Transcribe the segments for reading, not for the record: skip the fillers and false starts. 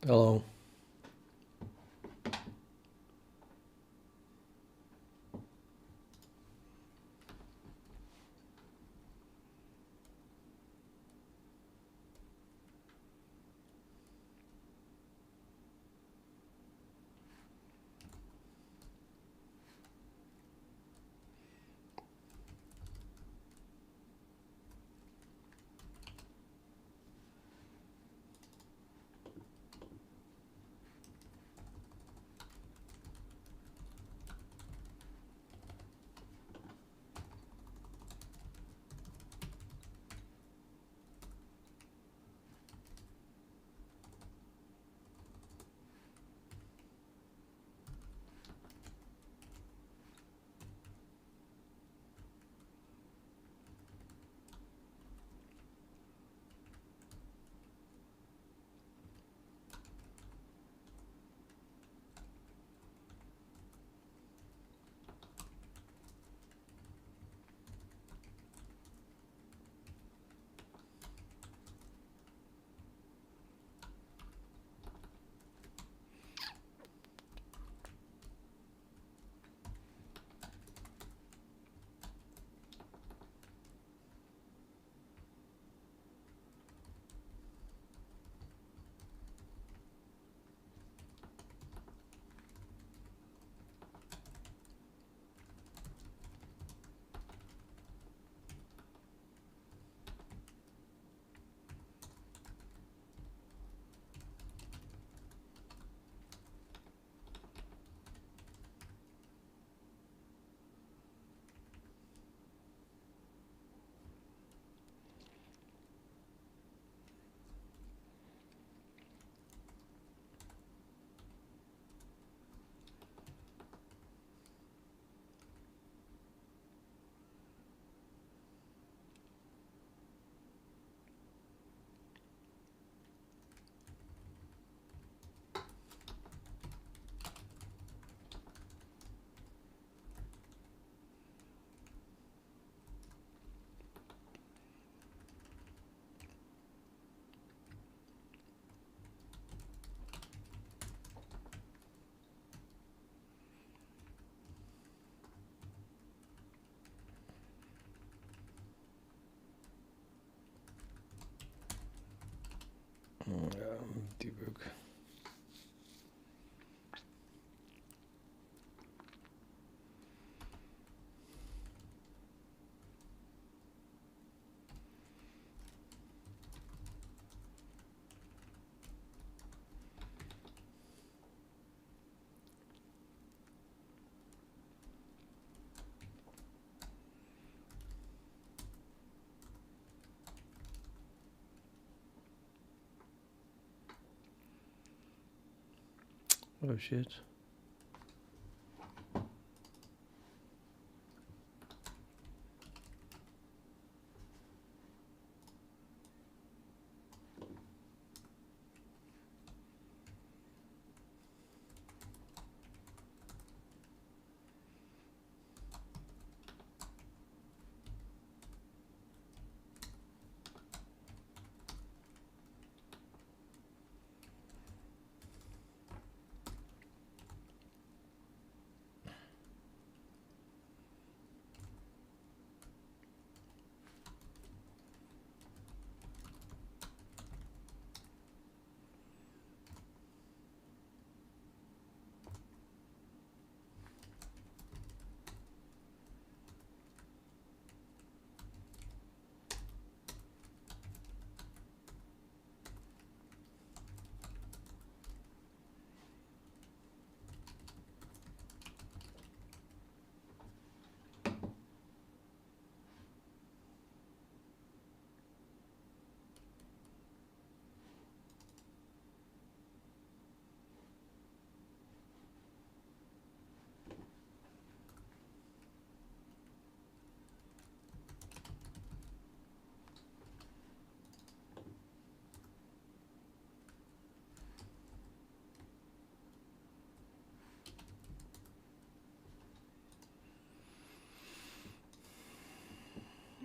Hello. Debug. Oh shit.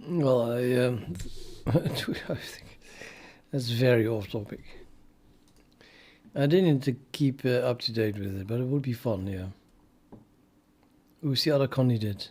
Well, I think that's very off topic. I didn't need to keep up to date with it, but it would be fun, yeah. Who's the other con he did?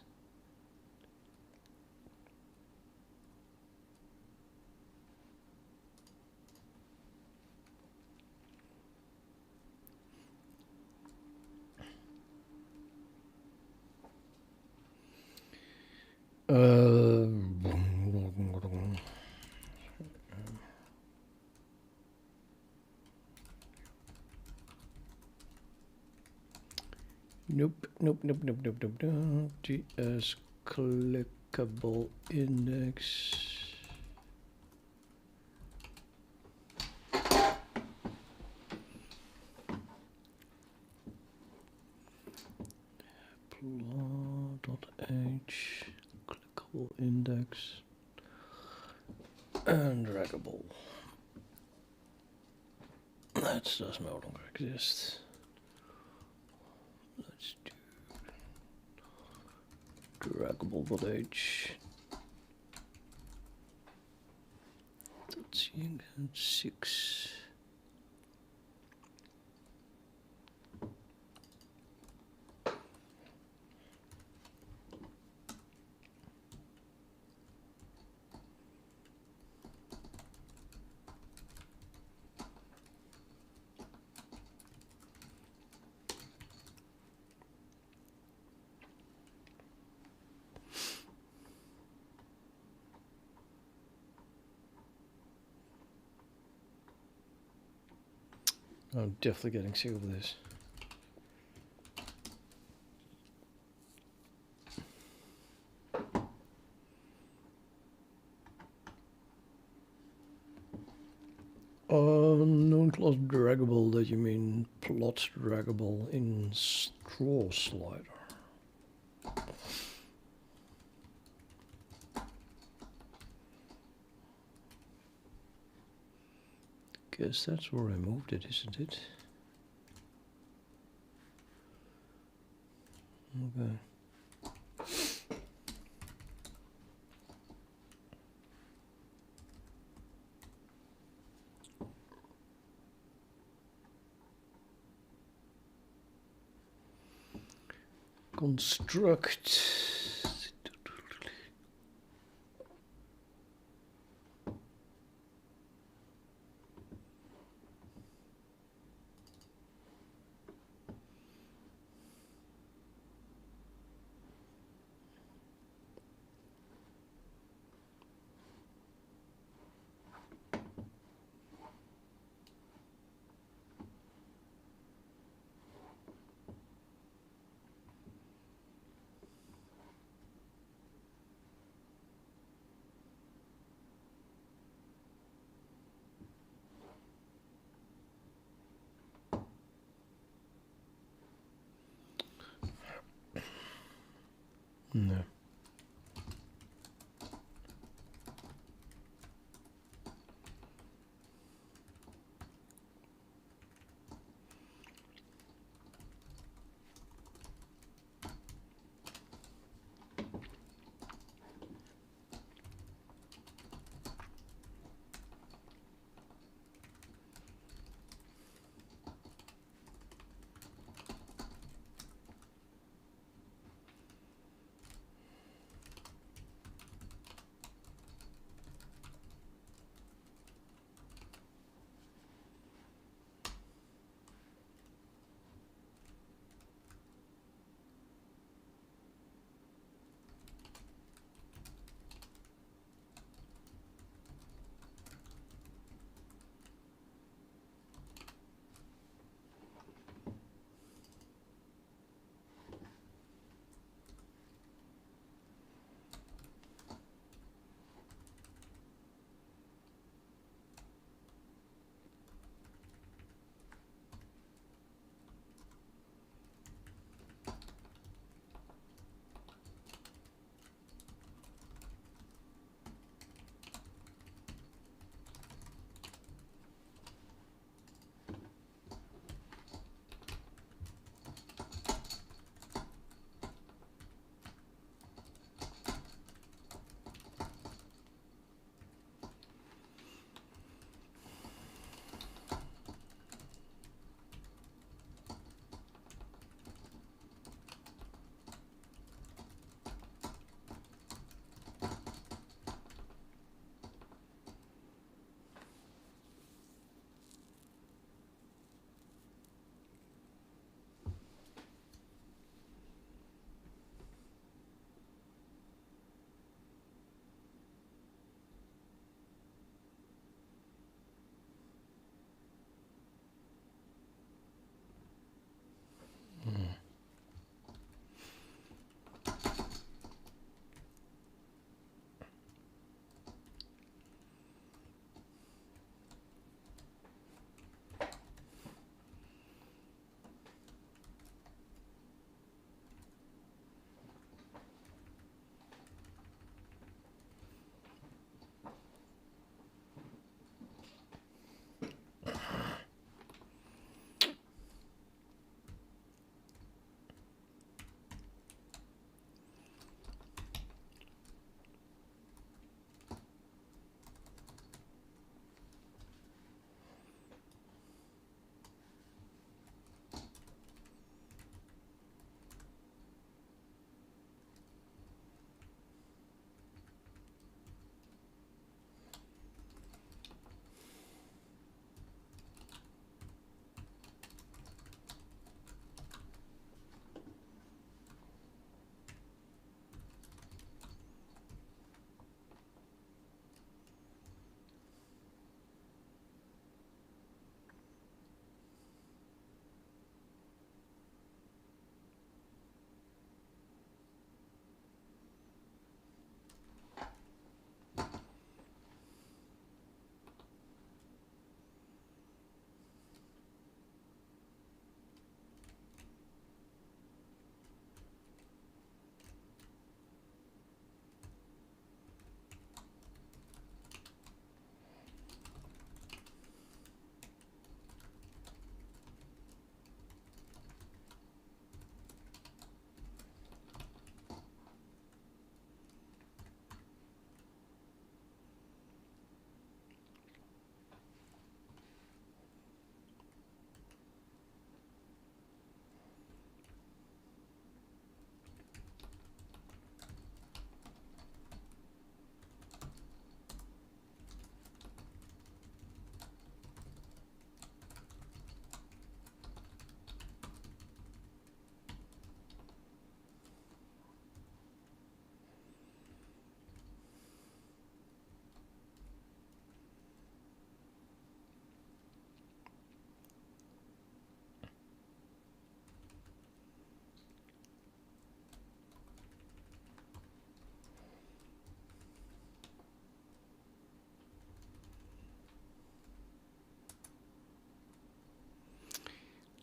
Nope, nope, nope, nope, nope, nope, nope. GS clickable index. Plot.h clickable index and draggable. That does no longer exist. Let's do draggable.h. That's 6. I'm definitely getting sick of this. Unknown class draggable, that you mean plot draggable in straw slider. Guess that's where I moved it, isn't it? Okay. Construct. No.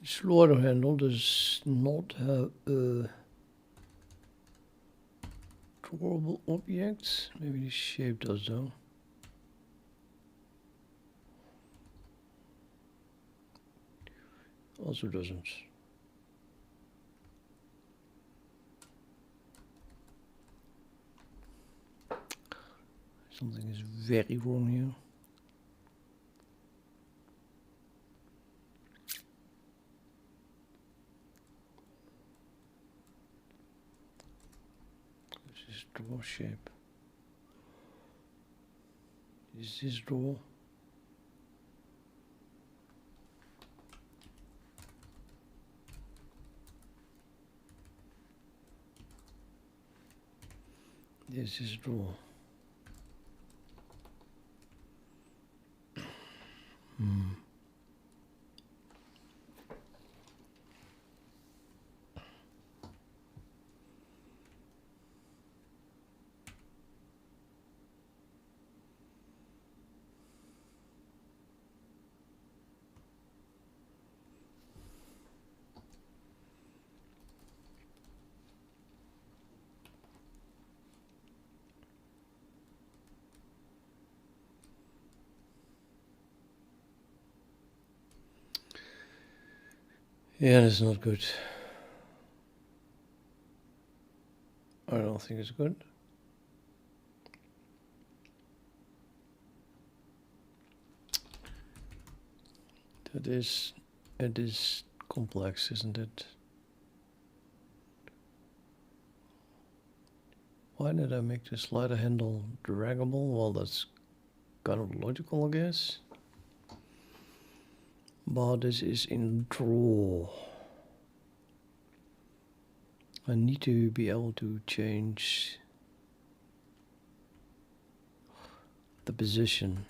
Slaughter handle does not have a drawable object. Maybe the shape does though. Also doesn't. Something is very wrong here. This is draw shape. Is this draw? This is draw. Yeah, that's not good. I don't think it's good. It is complex, isn't it? Why did I make the slider handle draggable? Well, that's kind of logical, I guess. But this is in draw. I need to be able to change the position.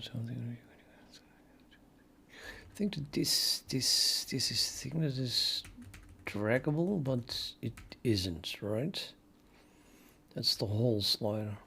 Something. I think that this is thing that is draggable, but it isn't, right? That's the whole slider.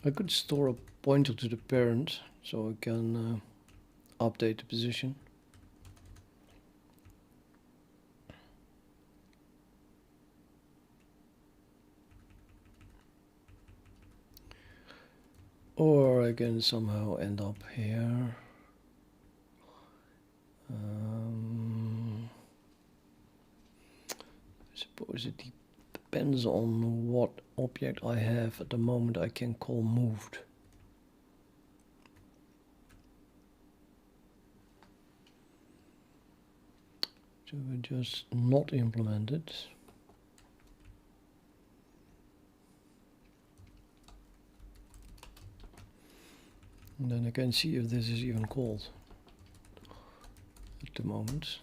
I could store a pointer to the parent so I can update the position. Or I can somehow end up here. I suppose it depends on what object I have at the moment I can call moved. So we just not implement it. And then I can see if this is even called at the moment.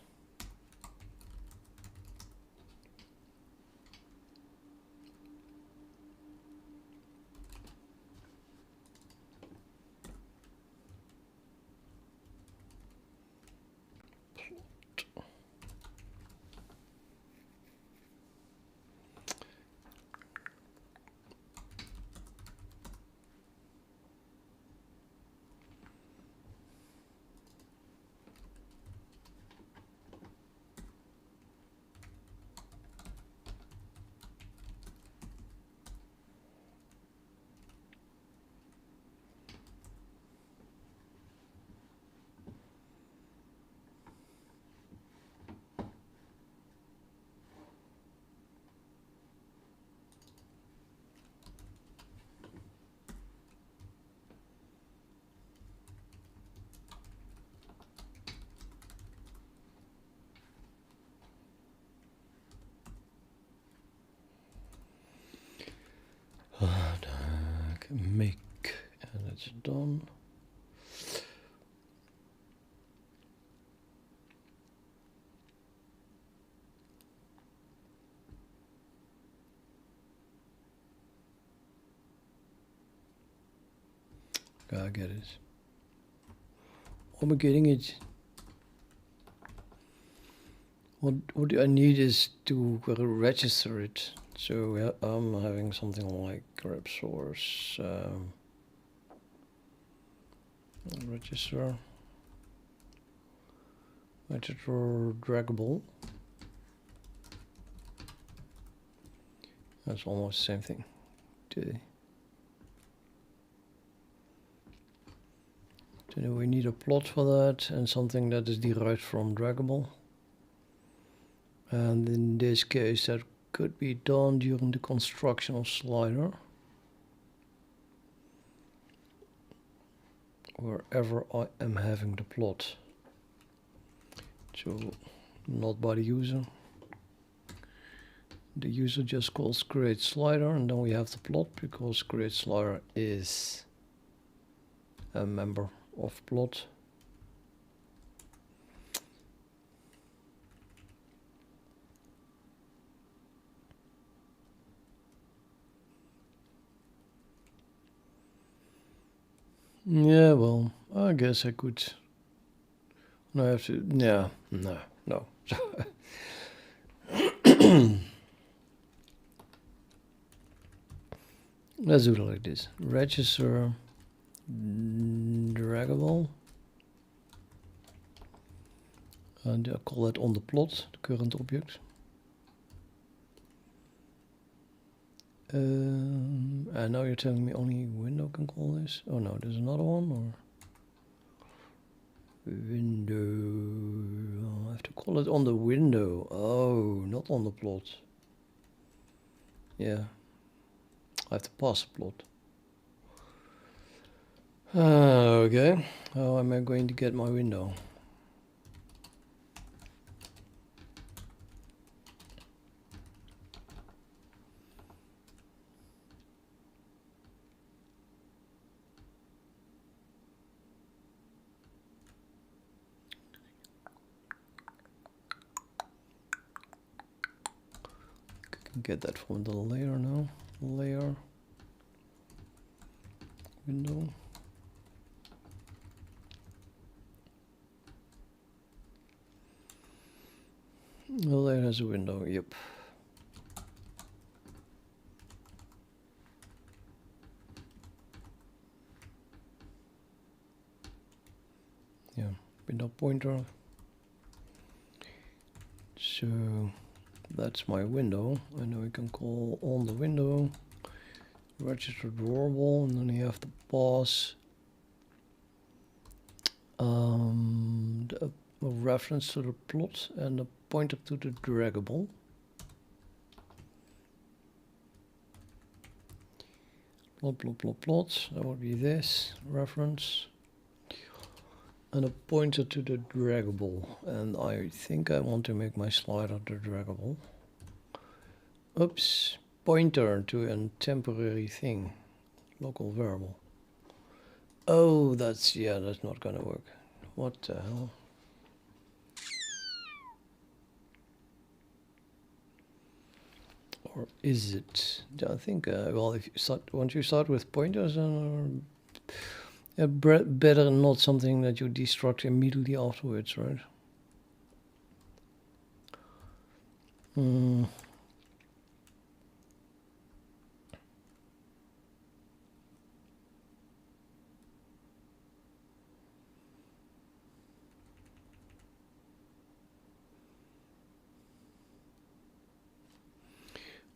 make, and it's done. I get it. I'm getting it. What I need is to register it. So I'm having something like grab source, register draggable. That's almost the same thing. Then we need a plot for that and something that is derived from draggable. And in this case, that could be done during the construction of slider. Wherever I am having the plot. So, not by the user. The user just calls create slider and then we have the plot because create slider is a member of plot. Yeah, well, I guess I could. No, I have to. Yeah, no. Let's do it like this. Register draggable. And I call it on the plot, the current object. And now you're telling me only window can call this? Oh no, there's another one, or window. I have to call it on the window. Oh, not on the plot. Yeah, I have to pass the plot. Okay, how am I going to get my window? Get that from the layer now. Layer, window. The layer has a window, yep. Yeah, window pointer. So that's my window, and then we can call on the window register drawable, and then you have to pass a reference to the plot and a pointer to the draggable. Plot, that would be this reference. And a pointer to the draggable, and I think I want to make my slider the draggable. Oops, pointer to a temporary thing, local variable. Oh, that's not gonna work. What the hell? Or is it? I think well, if you once you start with pointers, and better not something that you destruct immediately afterwards, right?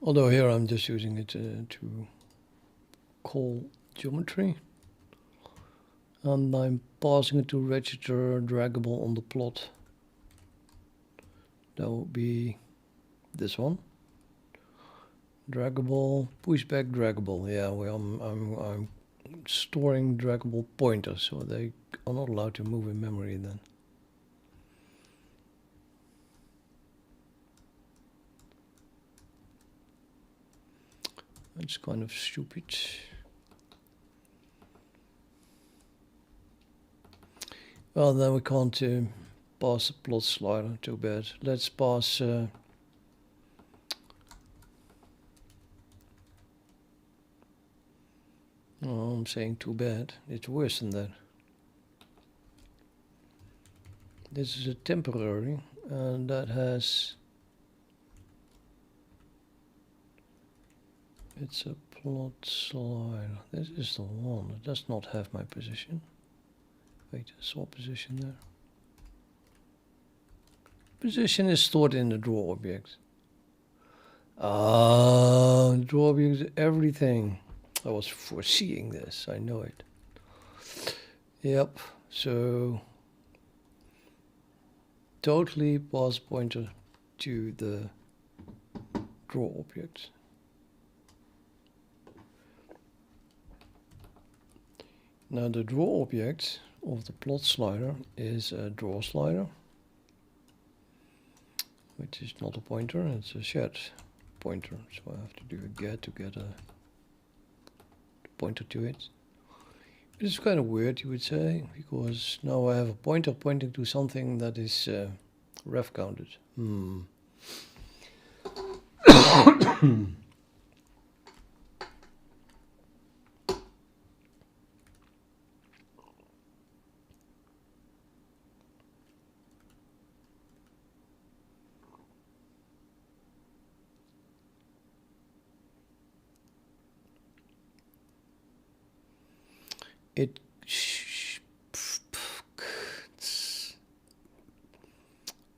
Although here I'm just using it to call geometry. And I'm passing it to register draggable on the plot. That will be this one. Draggable, pushback draggable. Yeah, well, I'm storing draggable pointers, so they are not allowed to move in memory then. It's kind of stupid. Well, then we can't pass the plot slider, too bad. Let's pass oh, I'm saying too bad. It's worse than that. This is a temporary, and that has... It's a plot slider. This is the one. It does not have my position. Wait, I saw position there. Position is stored in the draw object. Ah, draw object is everything. I was foreseeing this. I know it. Yep. So totally pass pointer to the draw object. Now the draw object of the plot slider is a draw slider, which is not a pointer, it's a shared pointer. So I have to do a get to get a pointer to it. It's kind of weird, you would say, because now I have a pointer pointing to something that is ref counted.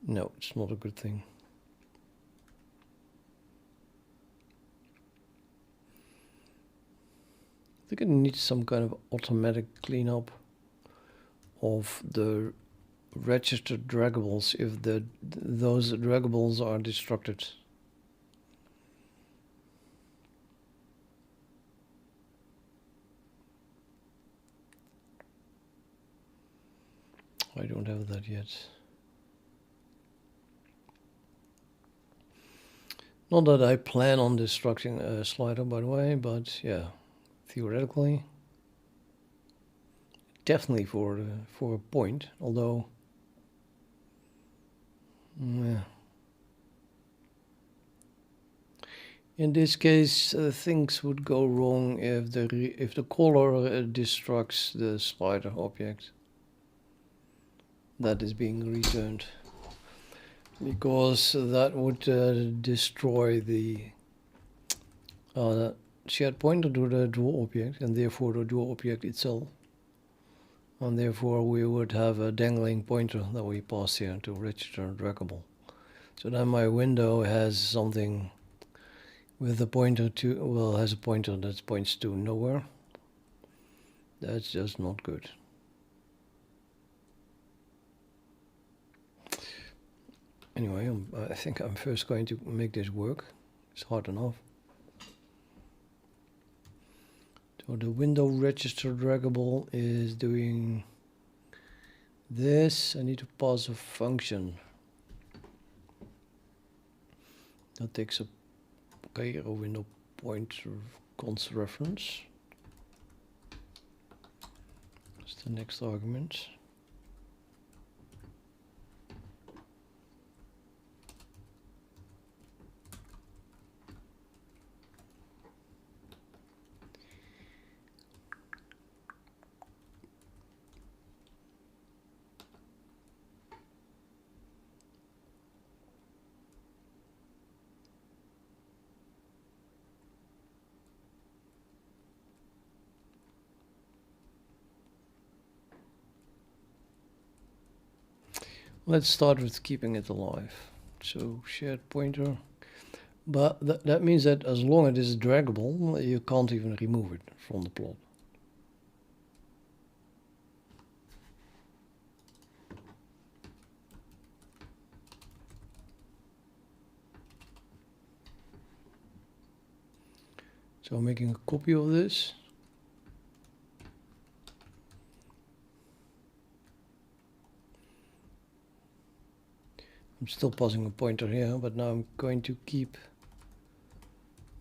No, it's not a good thing. I think it needs some kind of automatic cleanup of the registered draggables if those draggables are destructed. I don't have that yet. Not that I plan on destructing a slider, by the way, but yeah, theoretically, definitely for a point. Although, yeah, in this case, things would go wrong if the caller destructs the slider object that is being returned, because that would destroy the shared pointer to the draw object and therefore the draw object itself, and therefore we would have a dangling pointer that we pass here to register draggable. So then my window has something with a pointer to, well, has a pointer that points to nowhere. That's just not good. Anyway, I think I'm first going to make this work. It's hard enough. So the window register draggable is doing this. I need to pass a function that takes a cairo window pointer const reference. That's the next argument. Let's start with keeping it alive. So shared pointer, but that means that as long as it is draggable, you can't even remove it from the plot. So I'm making a copy of this. I'm still passing a pointer here, but now I'm going to keep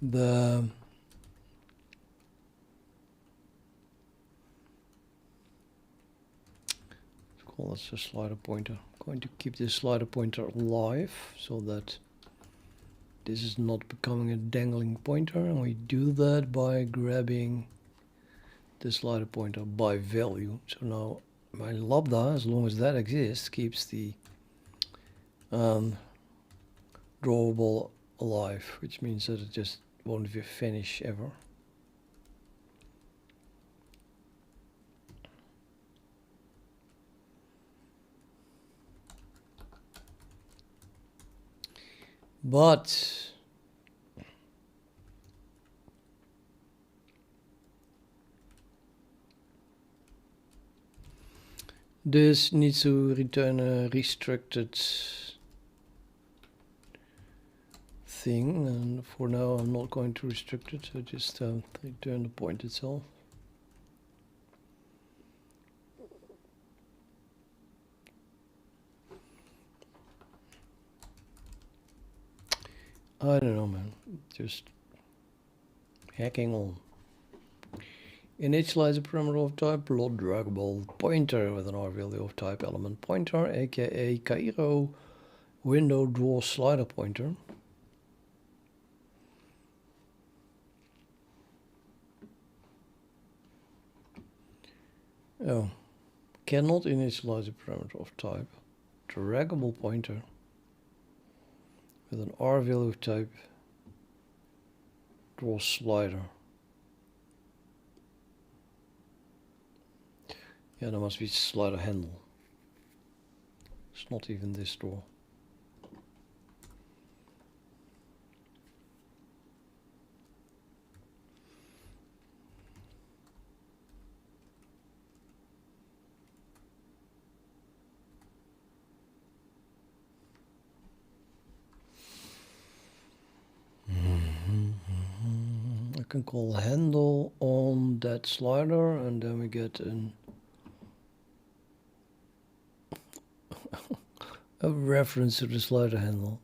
the call this a slider pointer. I'm going to keep this slider pointer alive so that this is not becoming a dangling pointer, and we do that by grabbing the slider pointer by value. So now my lambda, as long as that exists, keeps the drawable alive, which means that it just won't vanish ever. But this needs to return a restricted thing, and for now I'm not going to restrict it, so just return the point itself. I don't know, man, just hacking on. Initialize a parameter of type plot draggable pointer with an R value of type element pointer, aka Cairo window draw slider pointer. Oh, cannot initialize a parameter of type draggable pointer with an R value of type draw slider. Yeah, there must be slider handle. It's not even this draw. I can call handle on that slider, and then we get a reference to the slider handle.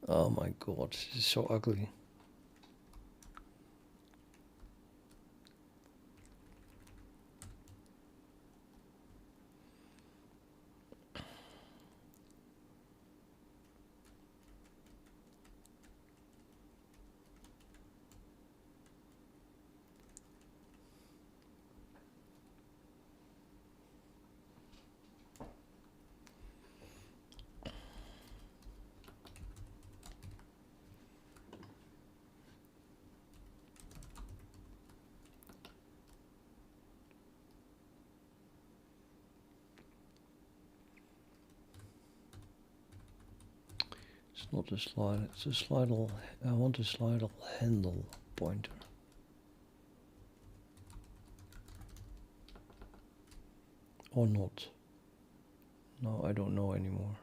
Oh my god, this is so ugly. It's not a slider, it's a slider. I want a slider handle pointer. Or not. No, I don't know anymore.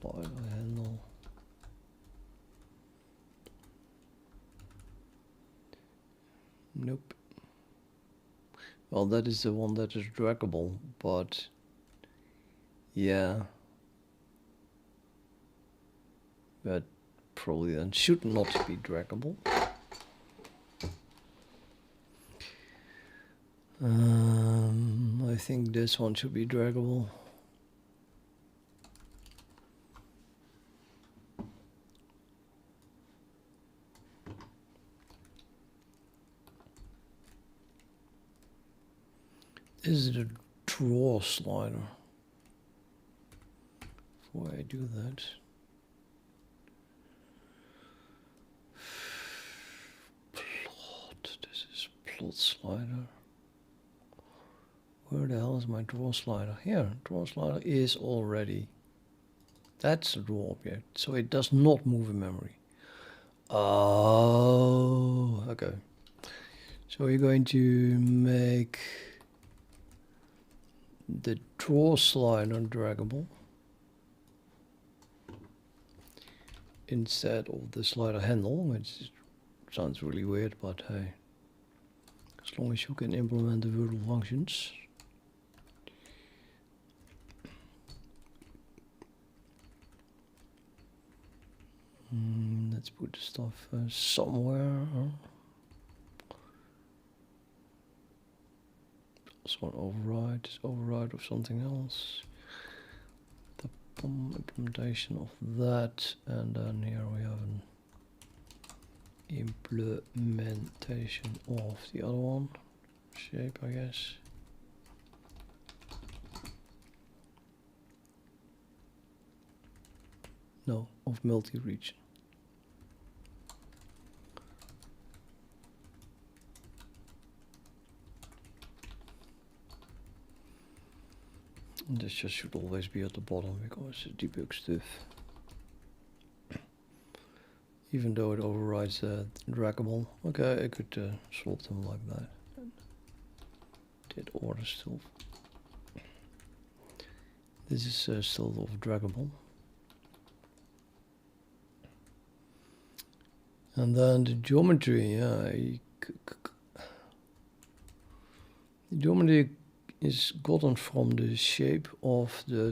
Slider handle. Nope. Well, that is the one that is draggable, but yeah. That probably then should not be draggable. I think this one should be draggable. This is the draw slider. Before I do that, plot. This is plot slider. Where the hell is my draw slider? Here, draw slider is already. That's a draw object, so it does not move in memory. Oh, okay. So we're going to make the draw slider draggable instead of the slider handle, which sounds really weird, but hey, as long as you can implement the virtual functions. Let's put the stuff somewhere. This one override is override of something else. The implementation of that, and then here we have an implementation of the other one. Shape, I guess. No, of multi-region. This just should always be at the bottom because it debug stuff. Even though it overrides draggable. Okay, I could swap them like that. Did order still. This is still of draggable. And then the geometry, yeah. The geometry is gotten from the shape of the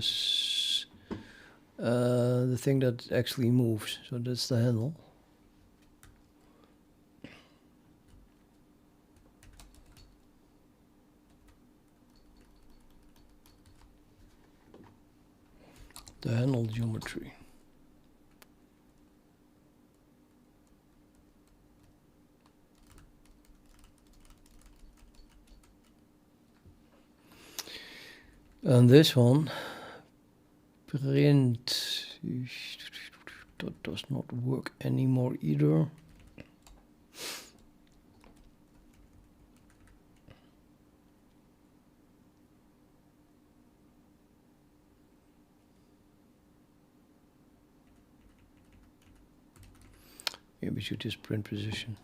thing that actually moves. So that's the handle. The handle geometry. And this one, print, that does not work anymore either. Maybe we should just print position.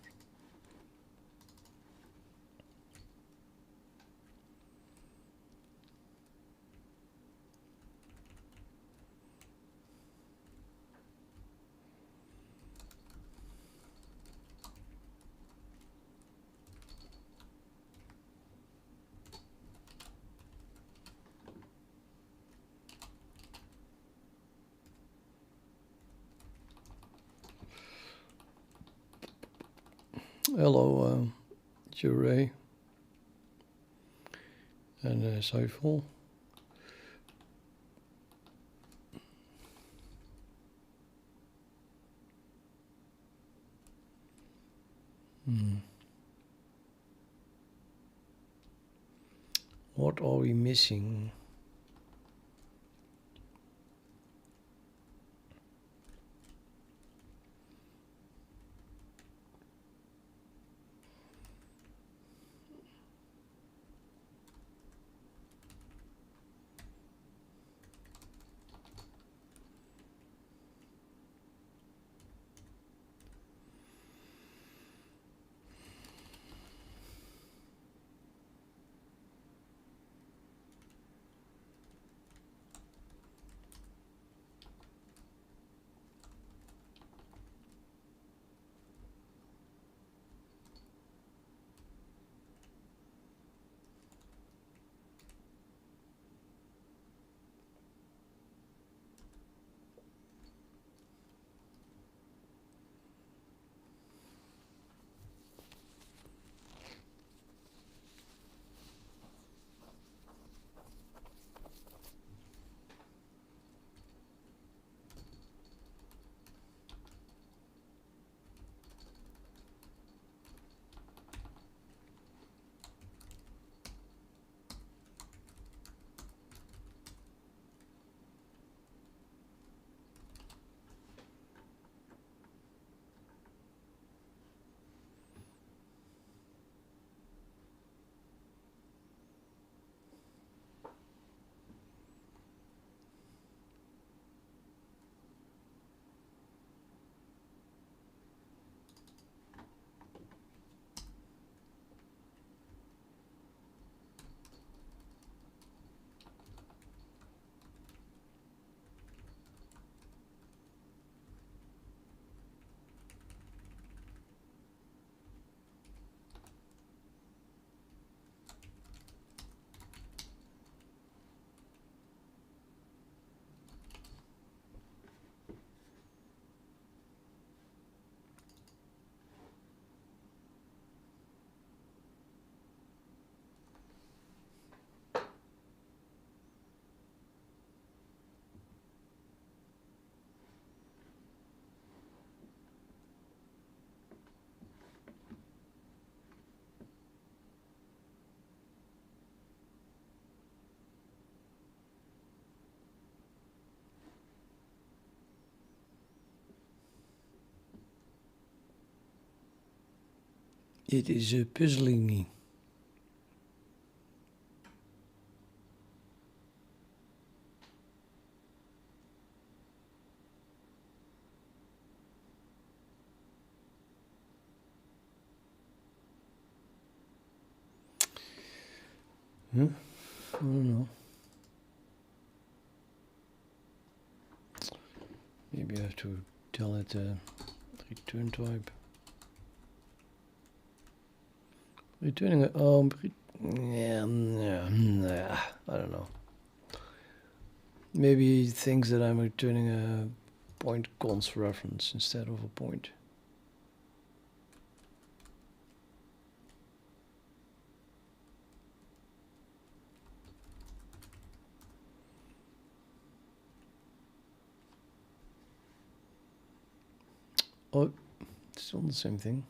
Hello, Juray and Seifel. What are we missing? It is puzzling me. I don't know. Maybe I have to tell it return type. Returning a yeah, I don't know. Maybe he thinks that I'm returning a point const reference instead of a point. Oh, still the same thing.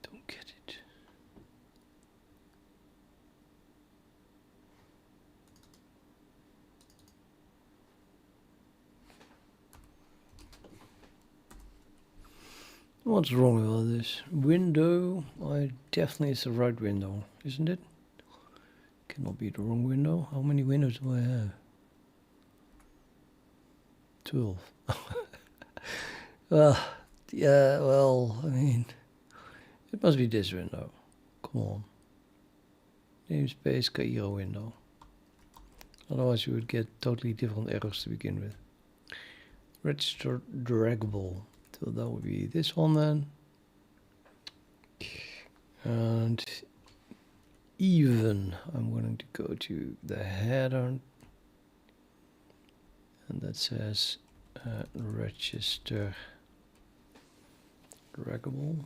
Don't get it. What's wrong with all this? Window, definitely it's the right window, isn't it? Cannot be the wrong window. How many windows do I have? 12. Well, yeah, well, I mean, it must be this window. Come on. Namespace Cairo window. Otherwise you would get totally different errors to begin with. Register draggable. So that would be this one then. And even I'm going to go to the header. And that says register draggable.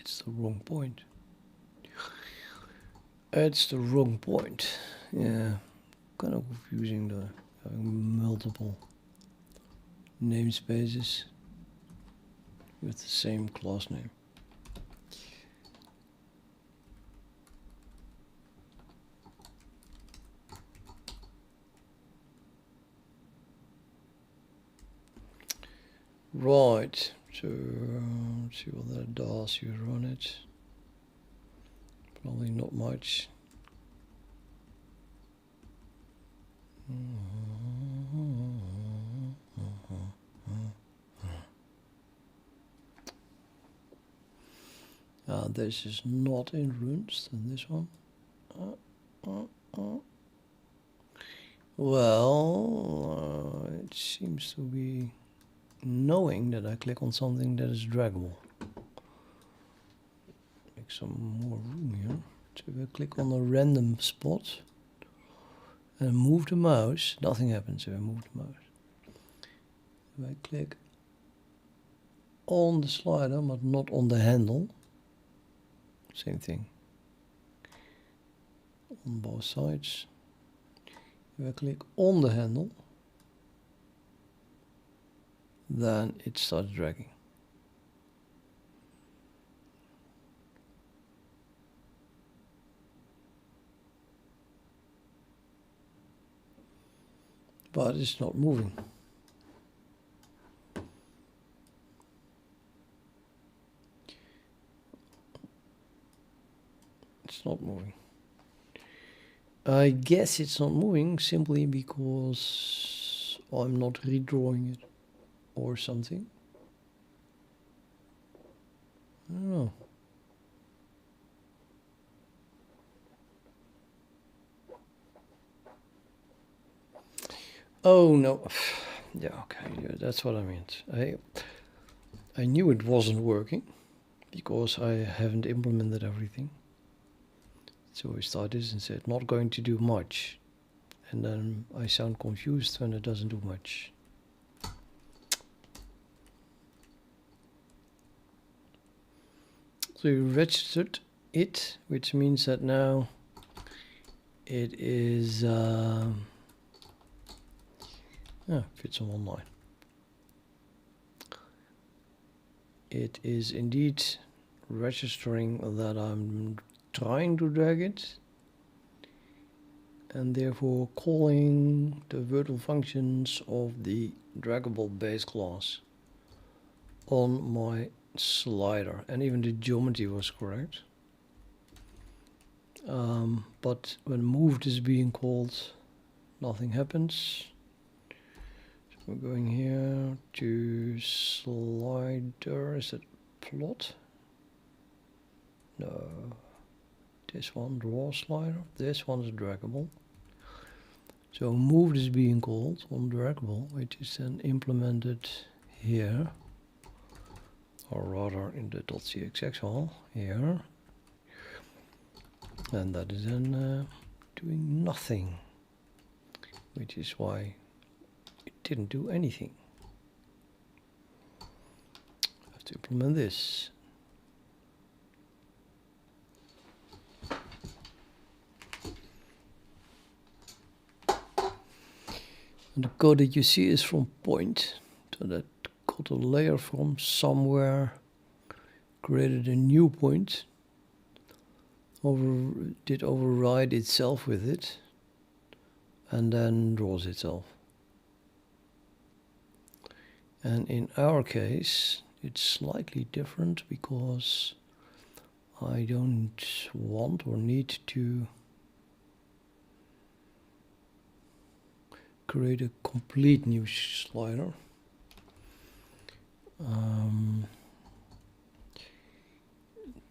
It's the wrong point. It's the wrong point. Yeah, kind of confusing though, having multiple namespaces with the same class name. Right, so let's see what that does. You run it. Probably not much. This is not in runes than this one. Well, it seems to be knowing that I click on something that is draggable. Make some more room here. So if I click on a random spot and move the mouse, nothing happens if I move the mouse. If I click on the slider but not on the handle, same thing. On both sides. If I click on the handle, then it starts dragging. But it's not moving. It's not moving. I guess it's not moving simply because I'm not redrawing it or something. I don't know. Oh no. Yeah, okay, yeah, that's what I meant. I knew it wasn't working because I haven't implemented everything. So I started and said not going to do much. And then I sound confused when it doesn't do much. So you registered it, which means that now it is fits on one line. It is indeed registering that I'm trying to drag it, and therefore calling the virtual functions of the draggable base class on my slider, and even the geometry was correct. But when moved is being called, nothing happens. So we're going here to slider. Is it plot? No. This one, draw slider. This one is draggable. So moved is being called on draggable, which is then implemented here, or rather in the .cxx file here. And that is then doing nothing, which is why it didn't do anything. I have to implement this. And the code that you see is from point, so that got a layer from somewhere, created a new point, did override itself with it, and then draws itself. And in our case, it's slightly different because I don't want or need to create a complete new slider.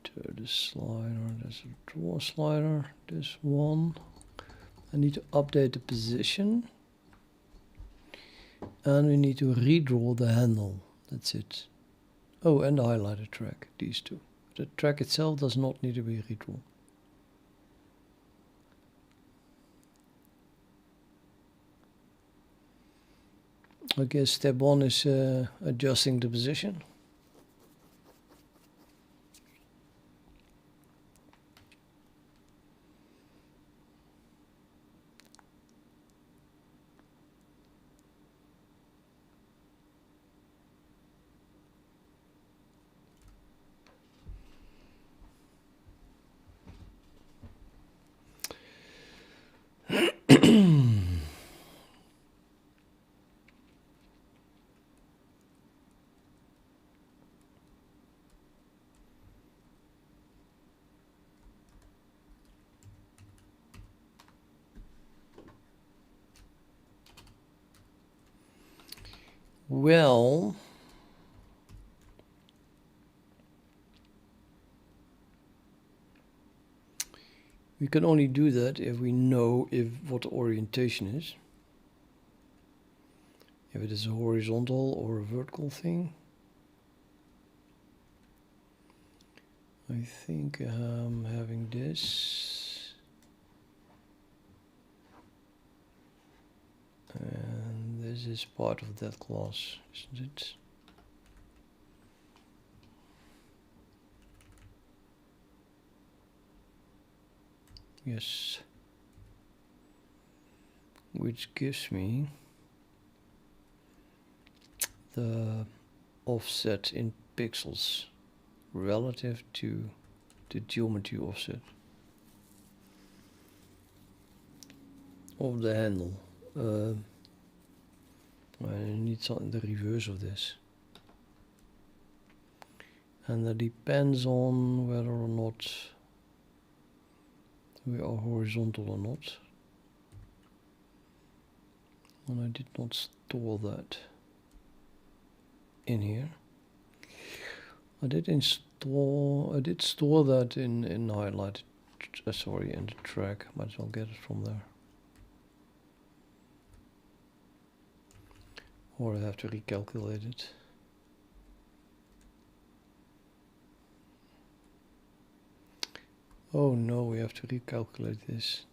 To the slider, there's a draw slider, this one. I need to update the position. And we need to redraw the handle, that's it. Oh, and the highlighter track, these two. The track itself does not need to be redrawn. I guess step one is adjusting the position. Well, we can only do that if we know what the orientation is. if it is a horizontal or a vertical thing. I think I'm having this, and this is part of that class, isn't it? Yes. Which gives me the offset in pixels relative to the geometry offset of the handle. I need the reverse of this, and that depends on whether or not we are horizontal or not. And I did not store that in here. I did store that in highlighted, sorry, in the track. Might as well get it from there. Or I have to recalculate it. Oh no, we have to recalculate this.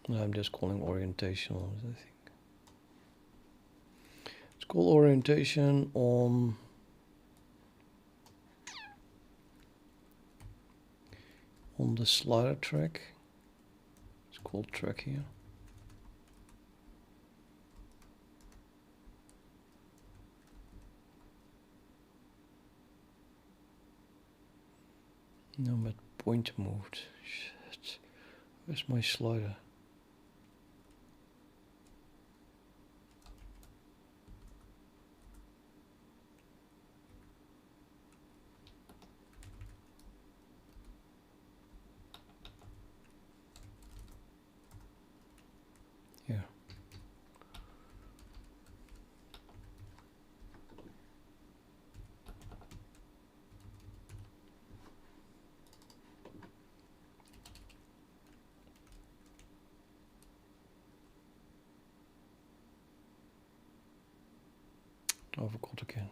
I'm just calling orientation on it, I think. Let's call orientation on the slider track. It's called track here. No, my pointer moved. Shit. Where's my slider? Here. I forgot again.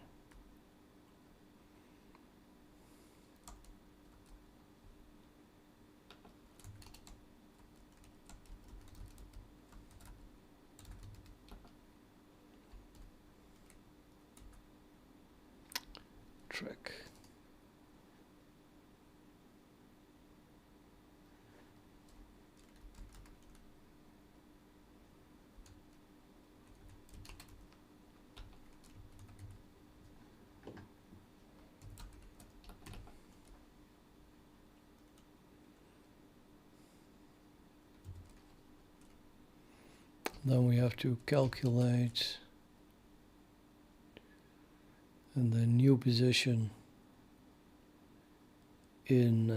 Track. Then we have to calculate and the new position in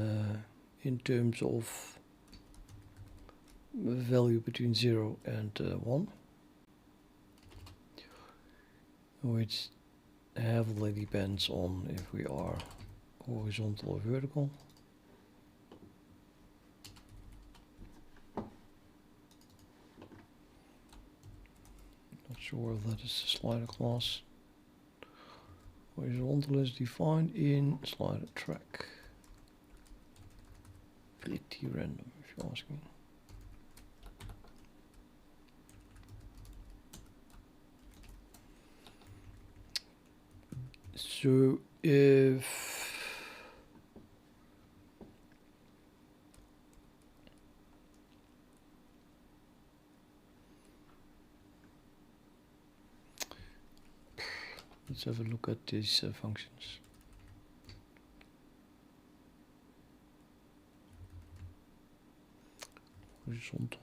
terms of value between 0 and 1, which heavily depends on if we are horizontal or vertical. Not sure if that is the slider class. Horizontal is defined in slider track. Pretty random, if you ask me. So if let's have a look at these functions. Horizontal.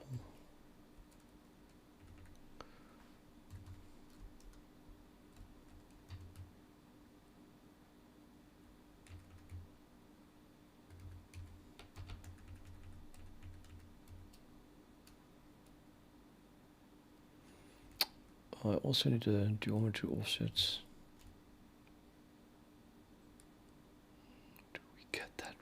I also need a geometry offsets. Do we get that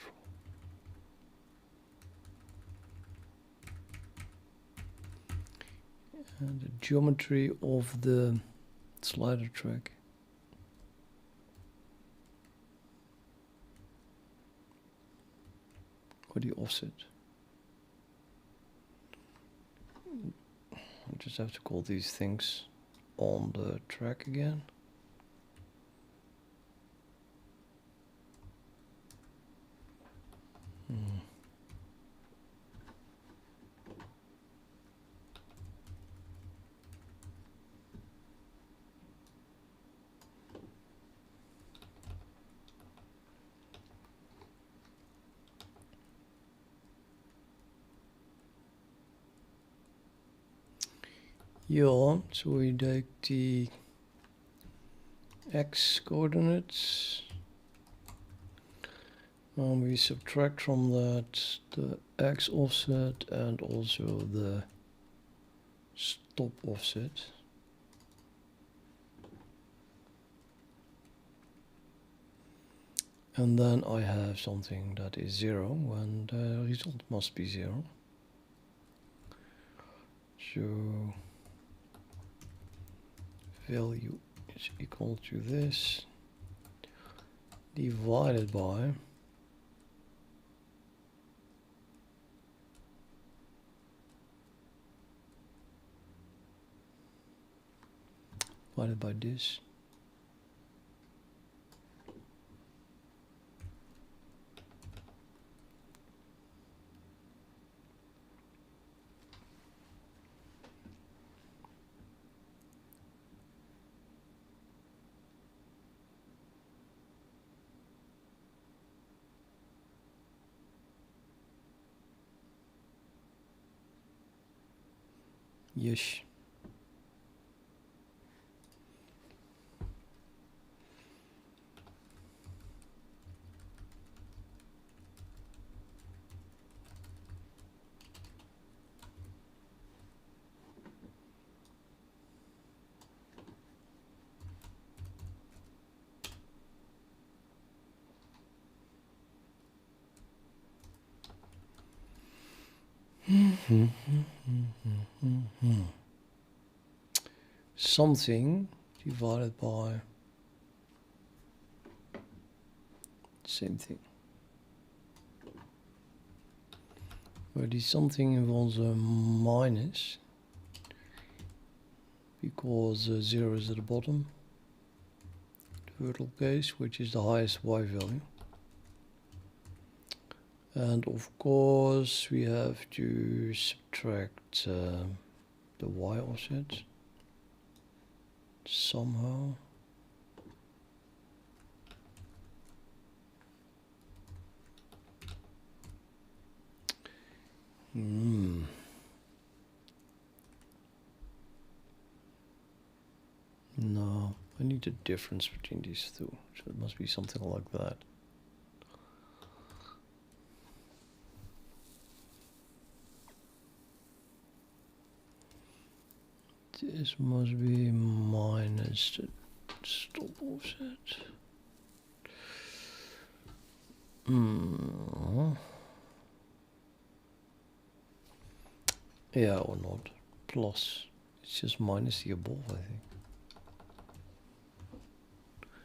and the geometry of the slider track. Or the offset. I just have to call these things on the track again. Yeah, so we take the x coordinates and we subtract from that the x offset and also the stop offset. And then I have something that is 0 and the result must be 0. So value is equal to this divided by this. Yes. Something divided by same thing. Where the something involves a minus because 0 is at the bottom. The vertical case, which is the highest y value. And of course we have to subtract the y offset somehow. No, I need a difference between these two, so it must be something like that. This must be minus the stop offset. Yeah, or not. Plus. It's just minus the above, I think.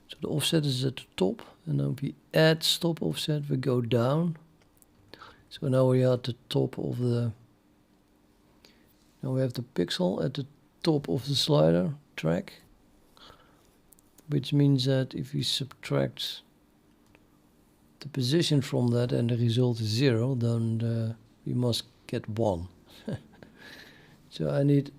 So the offset is at the top, and then we add stop offset, we go down. So now we are at the top of the... Now we have the pixel at the top of the slider track, which means that if we subtract the position from that and the result is 0, then we must get 1. So I need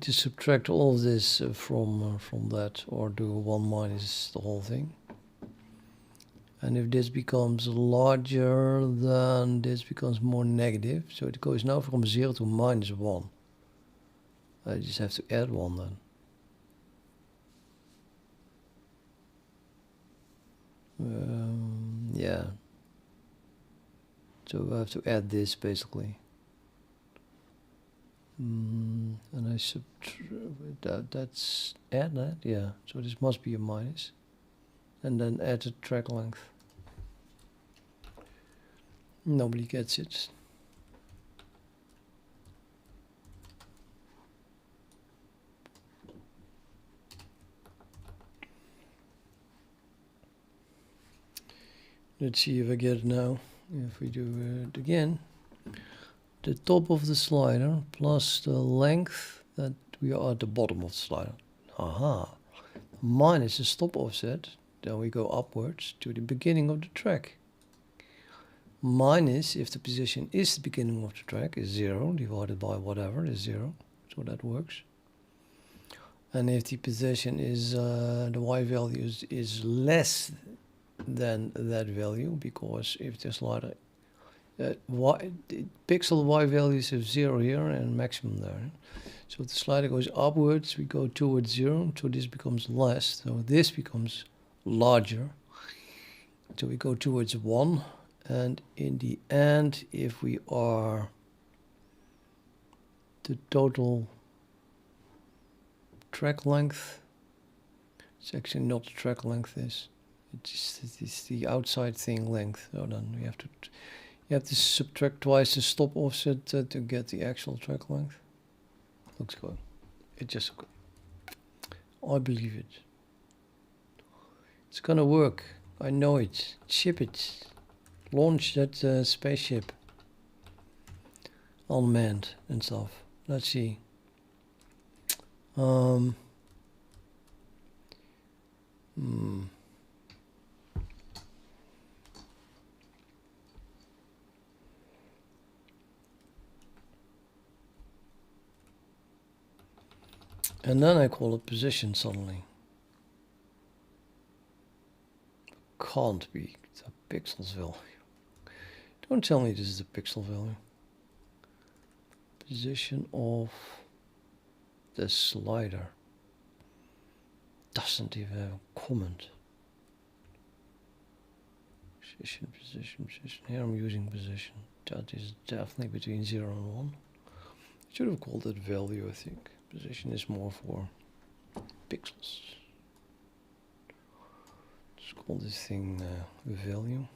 to subtract all of this from that, or do 1 minus the whole thing. And if this becomes larger, then this becomes more negative. So it goes now from 0 to minus 1. I just have to add 1 then. Yeah. So I have to add this basically. And I subtract that's add that, yeah. So this must be a minus. And then add the track length. Nobody gets it. Let's see if I get it now. If we do it again, the top of the slider plus the length that we are at the bottom of the slider. Aha. Minus the stop offset, then we go upwards to the beginning of the track. Minus, if the position is the beginning of the track, is 0 divided by whatever is 0. So that works. And if the position is, the y value is less than that value, because if the slider, pixel y values have 0 here and maximum there. So if the slider goes upwards, we go towards 0, so this becomes less, so this becomes larger. So we go towards 1, and in the end, if we are the total track length, it's actually not the track length, it's the outside thing length. So then we have to, you have to subtract twice the stop offset to get the actual track length. Looks good. It just, I believe it. It's gonna work. I know it. Ship it. Launch that spaceship. Unmanned and stuff. Let's see. And then I call it position suddenly. Can't be. It's a pixels value. Don't tell me this is a pixel value. Position of the slider. Doesn't even have a comment. Position, position, position. Here I'm using position. That is definitely between 0 and 1. Should have called it value, I think. Position is more for pixels. Let's call this thing value.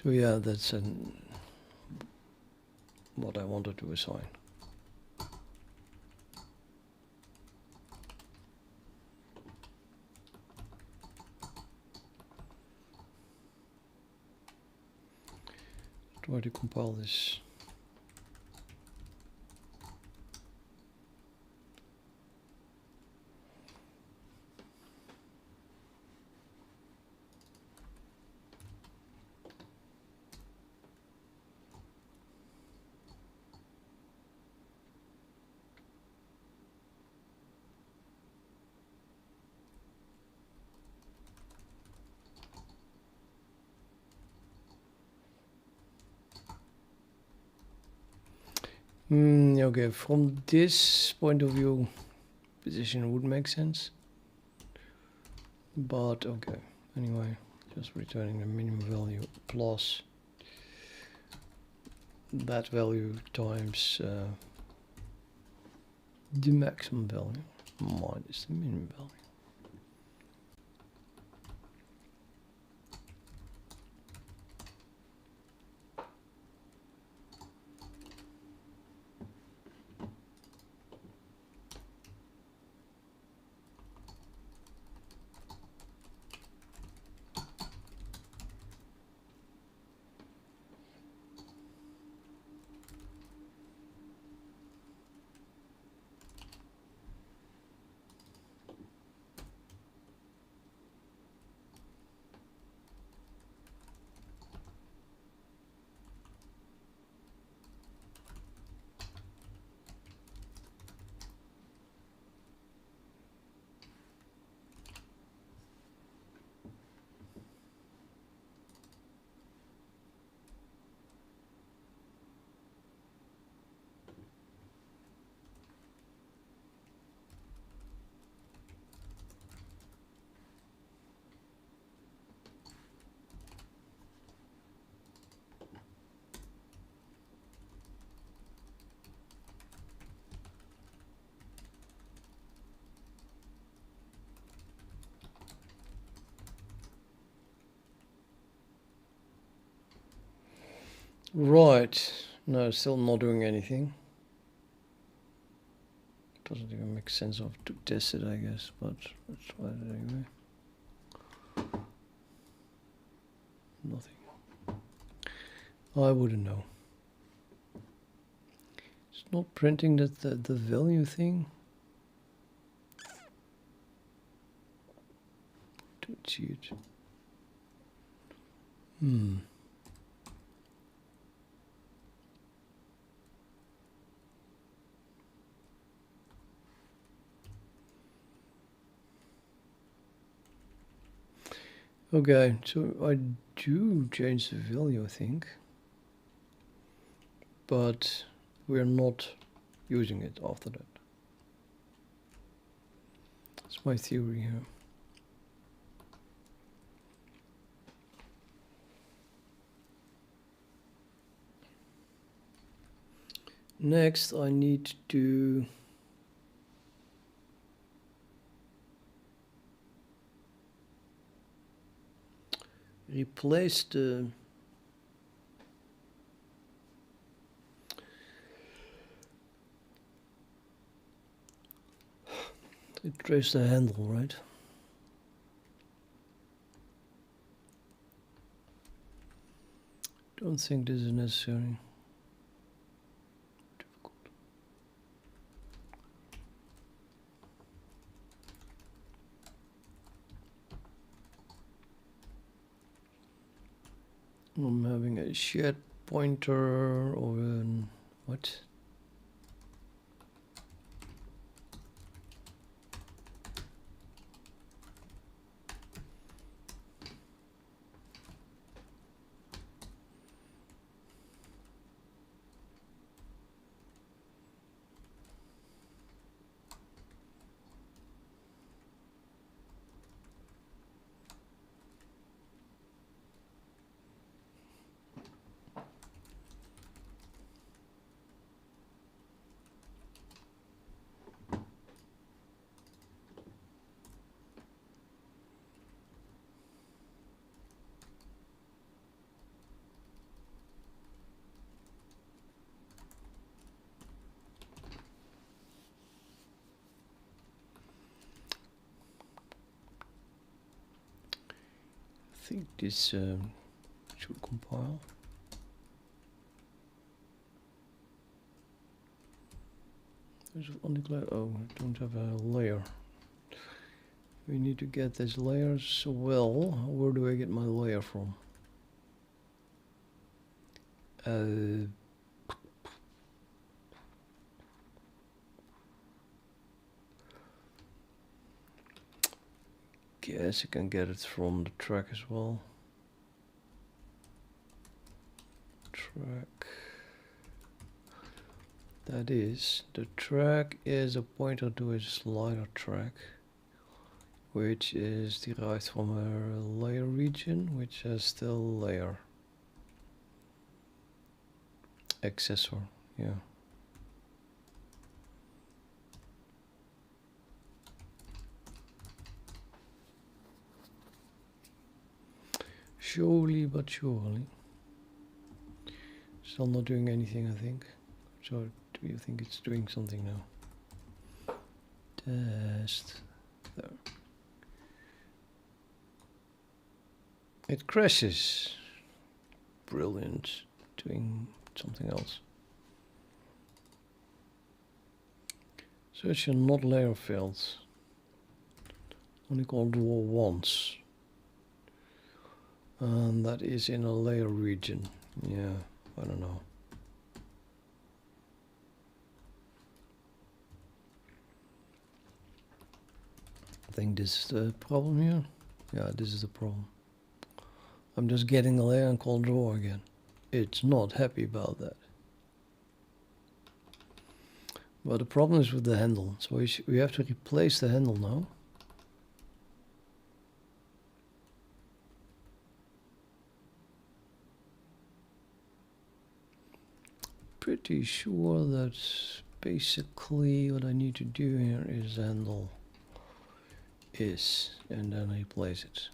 So yeah, that's what I wanted to assign. Try to compile this. Okay, from this point of view, position would make sense. But okay, anyway, just returning the minimum value plus that value times the maximum value minus the minimum value. Right, no, still not doing anything. Doesn't even make sense of to test it, I guess, but let's try it anyway. Nothing. I wouldn't know. It's not printing the value thing. Don't see it. Okay, so I do change the value, I think, but we're not using it after that. That's my theory here. Next, I need to replace the trace the handle, right? Don't think this is necessary. Difficult. I'm having a shed pointer or an what? I think this should compile. There's only oh, I don't have a layer. We need to get this layers. Well, where do I get my layer from? Guess you can get it from the track as well. Track. That is, the track is a pointer to a slider track, which is derived from a layer region, which has still layer accessor. Yeah. Surely but surely. Still not doing anything, I think. So do you think it's doing something now? Test. There. It crashes. Brilliant. Doing something else. Search and not layer fields. Only called draw once. And that is in a layer region. Yeah, I don't know. I think this is the problem here. Yeah, this is the problem. I'm just getting a layer and call draw again. It's not happy about that. But the problem is with the handle. So we have to replace the handle now. Pretty sure that's basically what I need to do here is handle is and then replace it.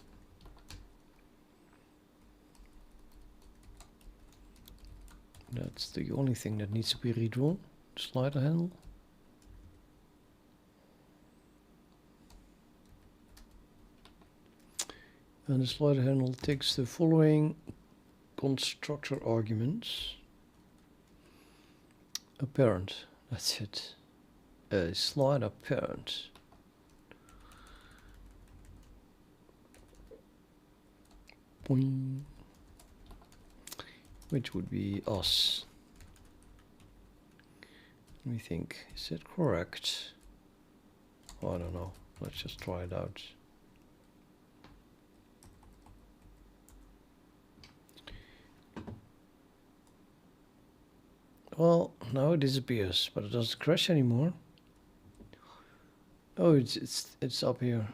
That's the only thing that needs to be redrawn. Slider handle. And the slider handle takes the following constructor arguments. A parent, that's it. A slider parent. Boing. Which would be us. Let me think, is that correct? Oh, I don't know, let's just try it out. Well, now it disappears, but it doesn't crash anymore. Oh, it's up here.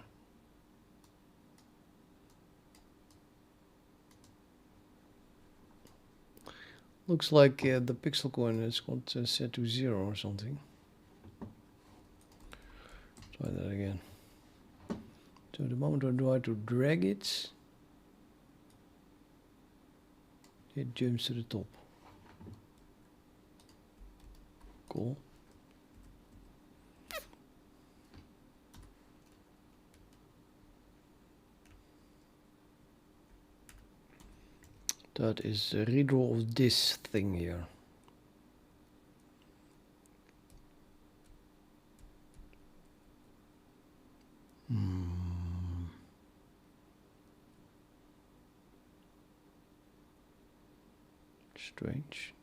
Looks like the pixel coin is got set to 0 or something. Try that again. So the moment I try to drag it, it jumps to the top. Cool. That is a redraw of this thing here. Strange.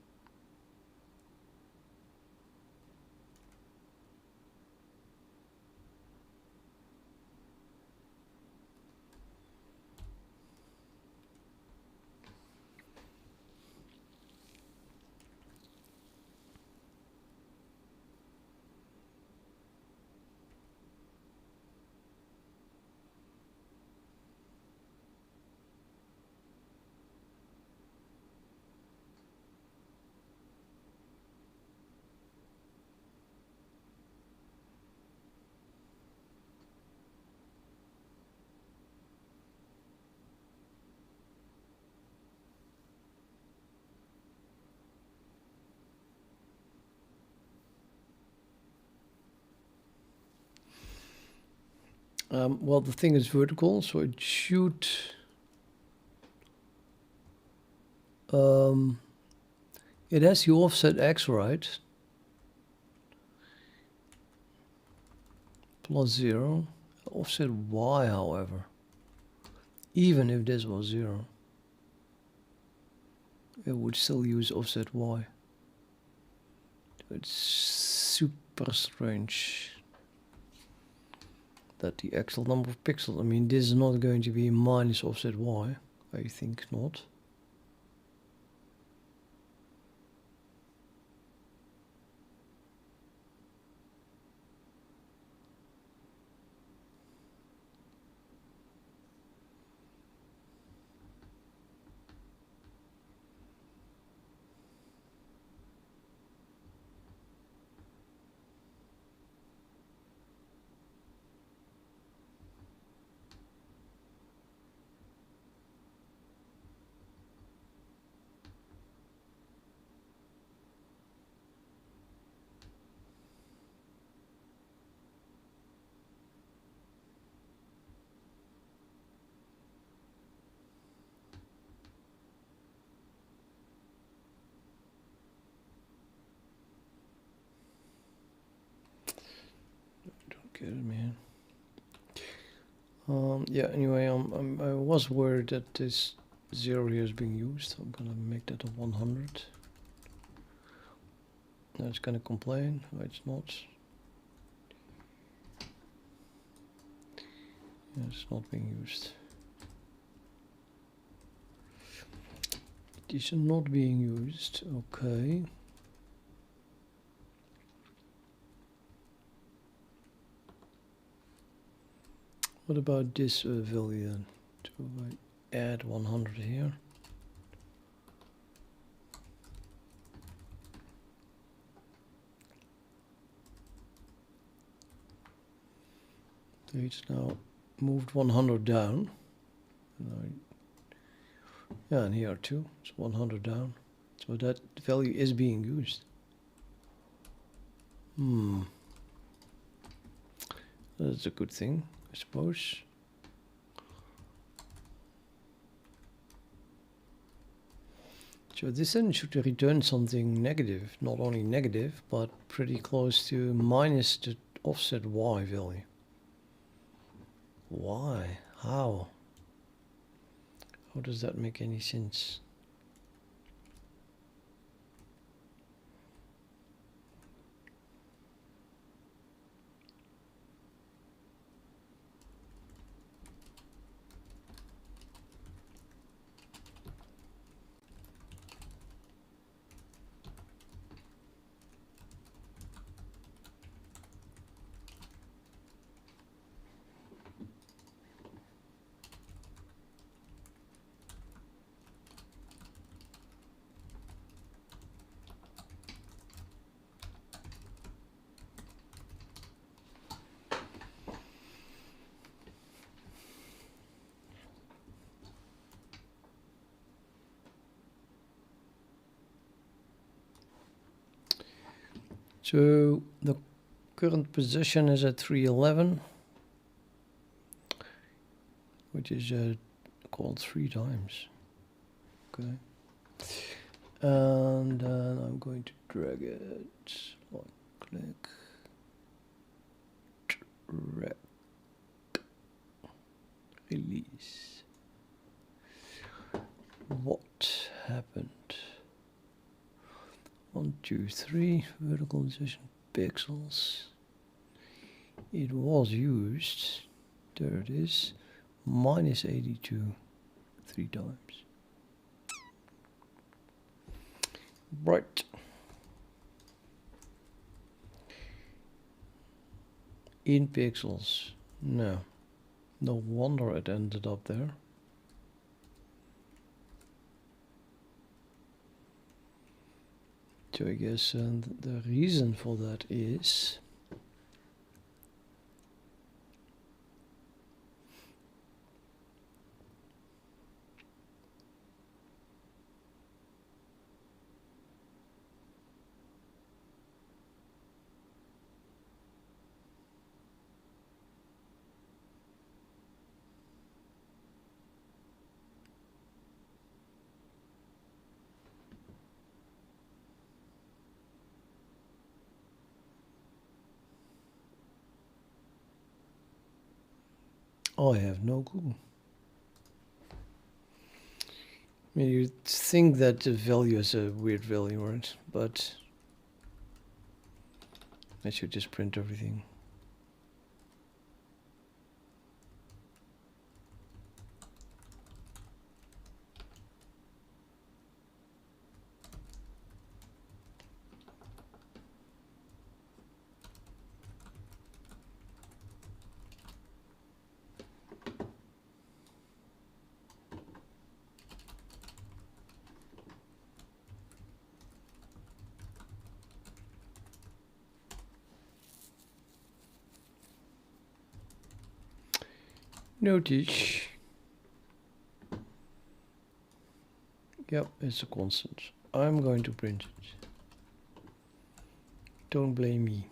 Well, the thing is vertical, so it should it has the offset X, right? +0. Offset Y, however, even if this was 0, it would still use offset Y. It's super strange that the actual number of pixels, I mean, this is not going to be minus offset Y, I think not. Get it, man. Yeah, anyway, I was worried that this 0 here is being used. I'm gonna make that a 100. Now it's gonna complain. No, it's not. Yeah, it's not being used. It is not being used. Okay. What about this value then? So I add 100 here. So it's now moved 100 down. Yeah, and here too. It's 100 down. So that value is being used. That's a good thing, I suppose. So this then should return something negative, not only negative, but pretty close to minus the offset y value. Why? How? How does that make any sense? So the current position is at 311, which is called 3 times. Okay. And then I'm going to drag it, click, drag, release. What happened? 1, 2, 3 vertical position pixels. It was used. There it is. Minus 82 3 times. Right. In pixels. No. No wonder it ended up there. So I guess the reason for that is I have no clue. I mean, you'd think that the value is a weird value, right? But I should just print everything. Notice. Yep, it's a constant. I'm going to print it. Don't blame me.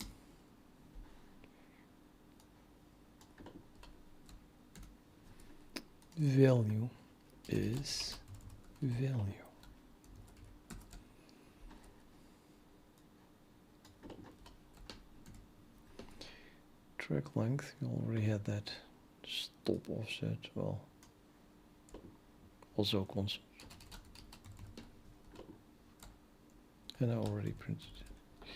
Value is value. Track length, you already had that. Stop offset, well, also constant. And I already printed it.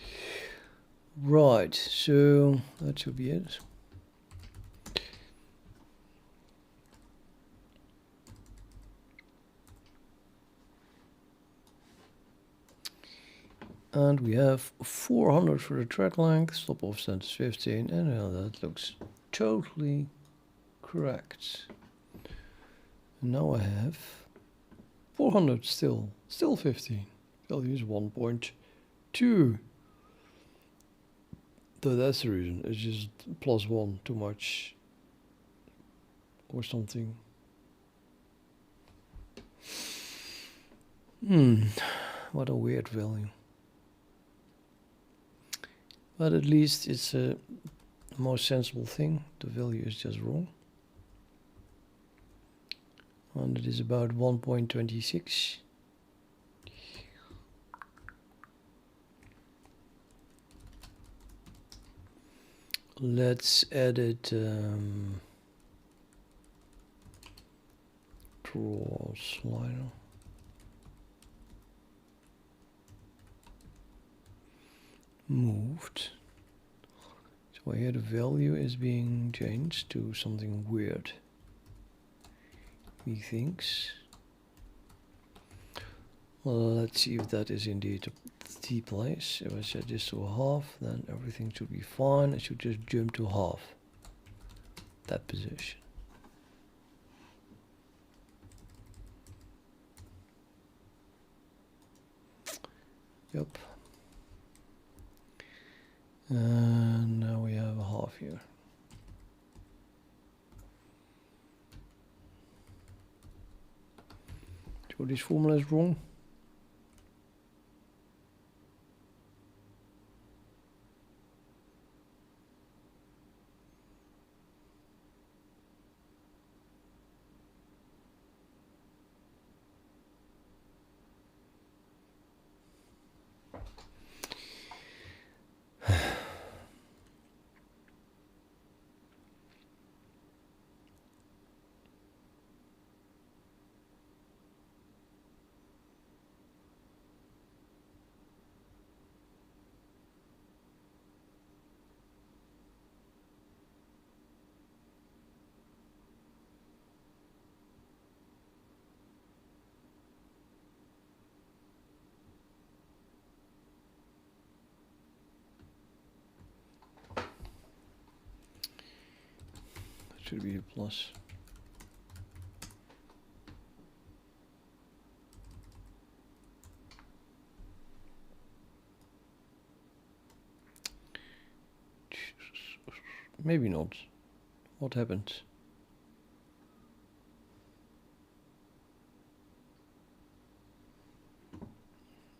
Right, so that should be it. And we have 400 for the track length, stop offset is 15, and that looks totally correct. And now I have 400 still 15. Value is 1.2. So that's the reason. It's just +1 too much or something. What a weird value. But at least it's a more sensible thing. The value is just wrong. And it is about 1.26. Let's edit draw slider. Moved. So here the value is being changed to something weird. He thinks. Well, let's see if that is indeed the place. If I set this to half, then everything should be fine. It should just jump to half. That position. Yep. And now we have a half here. So this formula is wrong. Should be a plus. Maybe not. What happened?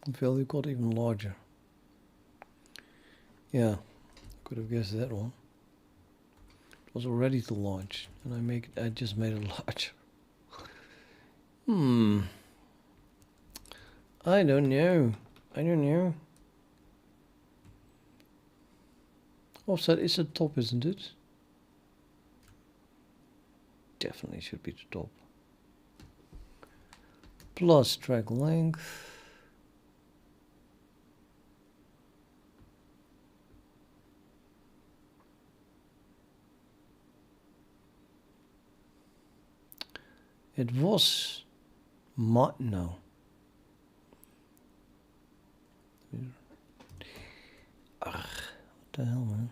The value got even larger. Yeah, could have guessed that one. It was already too large, and I just made it larger. I don't know. Offset is at top, isn't it? Definitely should be the top. Plus track length. It was no. Ugh, what the hell, man?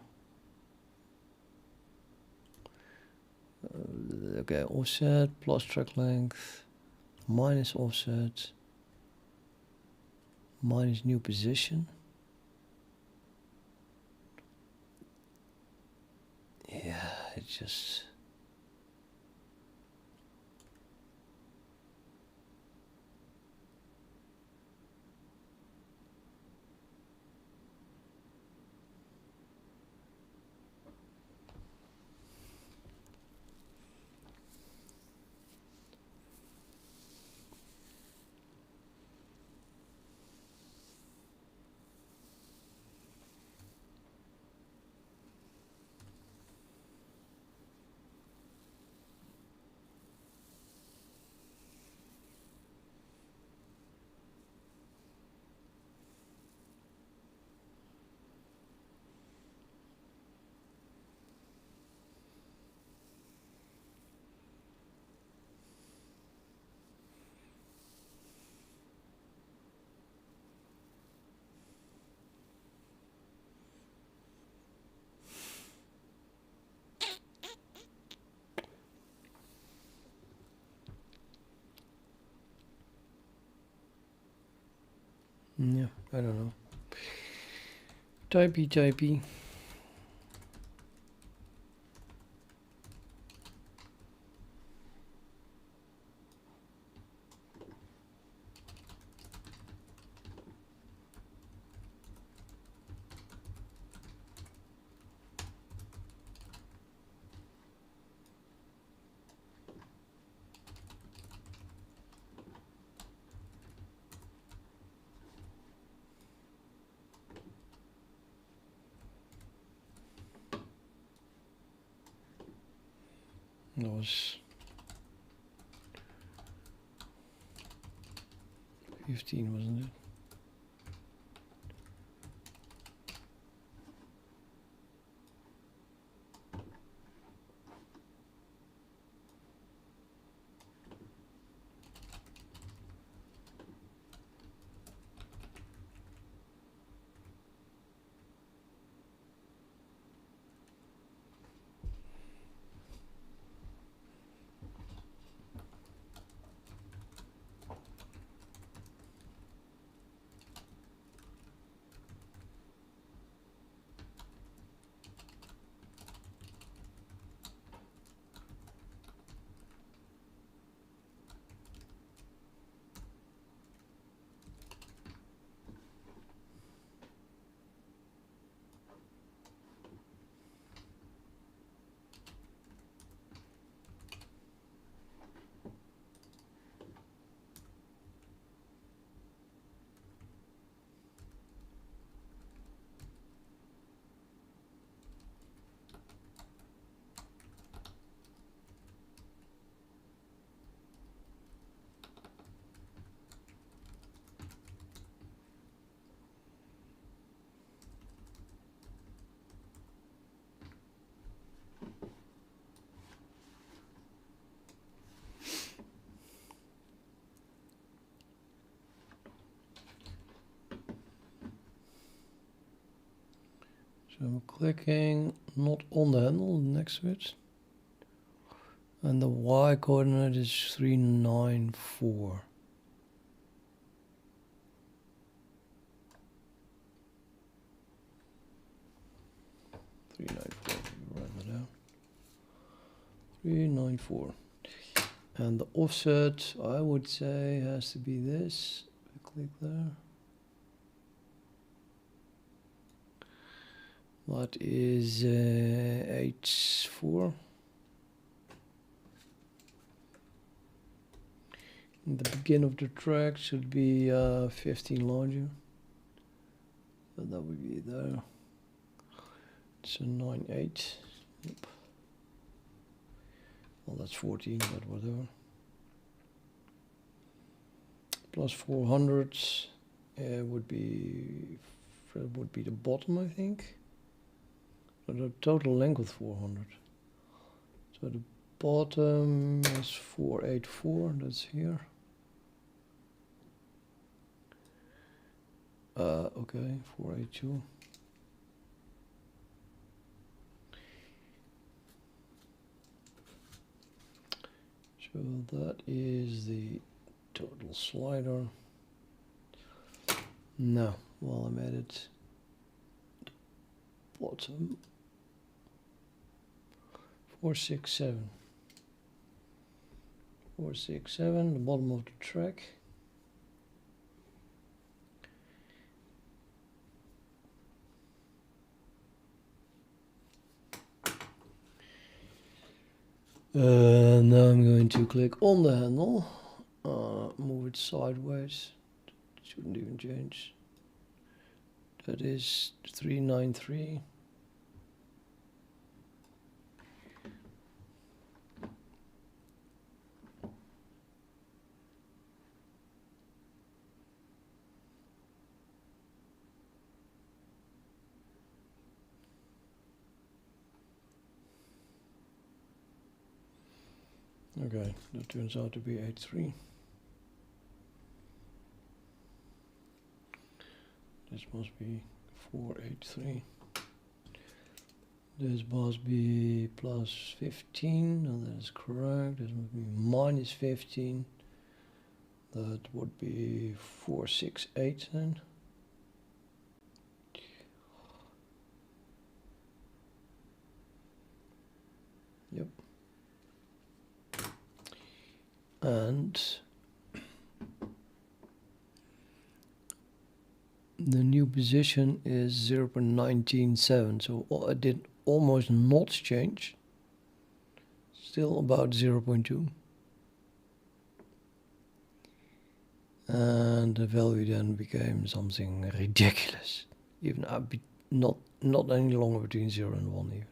Okay, offset plus track length minus offset minus new position. Yeah, it just. Yeah, I don't know. Typey. That was 15, wasn't it? So I'm clicking not on the handle, next to it. And the Y coordinate is 394. Write that down. 394. And the offset, I would say, has to be this. Click there. That is H4. The begin of the track should be 15 larger. So that would be there. It's a 9.8. Yep. Well, that's 14, but whatever. Plus 400 would be the bottom, I think. So the total length of 400. So the bottom is 484. That's here. Okay, 482. So that is the total slider. Now, while I'm at it, the bottom 467. 467, the bottom of the track. Now I'm going to click on the handle, move it sideways. Shouldn't even change. That is 393. Okay, that turns out to be 83. This must be 483. This must be plus 15, and that is correct. This must be minus 15. That would be 468 then. Yep. And the new position is 0.197, so it did almost not change. Still about 0.2. And the value then became something ridiculous. Even not any longer between 0 and 1 even.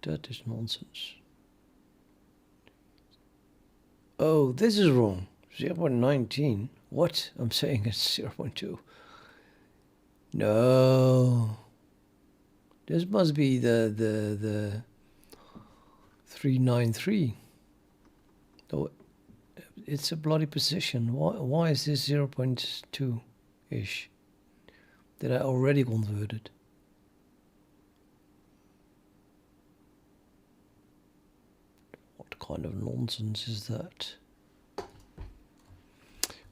That is nonsense. Oh, this is wrong. 0.19. What? I'm saying it's 0.2. No. This must be the 393. Oh, it's a bloody position. Why is this 0.2-ish? Did I already convert it? What kind of nonsense is that?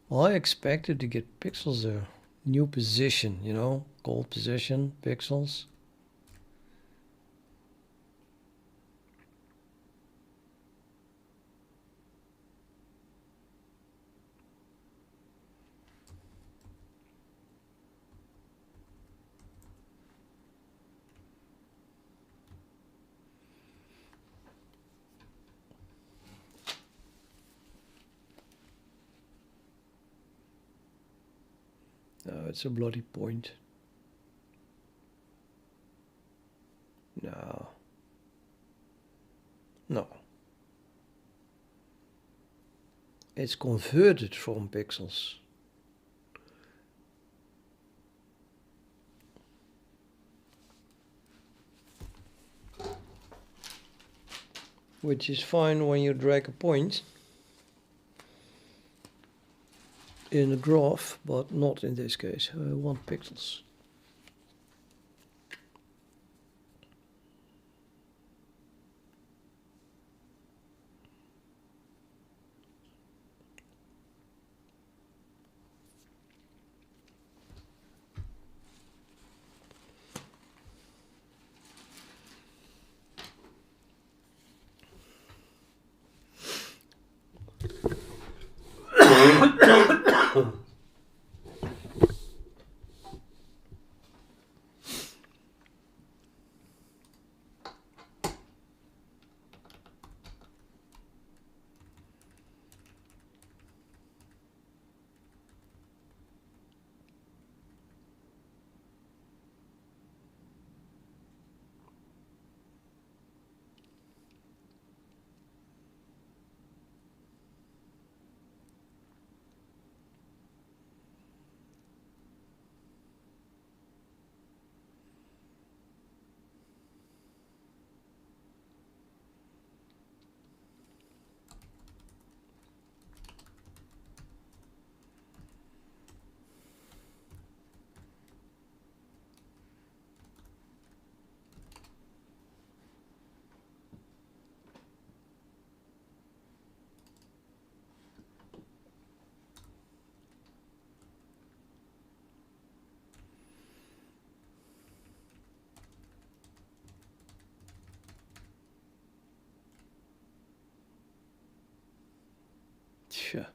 Well, I expected to get pixels there. New position, you know, gold position, pixels. No, it's a bloody point. No. No. It's converted from pixels. Which is fine when you drag a point in a graph, but not in this case. I want pixels. Sure.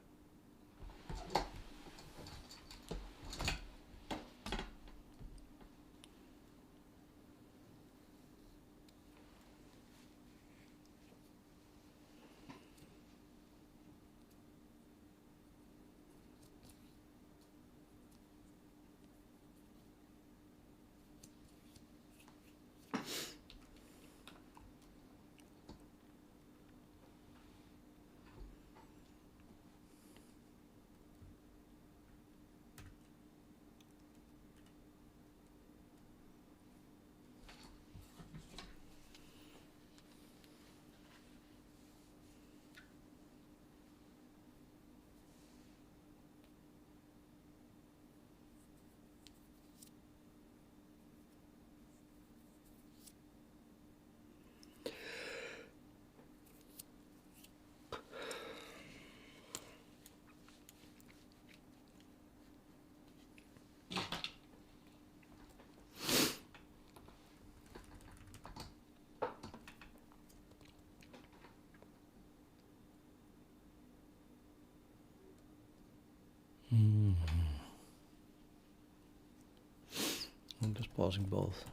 I'm just pausing both.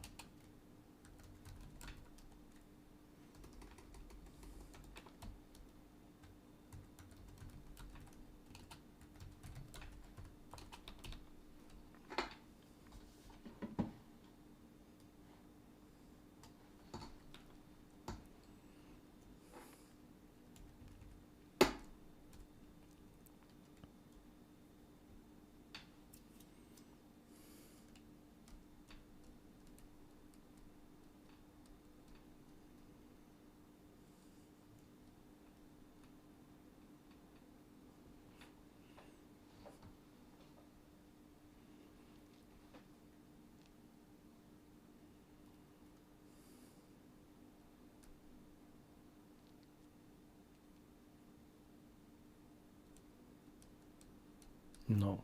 No,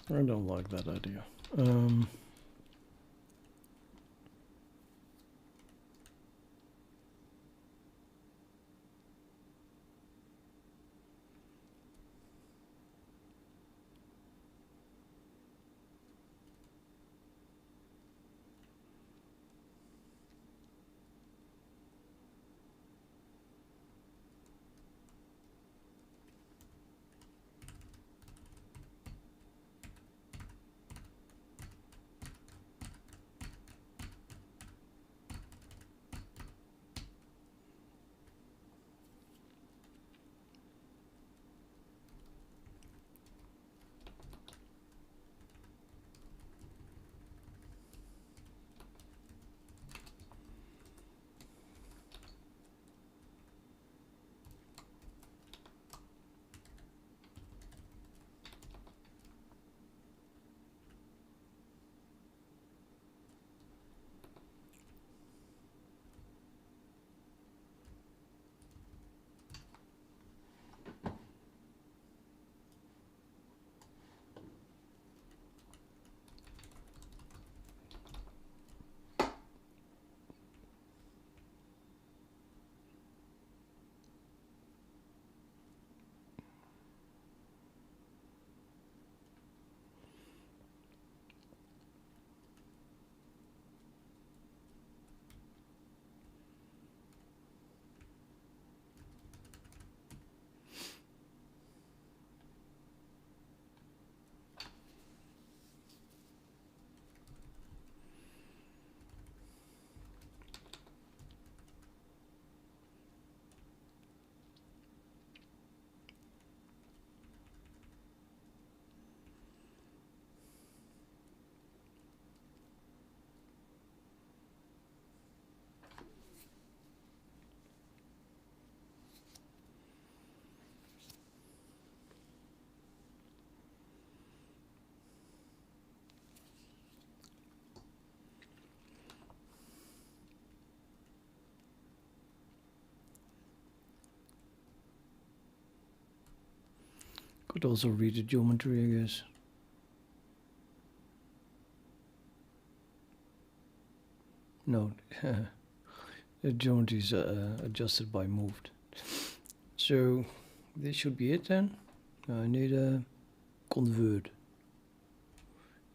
I don't like that idea. Could also read the geometry, I guess. No, the geometry is adjusted by moved. So this should be it then. I need a convert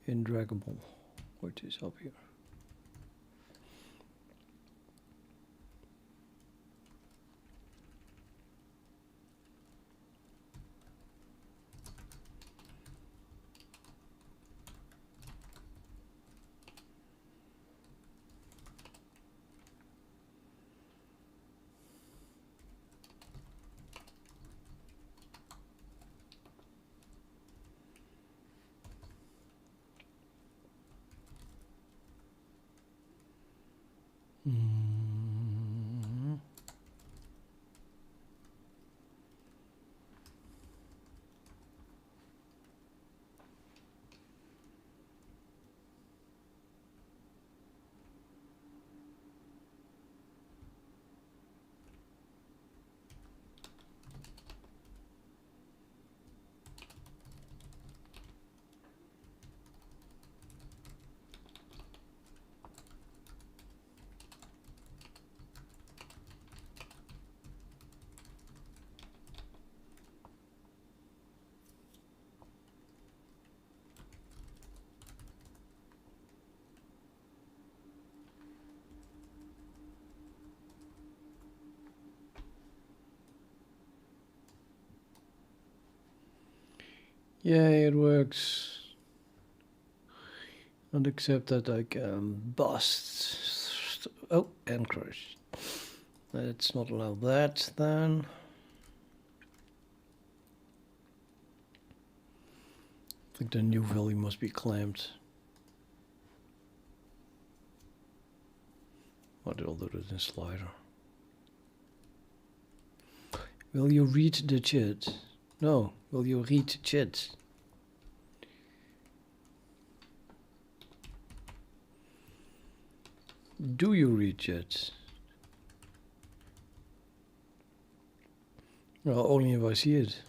in draggable, which is up here. Yeah, it works. And except that I can bust. Oh, and crush. Let's not allow that then. I think the new value must be clamped. But I'll do it in slider. Will you read the chat? No, will you read chat? Do you read chat? Well, only if I see it.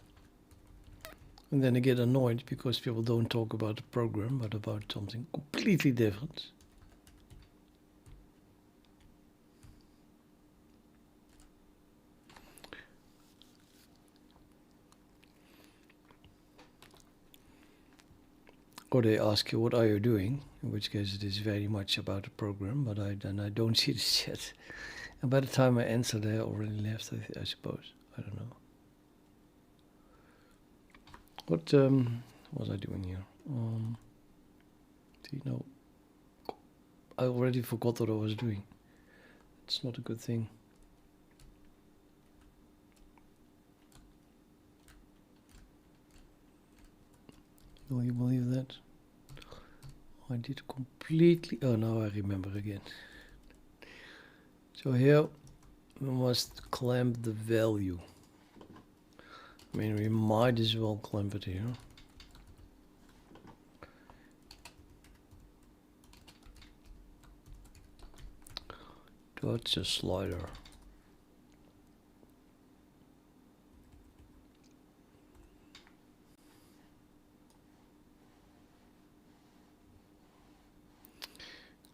And then I get annoyed because people don't talk about the program, but about something completely different. Or they ask you, what are you doing? In which case it is very much about the program, but then I don't see the chat. And by the time I answer, they already left, I suppose. I don't know. What was I doing here? See, no. I already forgot what I was doing. It's not a good thing. Will you believe that? I did completely... Oh, now I remember again. So here we must clamp the value. I mean, we might as well clamp it here. That's a slider.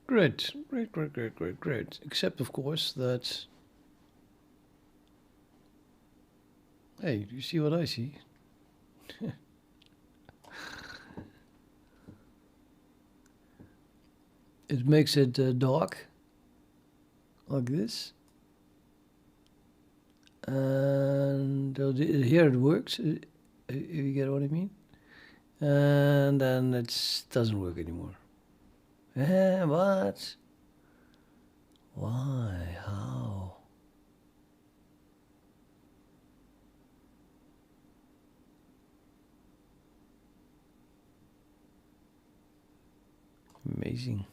Great, great, great, great, great, great. Except, of course, that... Hey, do you see what I see? It makes it dark, like this. And here it works, if you get what I mean. And then it doesn't work anymore. What? Why? How? Amazing.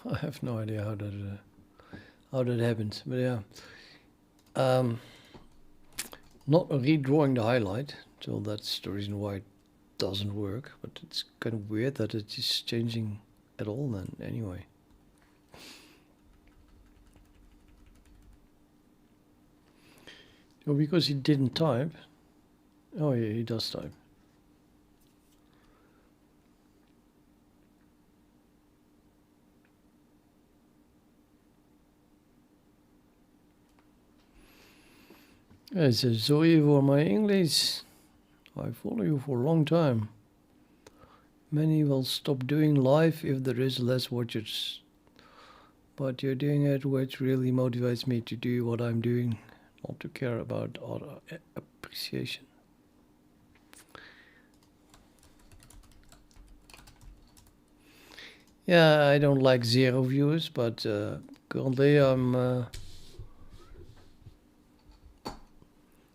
I have no idea how that happens, but yeah. Not redrawing the highlight, so that's the reason why it doesn't work. But it's kind of weird that it is changing at all. Then anyway. Oh, because he didn't type. Oh yeah, he does type. I said, sorry for my English. I follow you for a long time. Many will stop doing live if there is less watchers. But you're doing it, which really motivates me to do what I'm doing, not to care about other appreciation. Yeah, I don't like 0 viewers, but currently I'm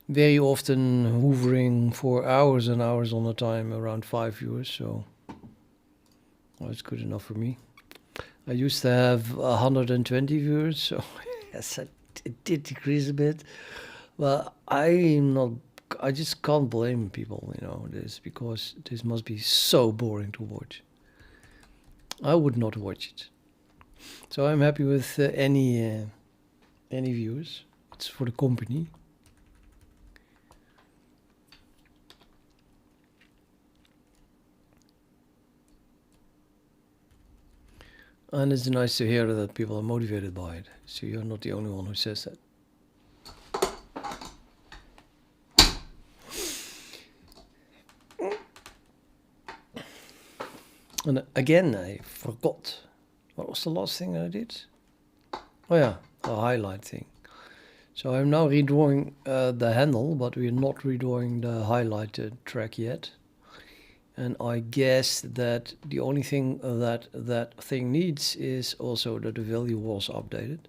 very often hovering for hours and hours on a time around 5 viewers, so well, it's good enough for me. I used to have 120 viewers, so yes, it did decrease a bit. But I just can't blame people, you know, this, because this must be so boring to watch. I would not watch it. So I'm happy with any views. It's for the company. And it's nice to hear that people are motivated by it. So you're not the only one who says that. And again, I forgot. What was the last thing I did? Oh yeah, the highlight thing. So I'm now redrawing the handle, but we're not redrawing the highlighted track yet. And I guess that the only thing that thing needs is also that the value was updated.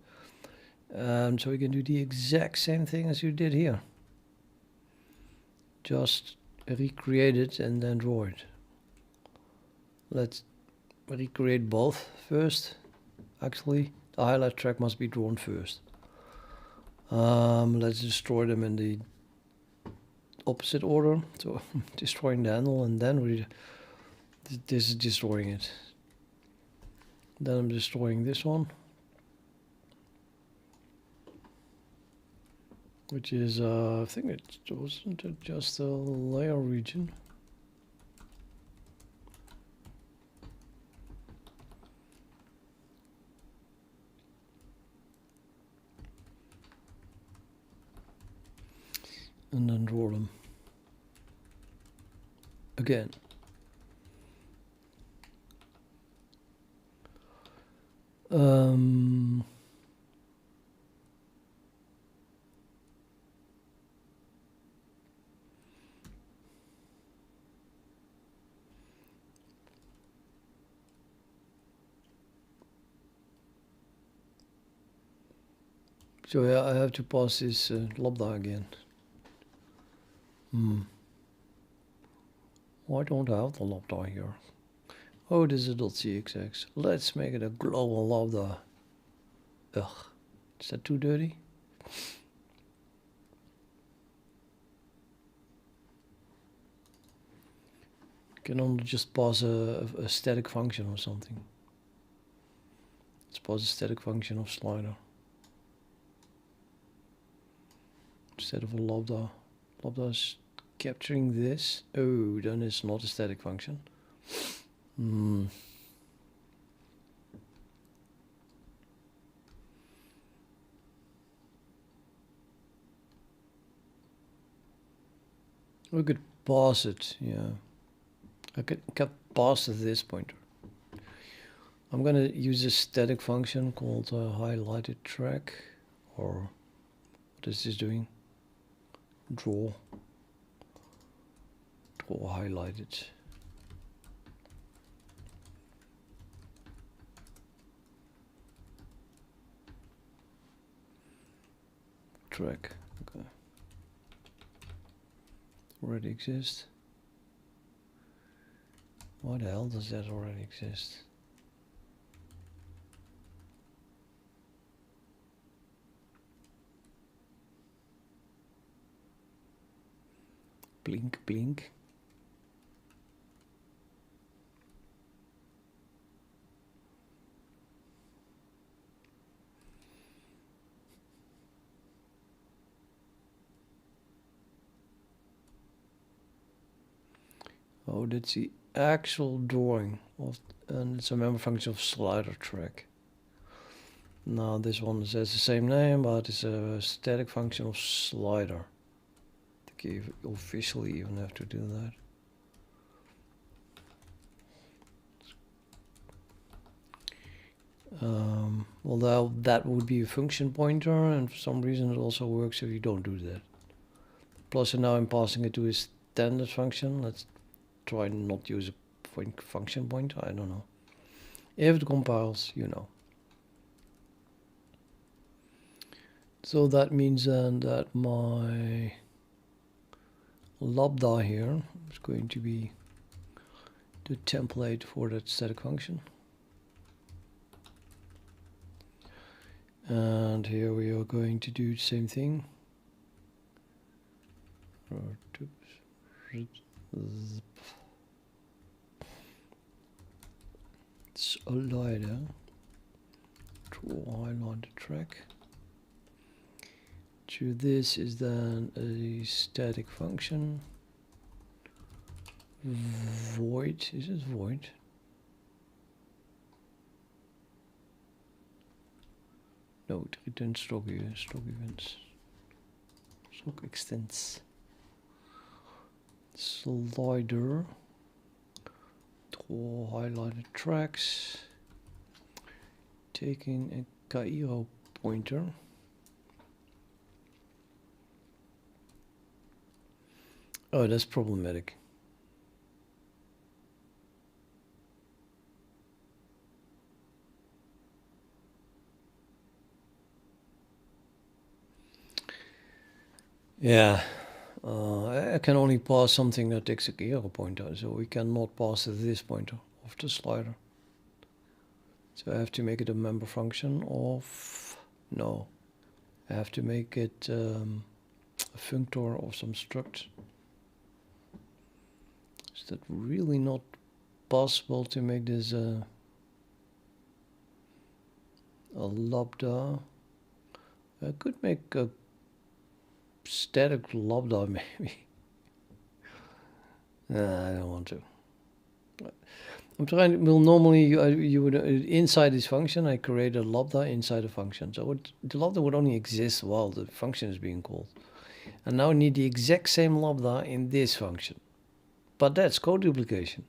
So we can do the exact same thing as you did here. Just recreate it and then draw it. Let's recreate both first. Actually, the highlight track must be drawn first. Let's destroy them in the opposite order. So destroying the handle and then this is destroying it. Then I'm destroying this one, which is I think it wasn't just a layer region. And then draw them again. So yeah, I have to pass this lambda again. Why don't I have the lambda here? Oh, this is .cxx. Let's make it a global lambda. Ugh, is that too dirty? Can only just pass a static function or something. Let's pass a static function of slider instead of a lambda. Lambda is capturing this. Oh, then it's not a static function. We could pass it, yeah. I could pass this pointer. I'm gonna use a static function called highlighted track, or what is this doing? Draw highlighted. Track, okay. Already exists. Why the hell does that already exist? Blink, blink. Oh, that's the actual drawing of, and it's a member function of slider track. Now this one says the same name, but it's a static function of slider. I think you officially even have to do that. Well, that would be a function pointer, and for some reason it also works if you don't do that. Plus, now I'm passing it to a standard function. Let's try not to use a function pointer. I don't know. If it compiles, you know. So that means then that my lambda here is going to be the template for that static function. And here we are going to do the same thing. Slider, draw highlighted track. To this is then a static function. Void, is it void? No, it returns stock events. Stock extents. Slider. Draw highlighted tracks. Taking a Cairo pointer. Oh, that's problematic. Yeah, I can only pass something that takes a Cairo pointer, so we cannot pass this pointer of the slider. So I have to make it a member function of, no, I have to make it a functor of some struct. Is that really not possible to make this a lambda? I could make a static lambda maybe. Nah, I don't want to. I'm trying. Well, normally you would inside this function I create a lambda inside a function. So the lambda would only exist while the function is being called. And now I need the exact same lambda in this function. But that's code duplication.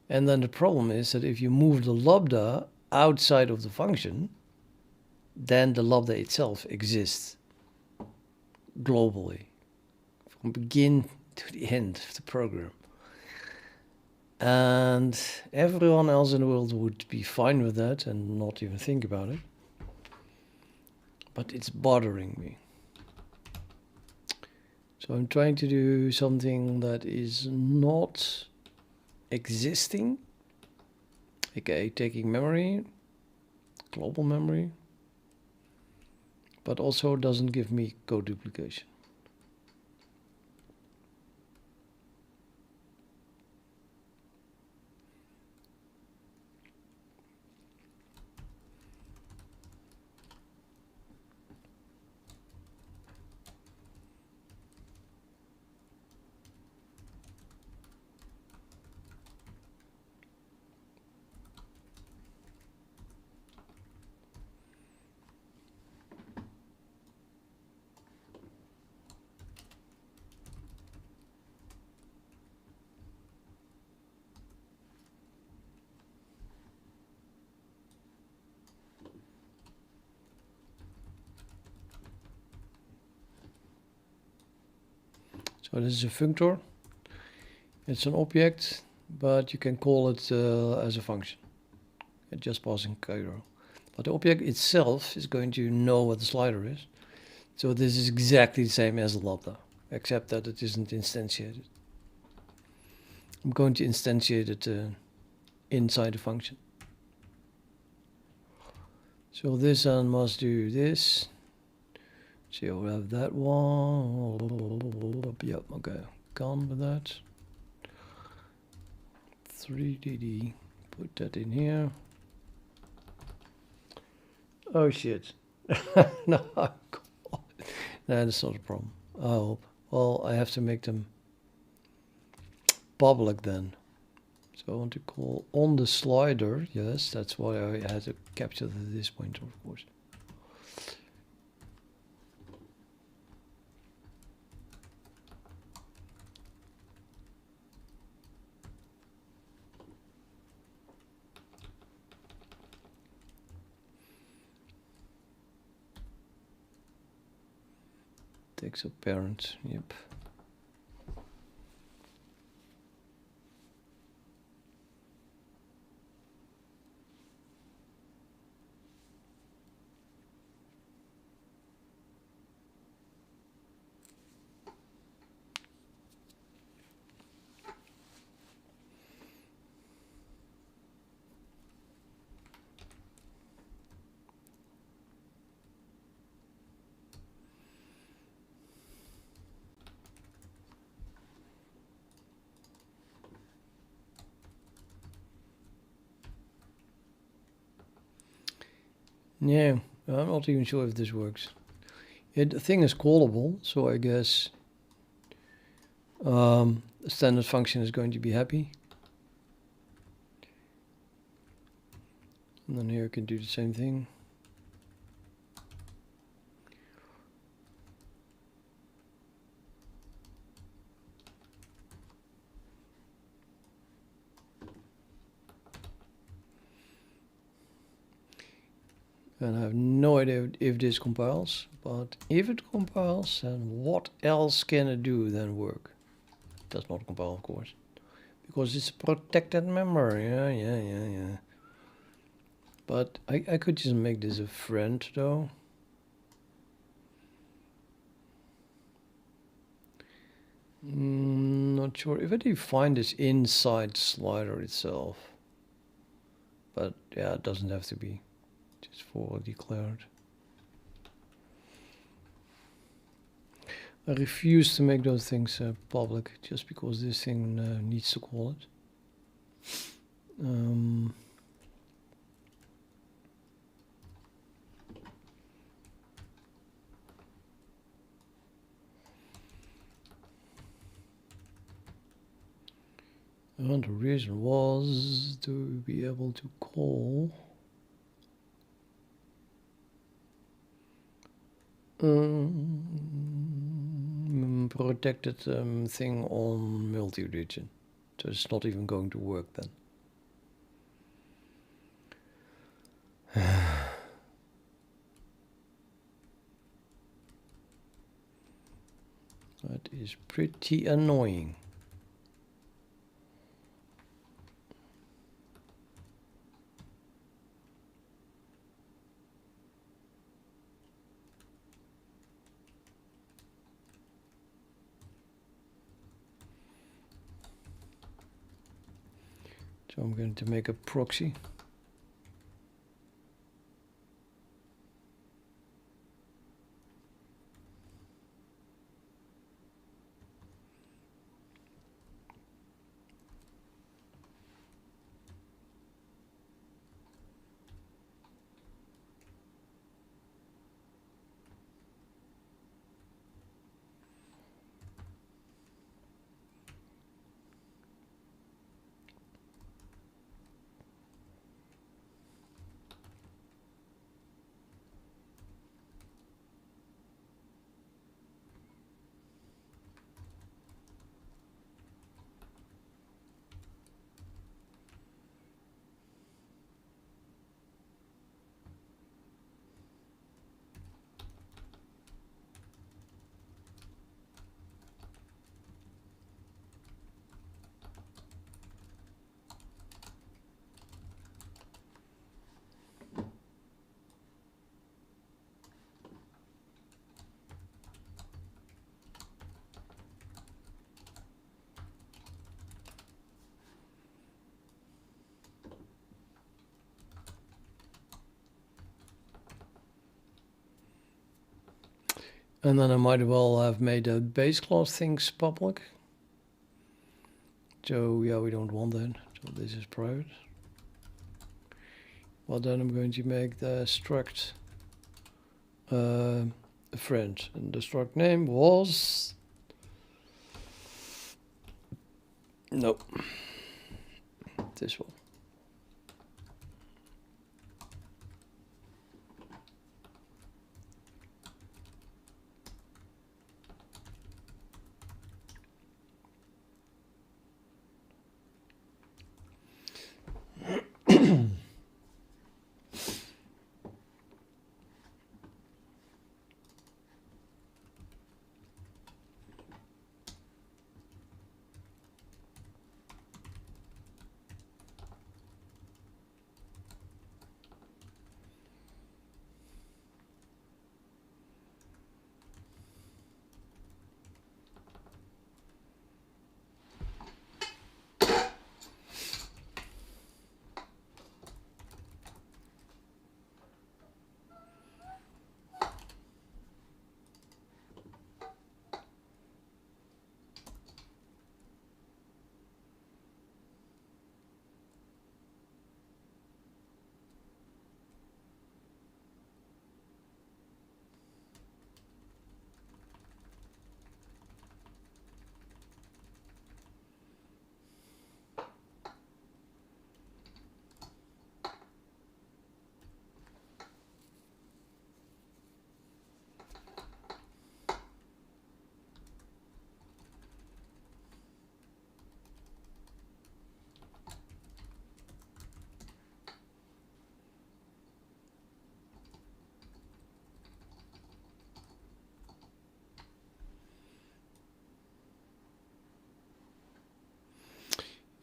And then the problem is that if you move the lambda outside of the function, then the lambda itself exists globally from begin to the end of the program. And everyone else in the world would be fine with that and not even think about it. But it's bothering me. So I'm trying to do something that is not existing, aka taking memory, global memory, but also doesn't give me code duplication. So this is a functor. It's an object, but you can call it as a function. It's just passing cairo. But the object itself is going to know what the slider is. So this is exactly the same as the lambda, except that it isn't instantiated. I'm going to instantiate it inside the function. So this one must do this. So we'll have that one. Yep, okay. Gone with that. 3DD. Put that in here. Oh shit. No, that's not a problem. I hope. Well, I have to make them public then. So I want to call on the slider. Yes, that's why I had to capture this pointer, of course. Takes a parent, yep. Yeah, I'm not even sure if this works. The thing is callable, so I guess the standard function is going to be happy. And then here I can do the same thing. And I have no idea if this compiles, but if it compiles, then what else can it do than work? It does not compile, of course, because it's protected memory. Yeah. But I could just make this a friend, though. Not sure if I define this inside slider itself, but yeah, it doesn't have to be. Just for declared. I refuse to make those things public just because this thing needs to call it. And the reason was to be able to call protected thing on multi-region. So it's not even going to work then. That is pretty annoying. So I'm going to make a proxy. And then I might well have made the base class things public. So yeah, we don't want that. So this is private. Well, then I'm going to make the struct a friend, and the struct name was nope, this one.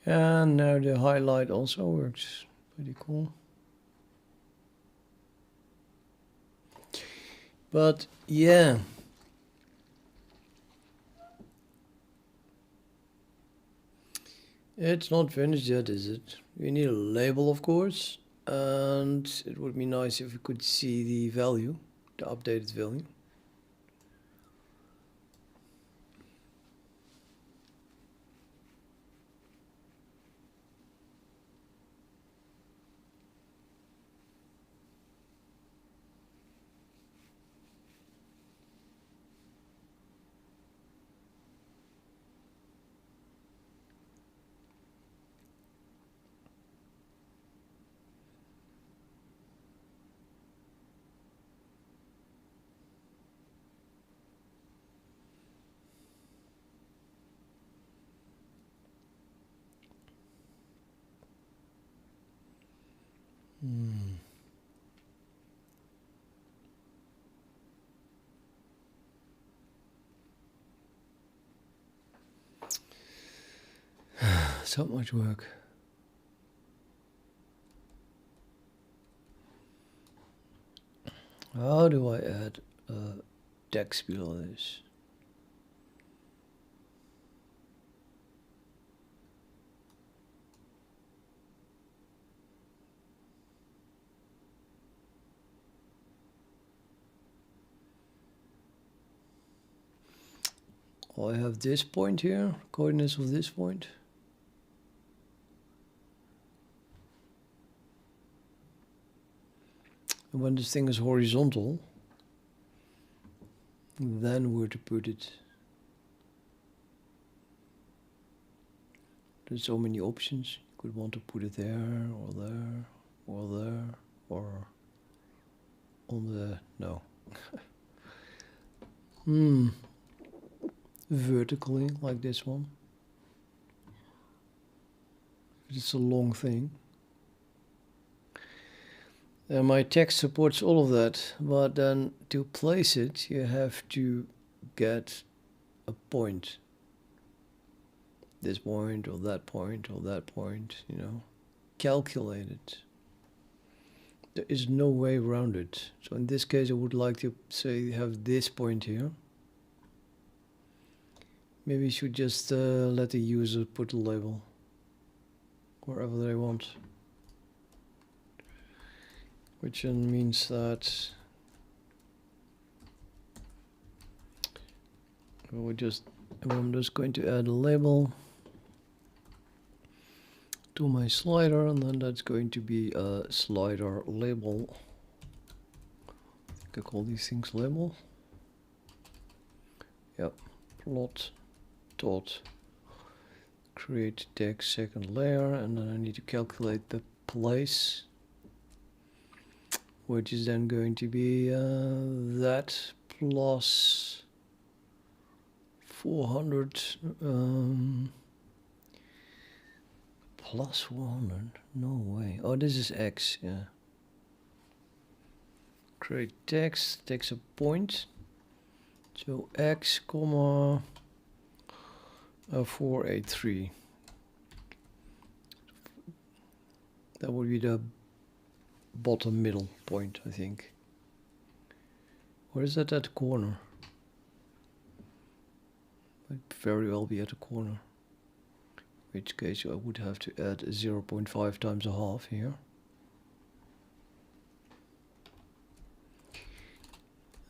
And now the highlight also works. Pretty cool. But yeah. It's not finished yet, is it? We need a label, of course. And it would be nice if we could see the value, the updated value. so much work. How do I add text below this? I have this point here, coordinates of this point. And when this thing is horizontal, then where to put it. There's so many options. You could want to put it there, or there, or there, or on the, no. Vertically, like this one. It's a long thing. And my text supports all of that, but then to place it, you have to get a point. This point, or that point, or that point, you know. Calculate it. There is no way around it. So in this case, I would like to say have this point here. Maybe you should just let the user put a label wherever they want. Which then means that I'm just going to add a label to my slider, and then that's going to be a slider label. I think I call these things label. Yep, plot dot create text second layer, and then I need to calculate the place, which is then going to be that plus 400 plus 400. No way. Oh, this is X. Yeah. Create text takes a point. So X comma 483. That would be the bottom middle point, I think. Or is that at the corner? Might very well be at the corner. In which case I would have to add 0.5 times a half here.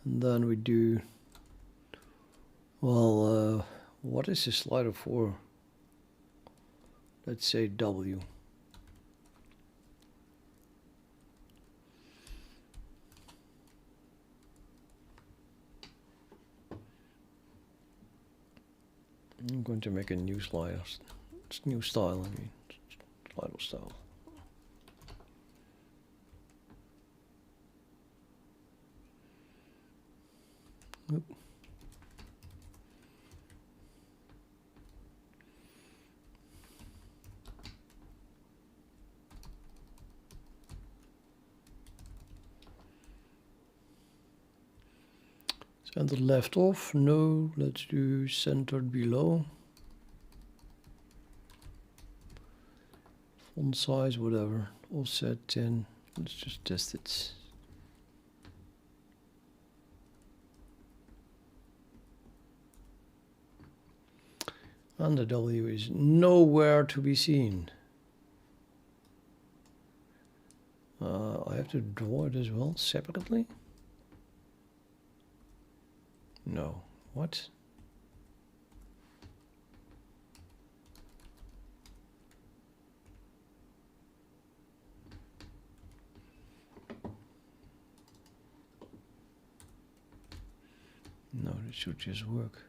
And then we do, well, what is the slider for? Let's say W. I'm going to make a new slider. It's new style, I mean, slider style. Oop. Center left off, no, let's do centered below. Font size, whatever, offset 10, let's just test it. And the W is nowhere to be seen. I have to draw it as well, separately? No. What? No, it should just work.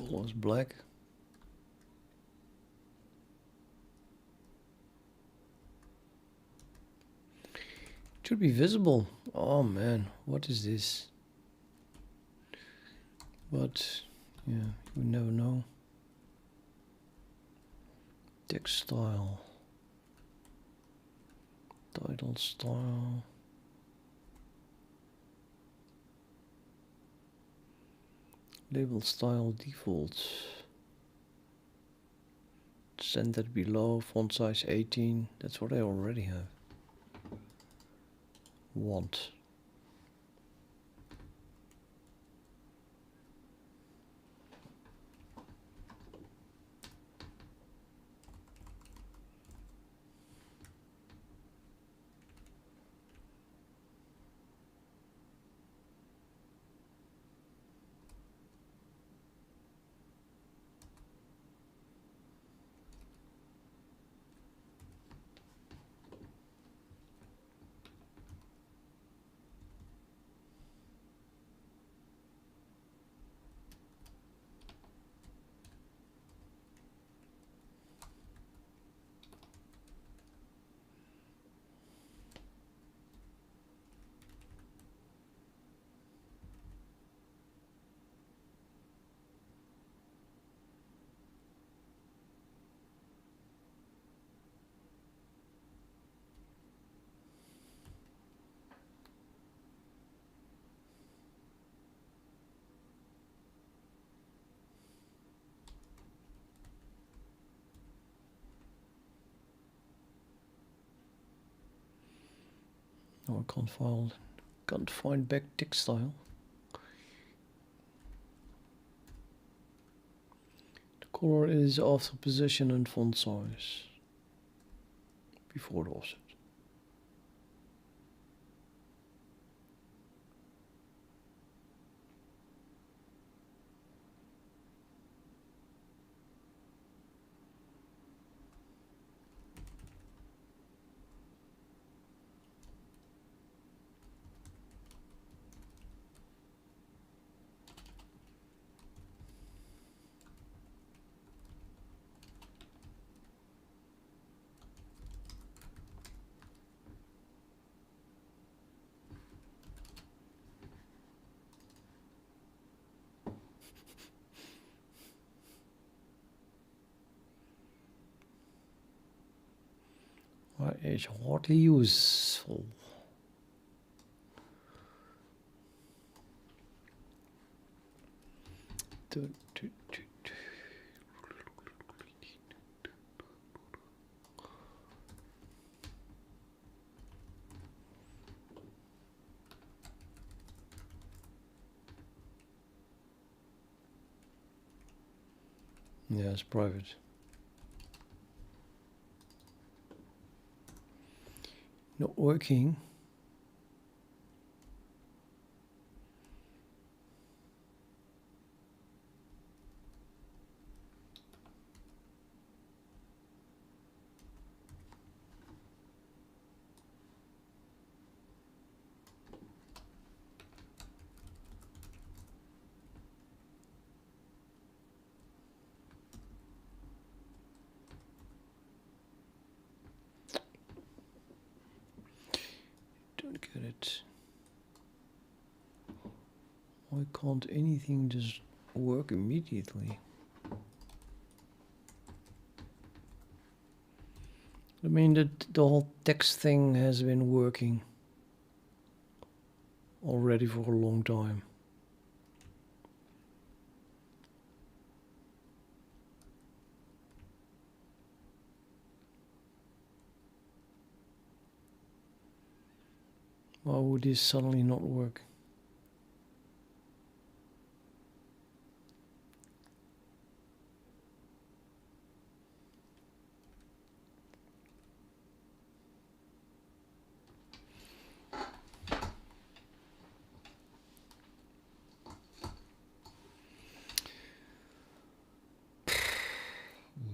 color is black. It should be visible. Oh man, what is this? But yeah, you never know. Text style, title style, label style default, centered below, font size 18. That's what I already have. Want. No, I can't find back text style. The color is after position and font size. Before the offset. It's hardly useful. Yeah, it's private. Not working. Don't get it. Why can't anything just work immediately? I mean, the whole text thing has been working already for a long time. Why would this suddenly not work?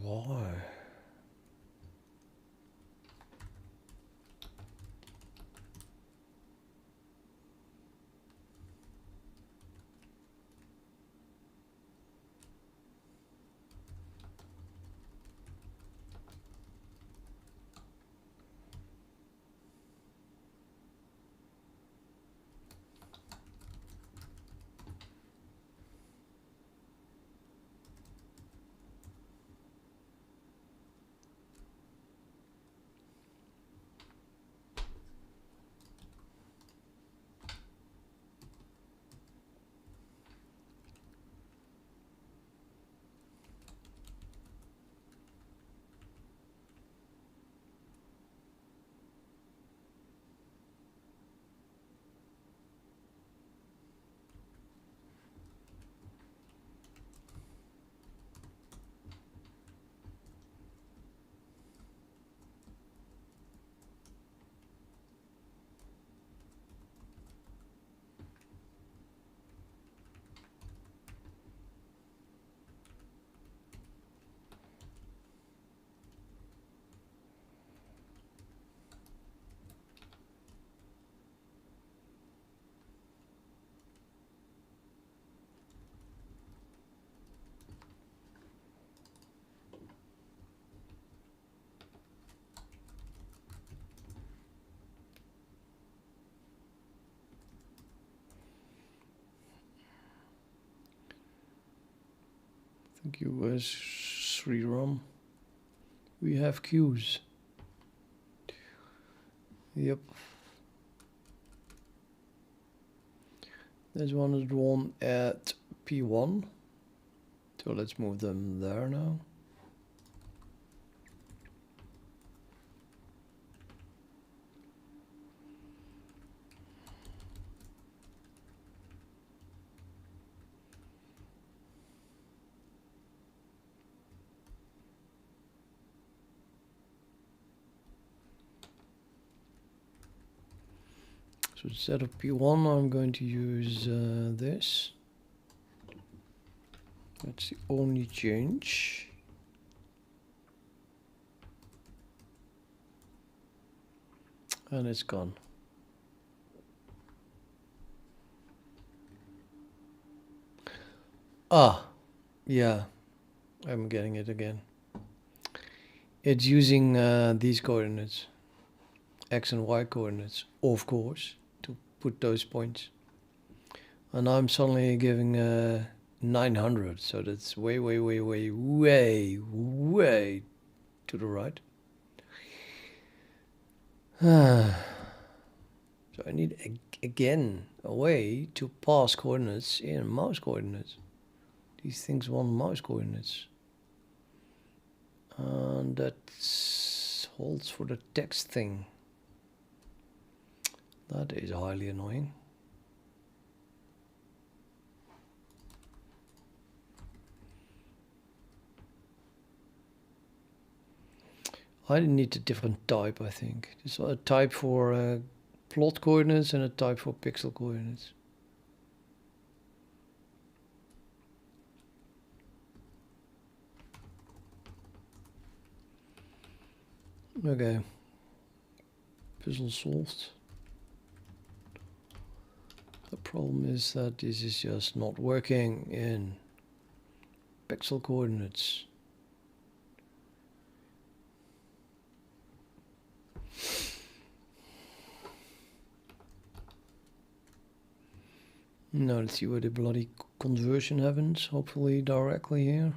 Why? QS3 ROM. We have queues. Yep. There's one drawn at P1. So let's move them there now. So instead of P1, I'm going to use this. That's the only change. And it's gone. Ah, yeah, I'm getting it again. It's using these coordinates, X and Y coordinates, of course, to put those points. And I'm suddenly giving 900, so that's way to the right. So I need again a way to pass coordinates in mouse coordinates. These things want mouse coordinates. And that holds for the text thing. That is highly annoying. I need a different type, I think. There's a type for plot coordinates and a type for pixel coordinates. Okay. Puzzle solved. The problem is that this is just not working in pixel coordinates. Now let's see where the bloody conversion happens. Hopefully directly here.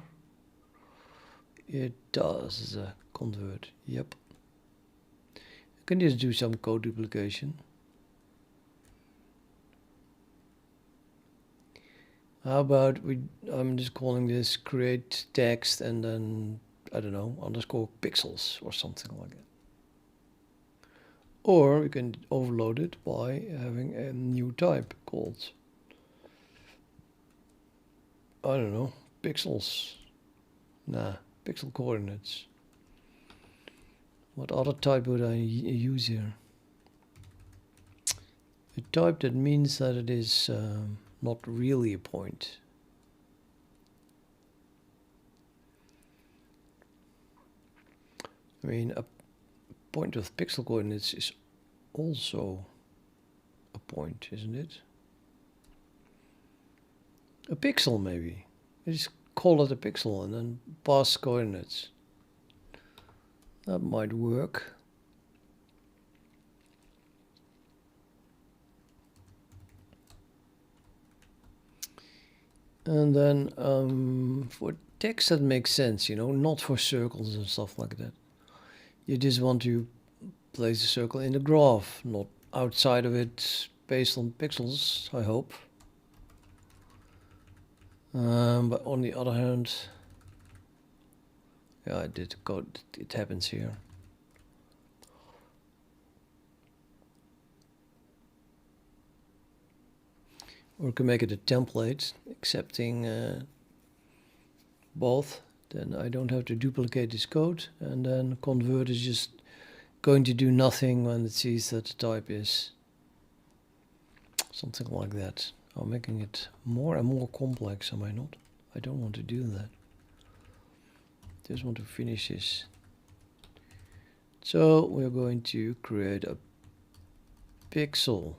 It does convert. Yep. I can just do some code duplication. How about I'm just calling this create text and then, I don't know, underscore pixels or something like that. Or we can overload it by having a new type called, I don't know, pixels. Nah, pixel coordinates. What other type would I use here? A type that means that it is not really a point. I mean, a point with pixel coordinates is also a point, isn't it? A pixel, maybe. Just call it a pixel and then pass coordinates. That might work. And then for text that makes sense, you know, not for circles and stuff like that. You just want to place a circle in the graph, not outside of it based on pixels, I hope. But on the other hand, yeah, I did code, it happens here. Or we can make it a template, accepting both. Then I don't have to duplicate this code, and then convert is just going to do nothing when it sees that the type is something like that. I'm making it more and more complex, am I not? I don't want to do that. Just want to finish this. So we're going to create a pixel.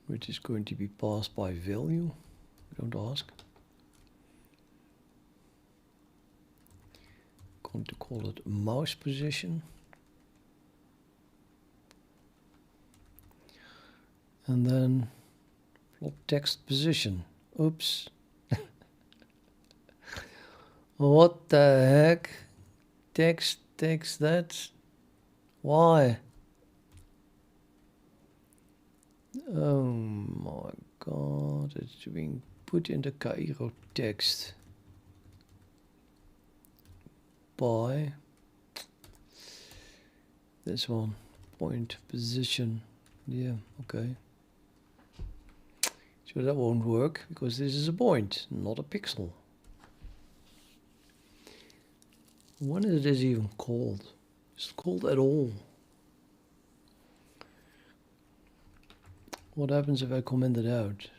Which is going to be passed by value. Don't ask. Going to call it mouse position. And then plot text position. Oops. What the heck? Text that? Why? Oh my god, it's being put in the Cairo text by this one. Point position. Yeah, okay. So that won't work because this is a point, not a pixel. When is this even called? Is it called at all? What happens if I comment it out?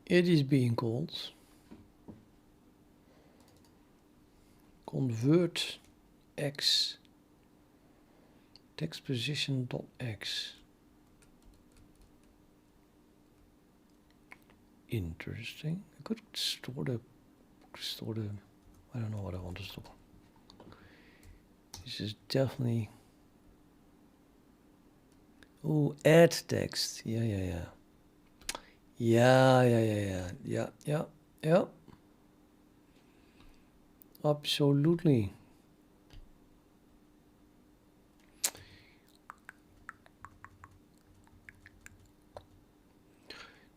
It is being called convert x text position dot x. Interesting. I could store the I don't know what I want to store. This is definitely, oh, add text. Yeah. Absolutely.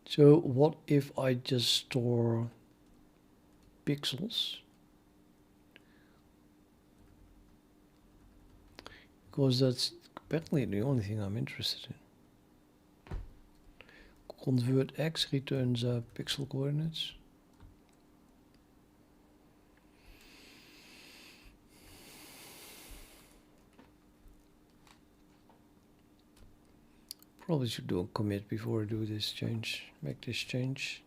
So what if I just store pixels? Because that's apparently the only thing I'm interested in. Convert x returns pixel coordinates. Probably should do a commit before I do this change, make this change.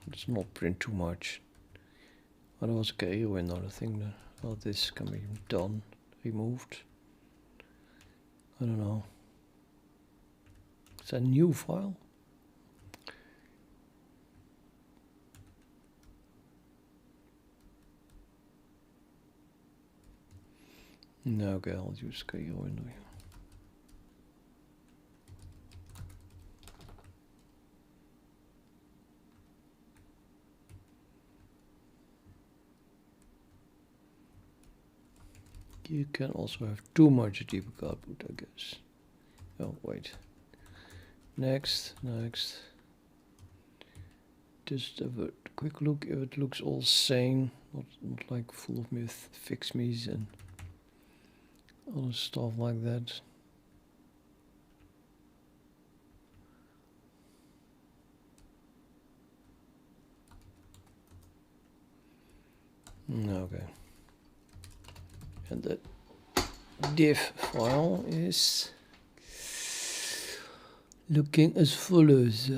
Let's not print too much. Otherwise, okay, or another thing that all this can be done, removed. I don't know. It's a new file. No, okay, I'll use Cairo window. You can also have too much debug output, I guess. Oh, wait. Next. Just have a quick look if it looks all sane, not like full of fix me's and other stuff like that. Okay. And the diff file is looking as follows.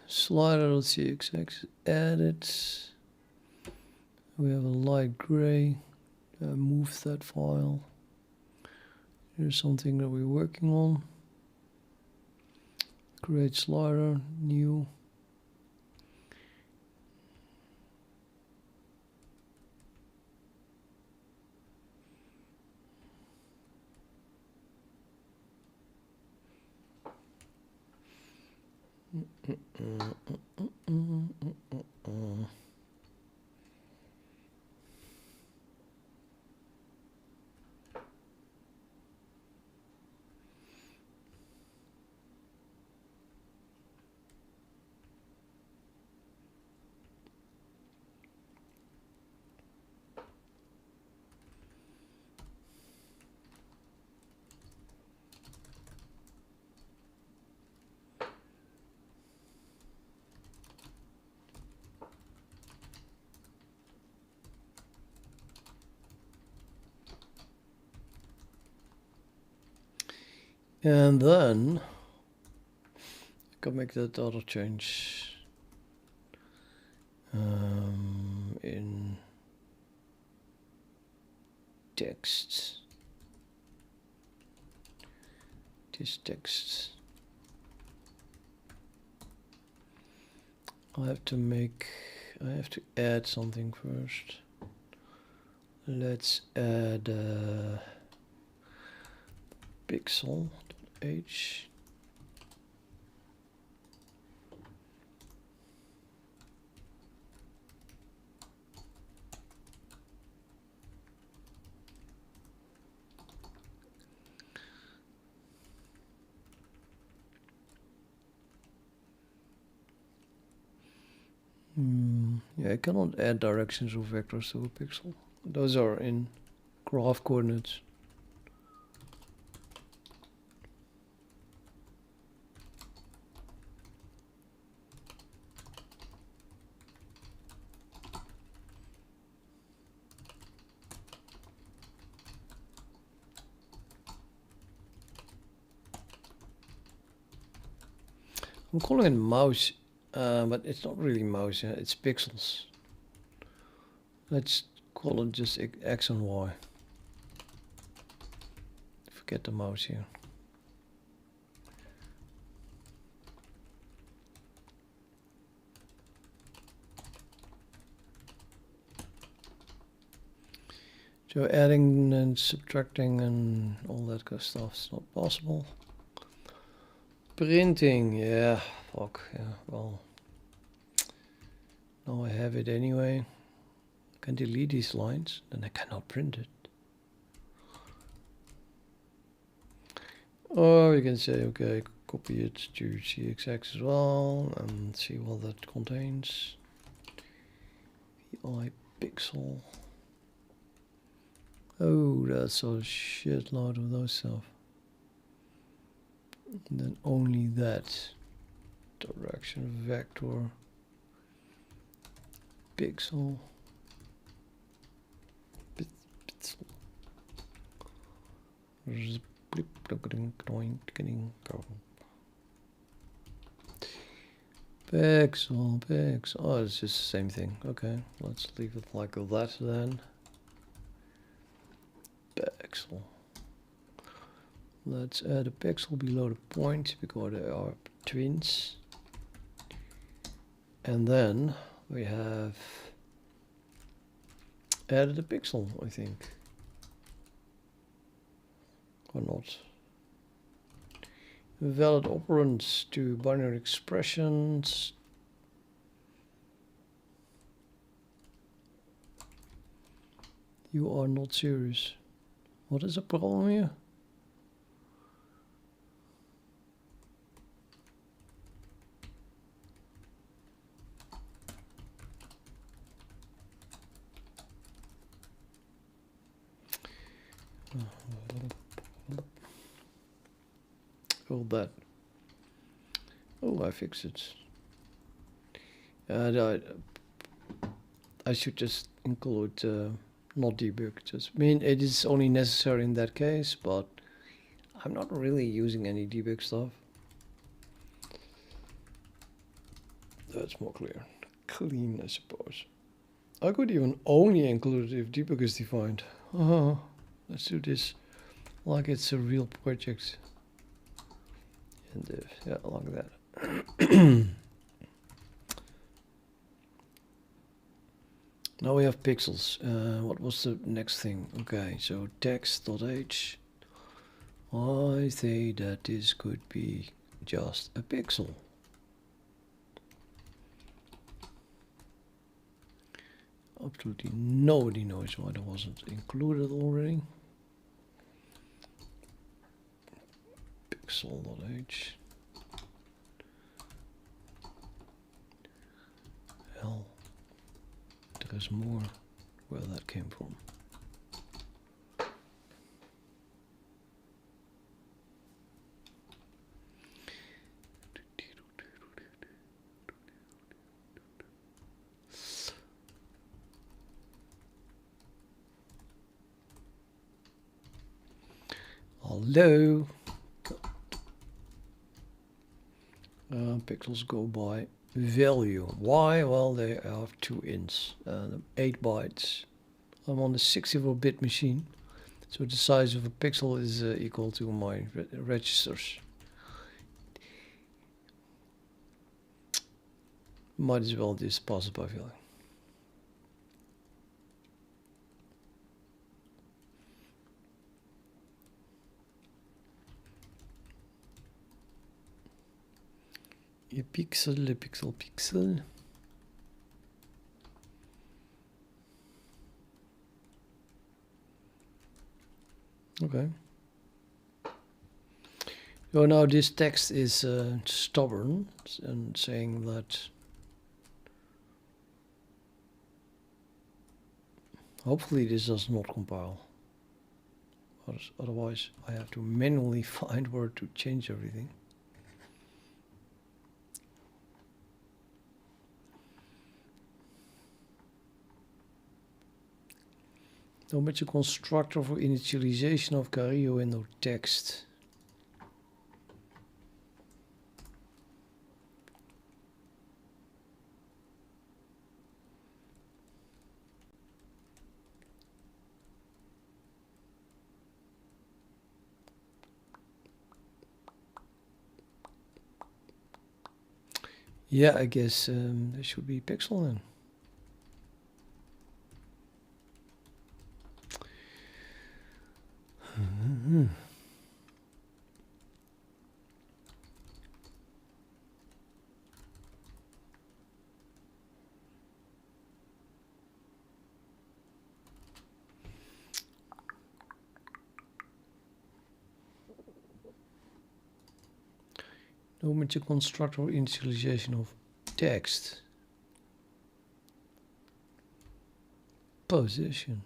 Slider.cxx edit. We have a light gray. Move that file. Here's something that we're working on. Create slider, new. And then I can make that other change in text. This text. I have to add something first. Let's add pixel.h. Yeah, I cannot add directions or vectors to a pixel. Those are in graph coordinates. I'm calling it mouse, but it's not really mouse, yeah, it's pixels. Let's call it just X and Y. Forget the mouse here. So adding and subtracting and all that kind of stuff is not possible. Printing, yeah, fuck, yeah, well. Now I have it anyway. I can delete these lines, then I cannot print it. Or you can say, okay, copy it to CXX as well and see what that contains. VI pixel. Oh, that's a shitload of those stuff. And then only that direction vector pixel. Pixel. Oh, it's just the same thing. Okay, let's leave it like that then. Pixel. Let's add a pixel below the point because they are twins. And then we have added a pixel, I think. Or not. Valid operands to binary expressions. You are not serious. What is the problem here? All that. Oh, I fixed it. I should just include not debug. Just mean it is only necessary in that case, but I'm not really using any debug stuff. That's more clear. Clean, I suppose. I could even only include it if debug is defined. Let's do this like it's a real project. And yeah, like that. Now we have pixels. What was the next thing? Okay, so text.h. I say that this could be just a pixel. Absolutely nobody knows why that wasn't included already. Pixel.h. Hell, there's more where that came from. Hello. Pixels go by value. Why? Well, they have 2 ints, 8 bytes. I'm on the 64-bit machine, so the size of a pixel is equal to my registers. Might as well just pass it by value. A pixel, pixel. Okay. So now this text is stubborn and saying that hopefully this does not compile. Otherwise I have to manually find where to change everything. No match a constructor for initialization of cairo in no text. Yeah, I guess there should be pixel then. No match a constructor initialization of text. Position.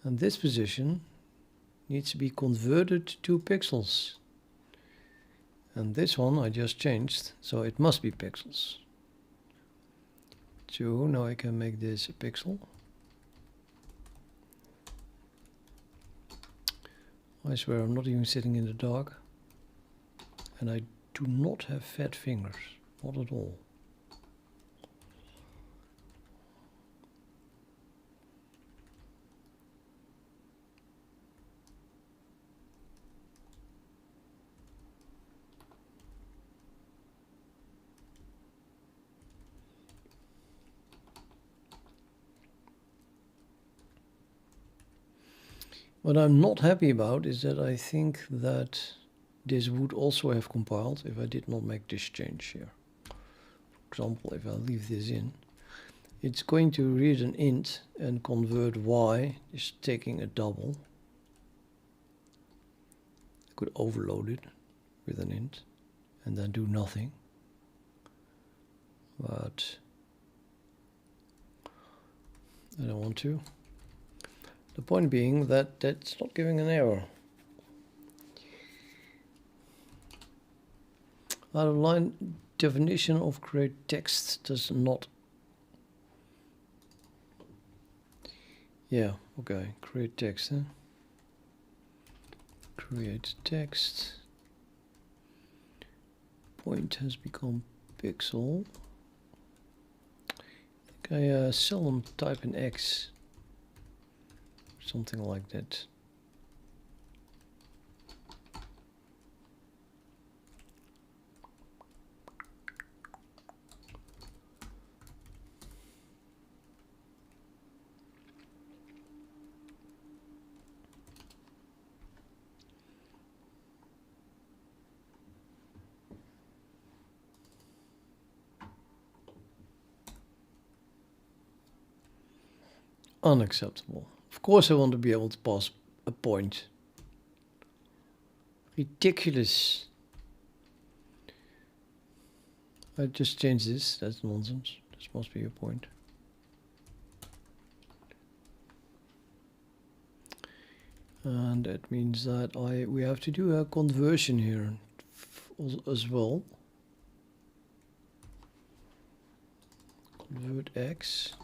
And this position needs to be converted to pixels. And this one I just changed, so it must be pixels. So now I can make this a pixel. I swear I'm not even sitting in the dark. And I do not have fat fingers, not at all. What I'm not happy about is that I think that this would also have compiled if I did not make this change here. For example, if I leave this in, it's going to read an int and convert y, is taking a double. I could overload it with an int and then do nothing. But I don't want to. The point being that that's not giving an error. Out of line definition of create text does not. Yeah, okay, create text. Create text. Point has become pixel. I seldom type in X. Something like that. Unacceptable. Of course I want to be able to pass a point. Ridiculous. I just changed this. That's nonsense. This must be a point. And that means that we have to do a conversion here as well. Convert X.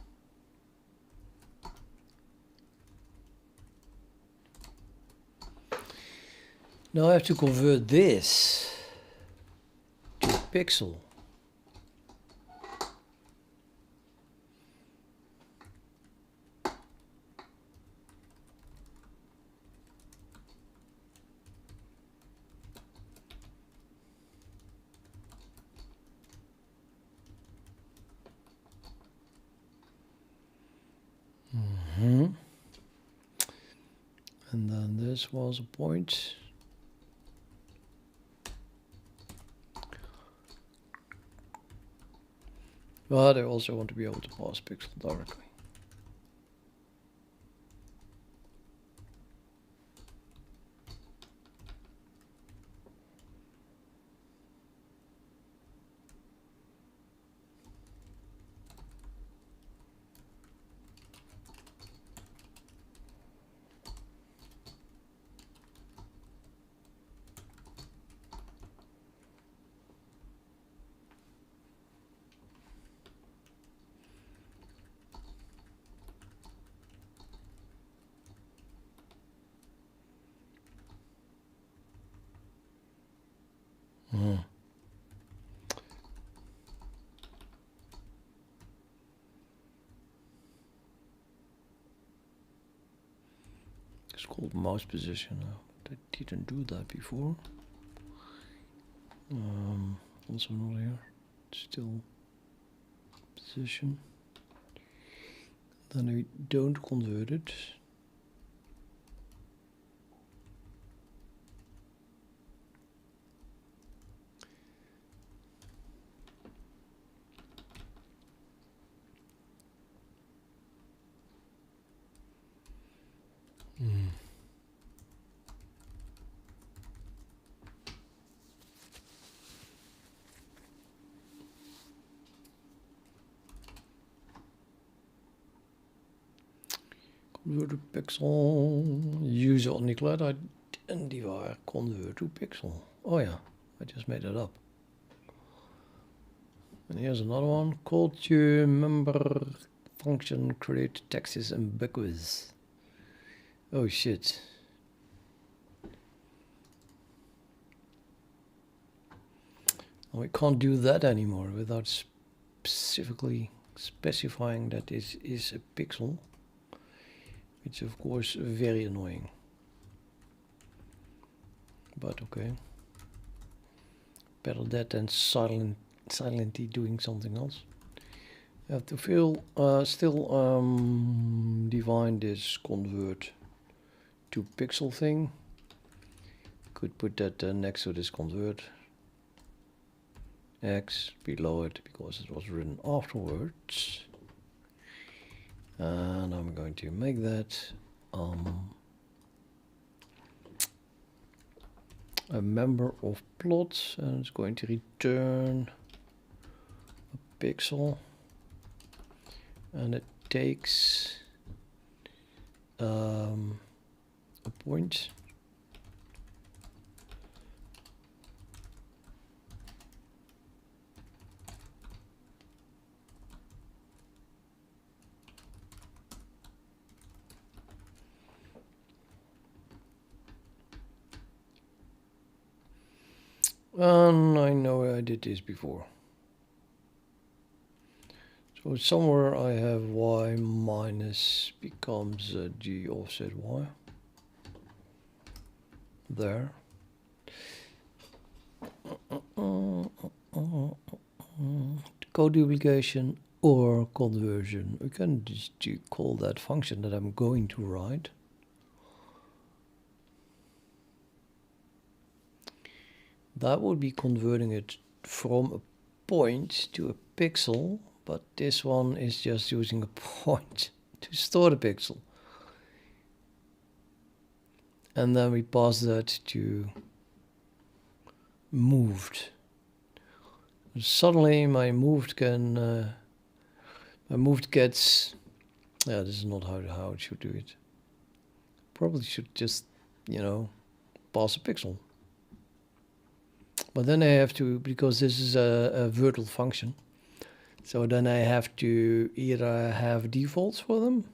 Now I have to convert this to a pixel. And then this was a point. But I also want to be able to pass pixel directly. It's called mouse position now, but I didn't do that before. Also not here. Still position. Then we don't convert it. Convert to pixel. Use only I didn't even convert to pixel. Oh yeah, I just made it up. And here's another one. Called to member function create text is ambiguous. Oh shit. We can't do that anymore without specifically specifying that this is a pixel. Which of course very annoying. But okay. Better that than silently doing something else. You have to still define this convert to pixel thing. Could put that next to this convert X below it because it was written afterwards. And I'm going to make that a member of plot, and it's going to return a pixel, and it takes a point. I know I did this before. So somewhere I have y minus becomes g offset y. There. Co-duplication or conversion. We can just call that function that I'm going to write. That would be converting it from a point to a pixel, but this one is just using a point to store the pixel. And then we pass that to moved. Suddenly my moved can my moved gets, yeah, this is not how it should do it. Probably should just, you know, pass a pixel. But then I have to, because this is a virtual function, so then I have to either have defaults for them,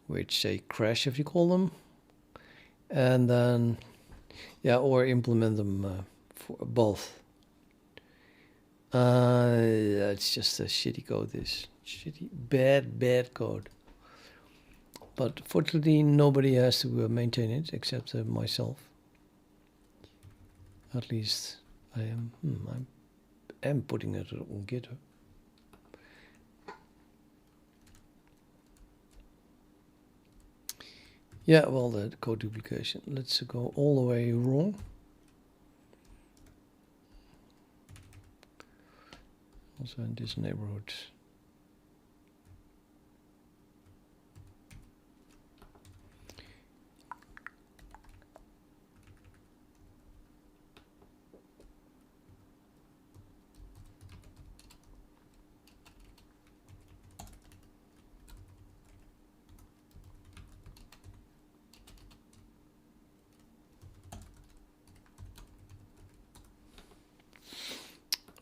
which say crash if you call them, and then, yeah, or implement them for both. It's just a shitty code, this. Shitty, bad code. But fortunately, nobody has to maintain it except myself. At least I am putting it on GitHub. Yeah, well, the code duplication. Let's go all the way wrong. Also in this neighborhood.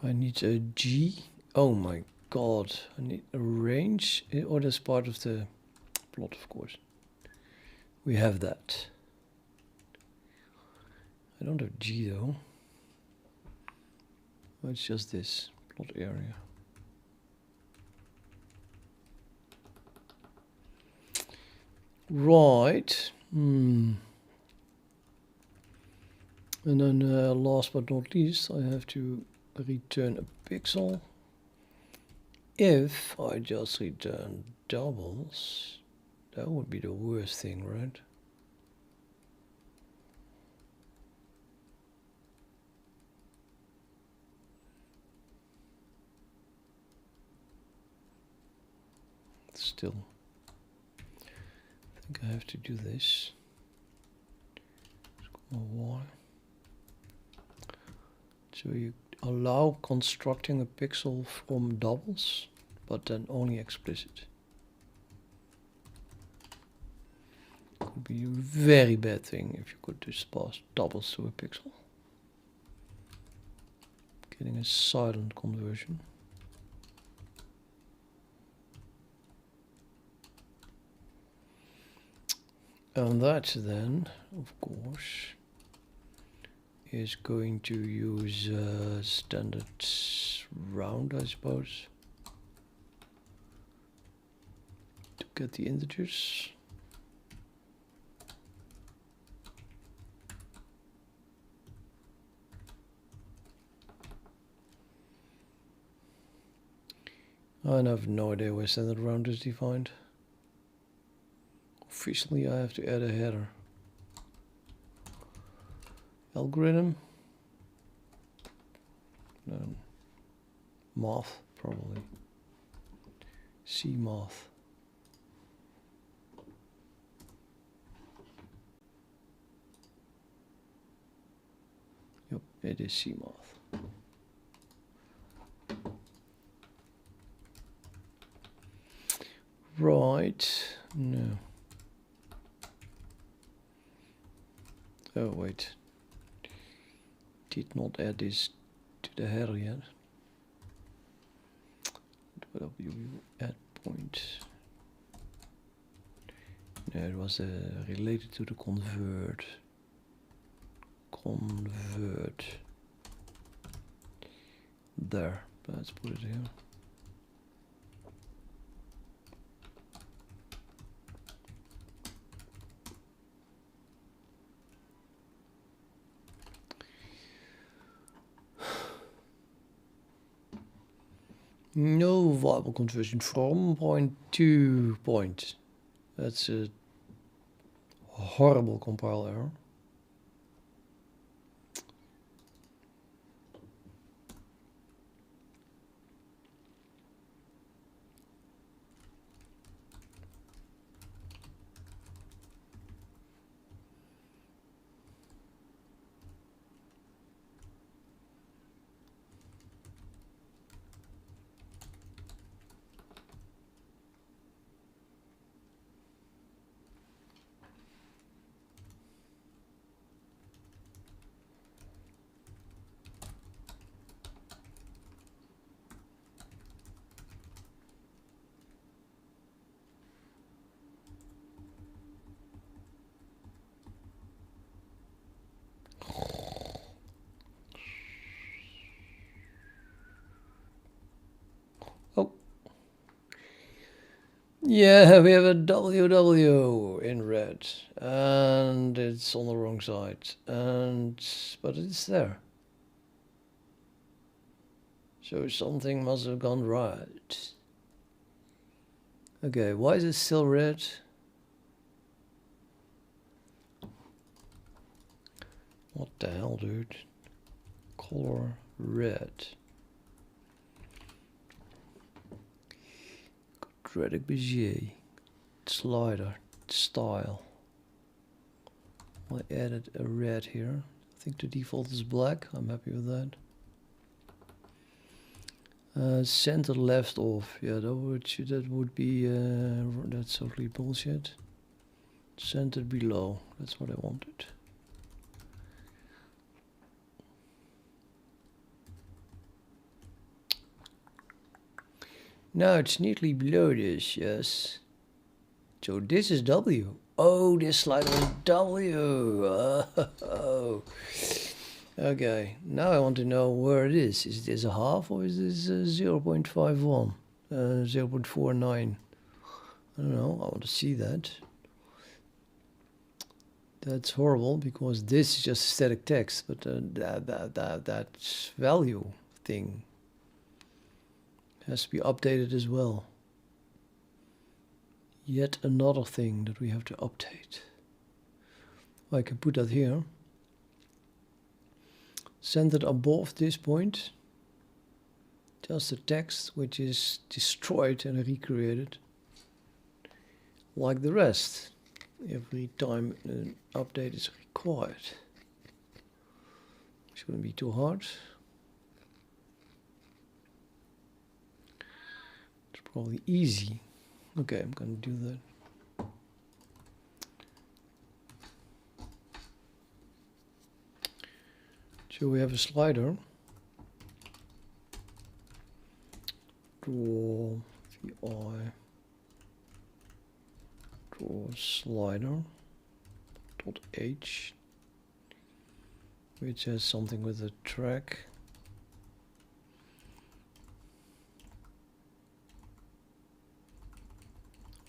I need a G. Oh my god, I need a range, or that's part of the plot, of course. We have that. I don't have G though. Oh, it's just this plot area. Right. And then last but not least, I have to return a pixel. If I just return doubles, that would be the worst thing, right? Still, I think I have to do this. Why? So you allow constructing a pixel from doubles, but then only explicit. Could be a very bad thing if you could just pass doubles to a pixel. Getting a silent conversion. And that then, of course, is going to use standard round, I suppose, to get the integers. I have no idea where standard round is defined. Officially, I have to add a header. Algorithm? No. Math, probably. C math. Yep, it is C math. Right. No. Oh, wait. Did not add this to the header yet. W add point. No, it was related to the convert. Convert. There. Let's put it here. No viable conversion from point to point. That's a horrible compile error. Oh. Yeah, we have a WW in red, and it's on the wrong side, but it's there. So something must have gone right. Okay, why is it still red? What the hell, dude? Color red. Quadratic Bezier. Slider. Style. I added a red here. I think the default is black. I'm happy with that. Center left off. Yeah, that would be that's totally bullshit. Centered below. That's what I wanted. Now it's neatly below this, yes. So this is W. Oh, this slider is W. Oh. Okay, now I want to know where it is. Is this a half or is this 0.51? 0.49? I don't know, I want to see that. That's horrible because this is just static text, but that value thing has to be updated as well. Yet another thing that we have to update. I can put that here. Centered above this point. Just the text which is destroyed and recreated. Like the rest. Every time an update is required. Shouldn't be too hard. It's probably easy. Okay, I'm gonna do that. So we have a slider. Draw VI. Draw slider. .h, which has something with a track.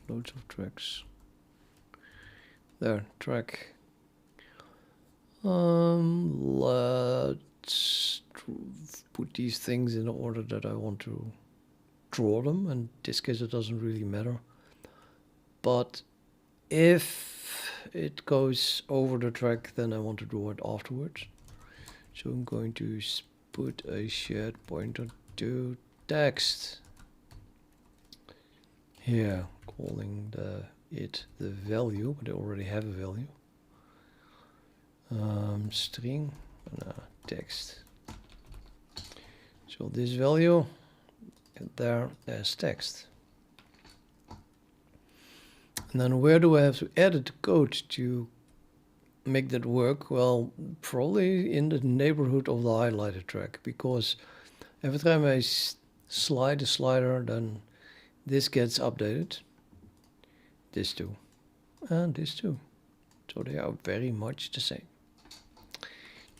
Loads of tracks. There, track. Let's put these things in the order that I want to draw them. In this case, it doesn't really matter. But if it goes over the track, then I want to draw it afterwards. So I'm going to put a shared pointer to text. Here, calling it the value, but I already have a value. String text. So this value there as text. And then where do I have to edit the code to make that work? Well, probably in the neighborhood of the highlighted track, because every time I slide the slider, then this gets updated. This too. And this too. So they are very much the same.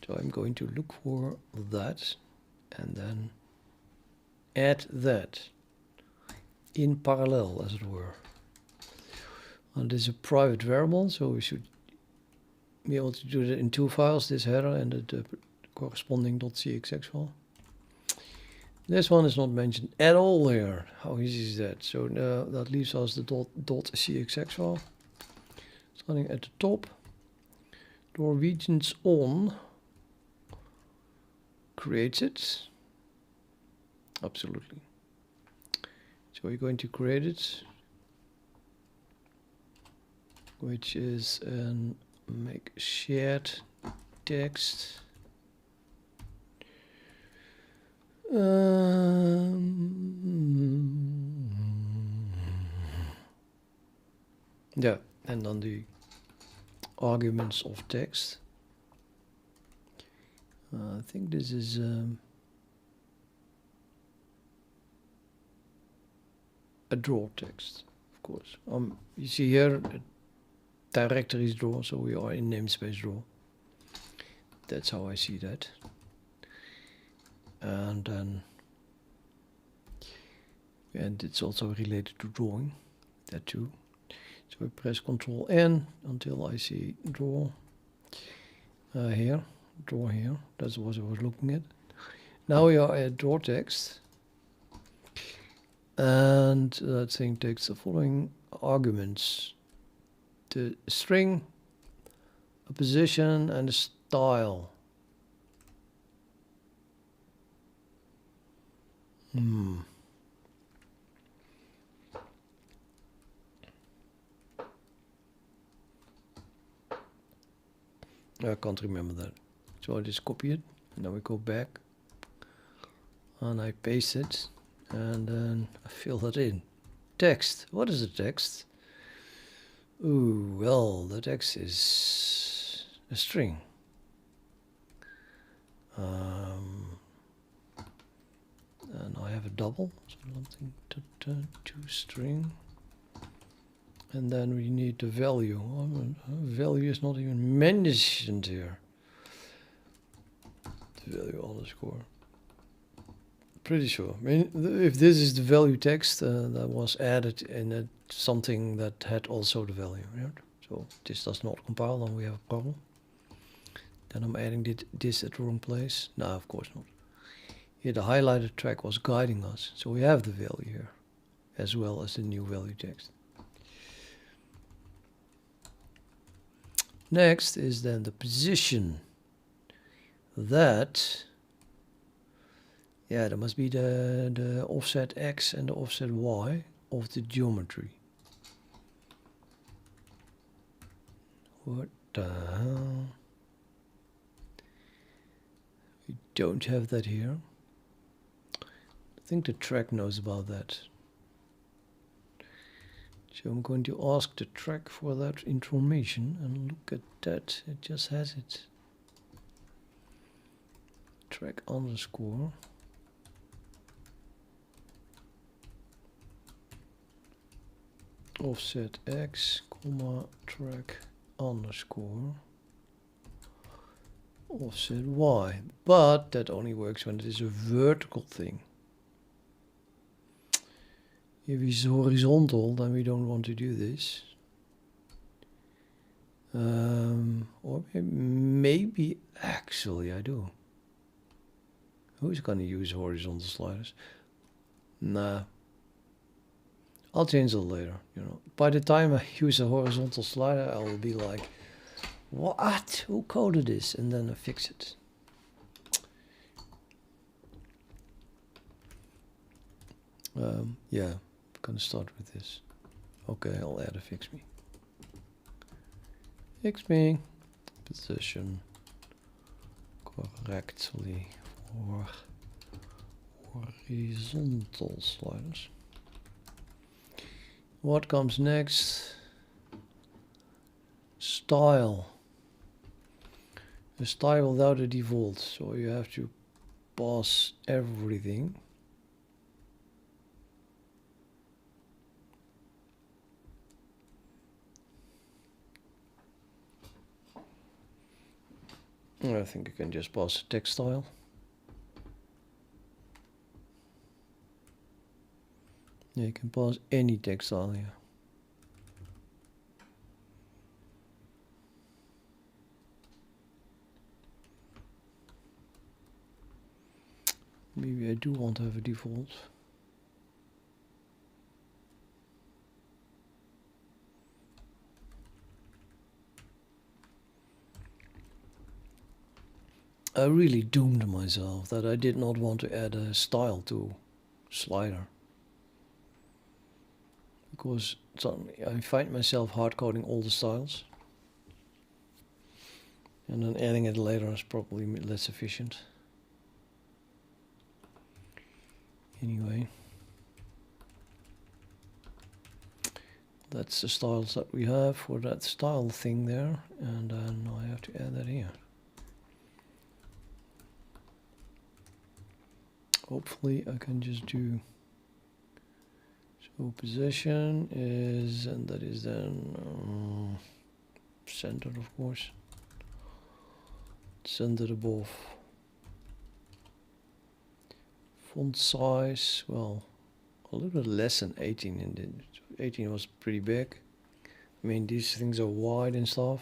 So I'm going to look for that and then add that in parallel, as it were. And this is a private variable, so we should be able to do that in two files, this header and the corresponding .cxx file. This one is not mentioned at all here. How easy is that? So that leaves us the .cxx file. Starting at the top. Door regions on creates it. Absolutely. So we're going to create it, which is an make shared text. Yeah, and then the arguments of text. I think this is a draw text, of course. You see here directories draw, so we are in namespace draw. That's how I see that. And then, and it's also related to drawing, that too. So I press Ctrl N until I see draw here, draw here. That's what I was looking at. Now we are at draw text, and that thing takes the following arguments: the string, a position, and a style. I can't remember that. So I just copy it, and then we go back, and I paste it, and then I fill that in. Text. What is the text? Ooh, well, the text is a string. And I have a double, so something to string. And then we need the value. Value is not even mentioned here. The value underscore. Pretty sure. I mean, if this is the value text, that was added in something that had also the value. Right? So this does not compile, then we have a problem. Then I'm adding this at the wrong place. No, of course not. Here the highlighted track was guiding us, so we have the value here, as well as the new value text. Next is then the position. That, yeah, there must be the offset X and the offset Y of the geometry. What the hell? We don't have that here. I think the track knows about that. So I'm going to ask the track for that information, and look at that, it just has it. Track underscore. Offset X, comma, track underscore. Offset Y. But that only works when it is a vertical thing. If it's horizontal, then we don't want to do this. Or maybe actually I do. Who's going to use horizontal sliders? Nah. I'll change it later. You know, by the time I use a horizontal slider, I will be like, "What? Who coded this?" And then I fix it. Yeah. Gonna start with this. Okay, I'll add a fix me. Fix me position correctly for horizontal sliders. What comes next? Style. A style without a default, so you have to pass everything. I think you can just pass a text style. Yeah, you can pass any text style here. Maybe I do want to have a default. I really doomed myself that I did not want to add a style to slider. Because suddenly I find myself hard coding all the styles. And then adding it later is probably less efficient. Anyway. That's the styles that we have for that style thing there. And then I have to add that here. Hopefully I can just do, so position is, and that is then centered, of course, centered above. Font size, well, a little bit less than 18, and 18 was pretty big. I mean, these things are wide and stuff.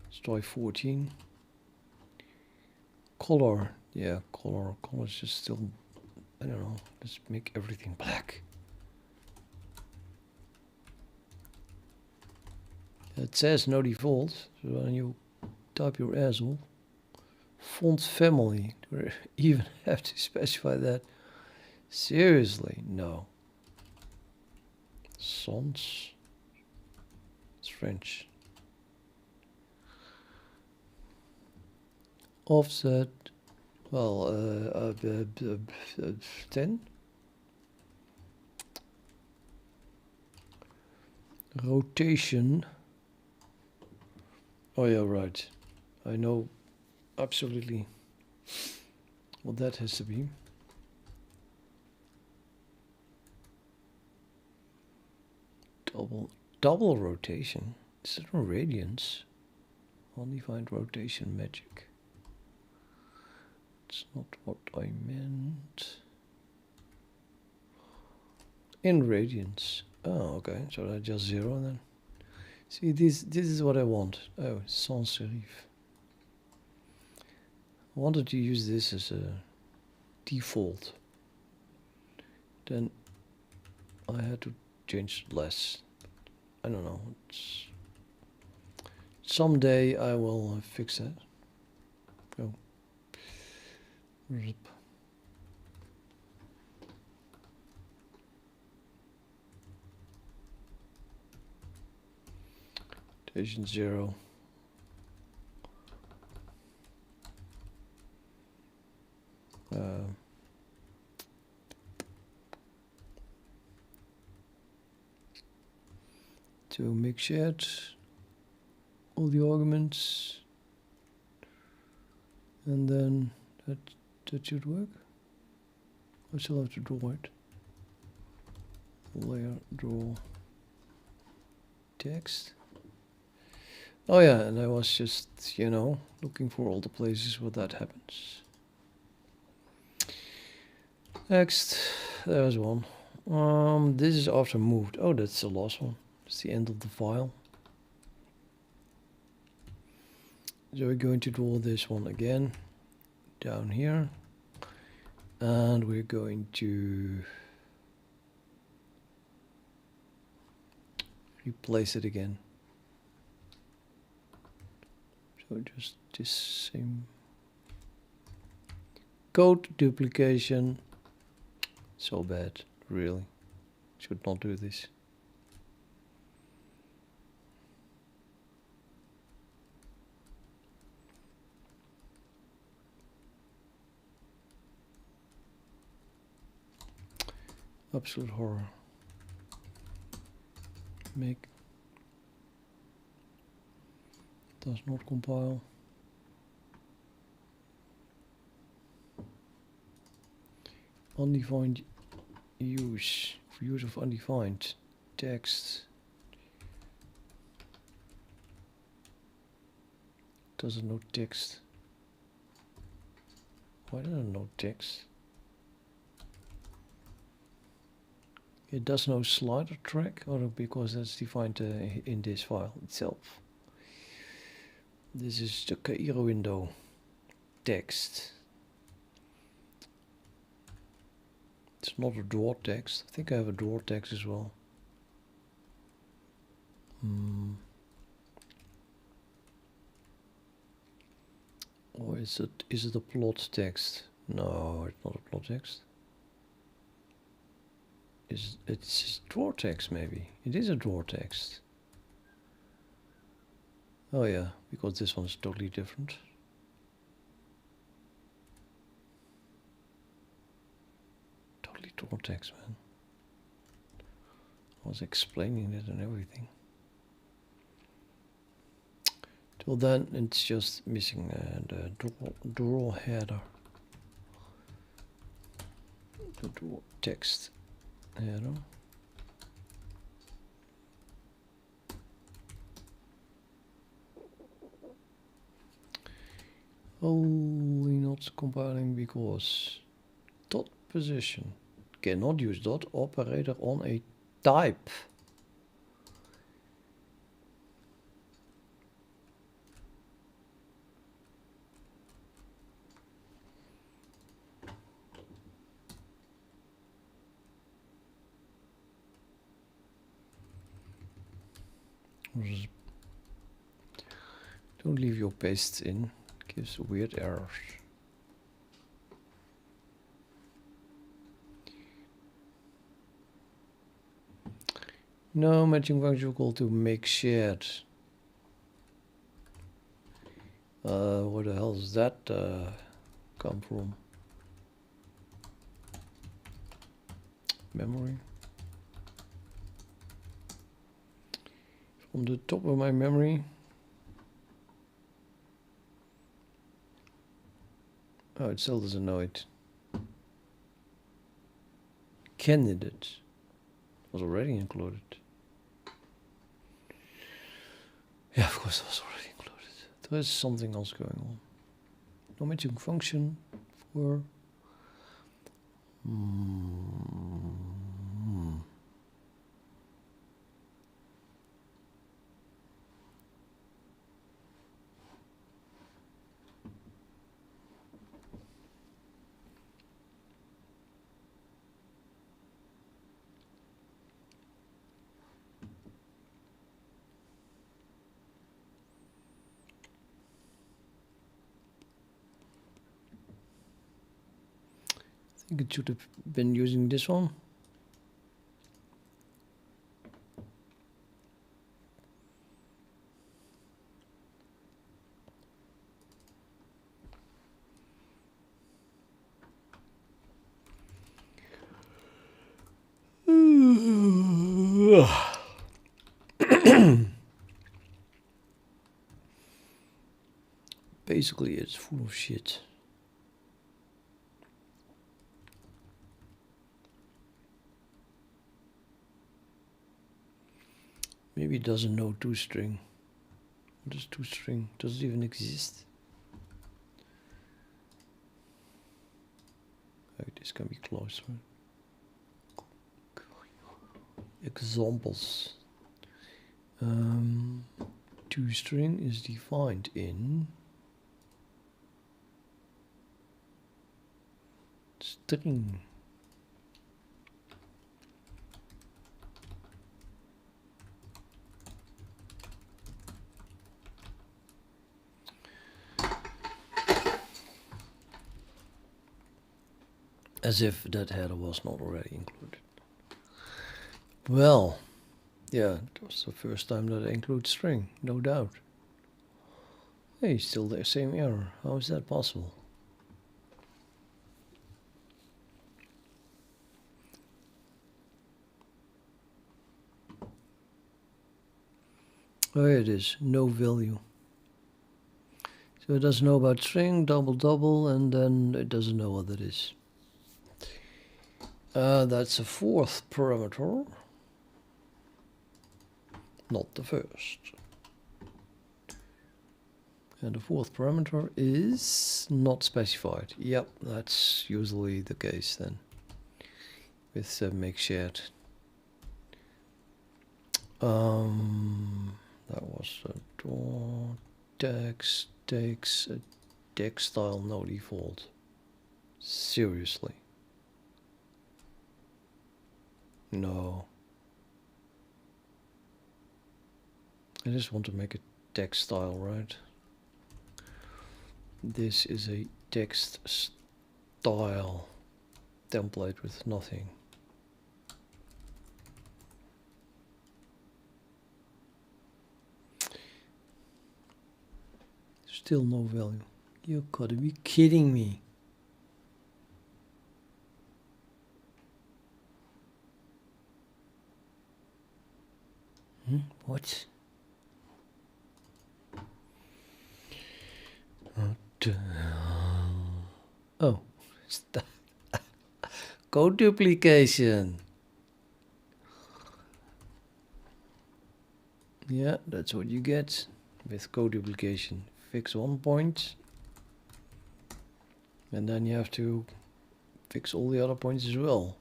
Let's try 14. Color. Yeah, color is just still, I don't know, let's make everything black. It says no default, so when you type your asshole, font family, do we even have to specify that? Seriously, no. Sans, it's French. Offset, well, 10. Rotation. Oh yeah, right. I know absolutely what that has to be. Double rotation. Is it a radiance? Undefined rotation magic. It's not what I meant. In radians. Oh, okay. So that's just 0 then. See, this is what I want. Oh, sans serif. I wanted to use this as a default. Then I had to change less. I don't know. Someday I will fix that. Oh. Rip. Rotation 0. To make shared all the arguments, and then that should work. I still have to draw it. Layer, draw text. Oh yeah, and I was just, you know, looking for all the places where that happens. Next, there's one. This is after moved. Oh, that's the last one. It's the end of the file. So we're going to draw this one again down here, and we're going to replace it again. So just this same code duplication. So bad, really. Should not do this. Absolute horror. Make does not compile. Undefined use of undefined text. Doesn't know text. Why doesn't know text? It does no slider track, or because that's defined in this file itself. This is the Cairo window text. object, not a draw text. I think I have a draw text as well. Or is it a plot text? No, it's not a plot text. It's draw text maybe. It is a draw text. Oh yeah, because this one's totally different. Totally draw text, man. I was explaining it and everything. Till then, it's just missing the draw header. The draw text header. Only not compiling because dot position cannot use dot operator on a type. Don't leave your pastes in, it gives weird errors. No matching function equal to make shared. Where the hell does that come from? Memory. From the top of my memory. Oh, it still doesn't know it. Candidate was already included. Yeah, of course it was already included. There is something else going on. No matching function for I think it should have been using this one. Basically, it's full of shit. Maybe it doesn't know toString. What is toString? Does it even exist? Oh, this can be closer. Examples. toString is defined in string. As if that header was not already included. Well, yeah, it was the first time that I include string, no doubt. Hey, still the same error. How is that possible? Oh, it is no value. So it doesn't know about string, double double, and then it doesn't know what that is. That's a fourth parameter, not the first. And the fourth parameter is not specified. Yep, that's usually the case then with make shared. That was a draw text takes a text style no default. Seriously. No. I just want to make a text style, right? This is a text style template with nothing. Still no value. You gotta be kidding me. What? What the hell? Oh, stop. Code duplication. Yeah, that's what you get with code duplication. Fix one point, and then you have to fix all the other points as well.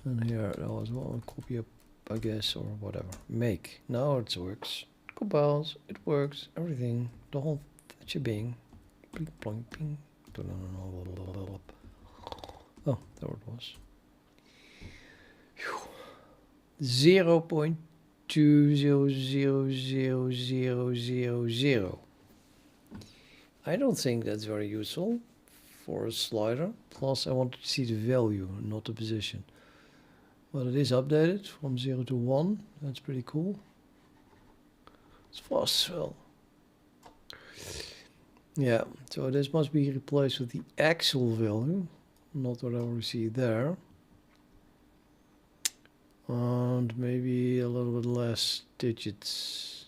And here that was one copy up, I guess, or whatever. Make. Now it works. Compiles. It works. Everything. The whole shebang. Blink, blink, ping. Oh, there it was. 0.200000. I don't think that's very useful for a slider. Plus, I want to see the value, not the position. But it is updated from 0 to 1. That's pretty cool. It's fast as well. Yeah, so this must be replaced with the actual value, not whatever we see there. And maybe a little bit less digits.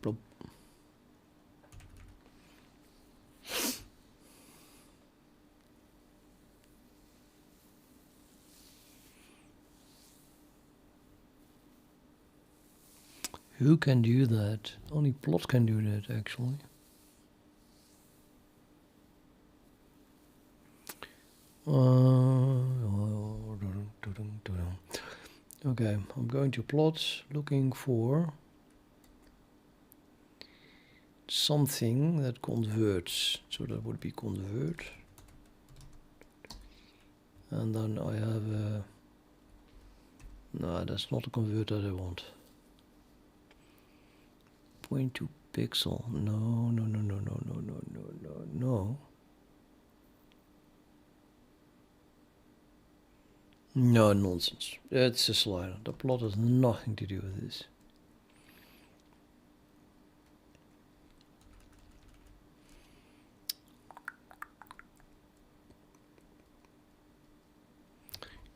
Plop. Who can do that? Only Plot can do that, actually. Okay, I'm going to Plot, looking for something that converts. So that would be convert. And then I have a... No, that's not a convert that I want. Point to pixel. No. No, nonsense. It's a slider. The plot has nothing to do with this.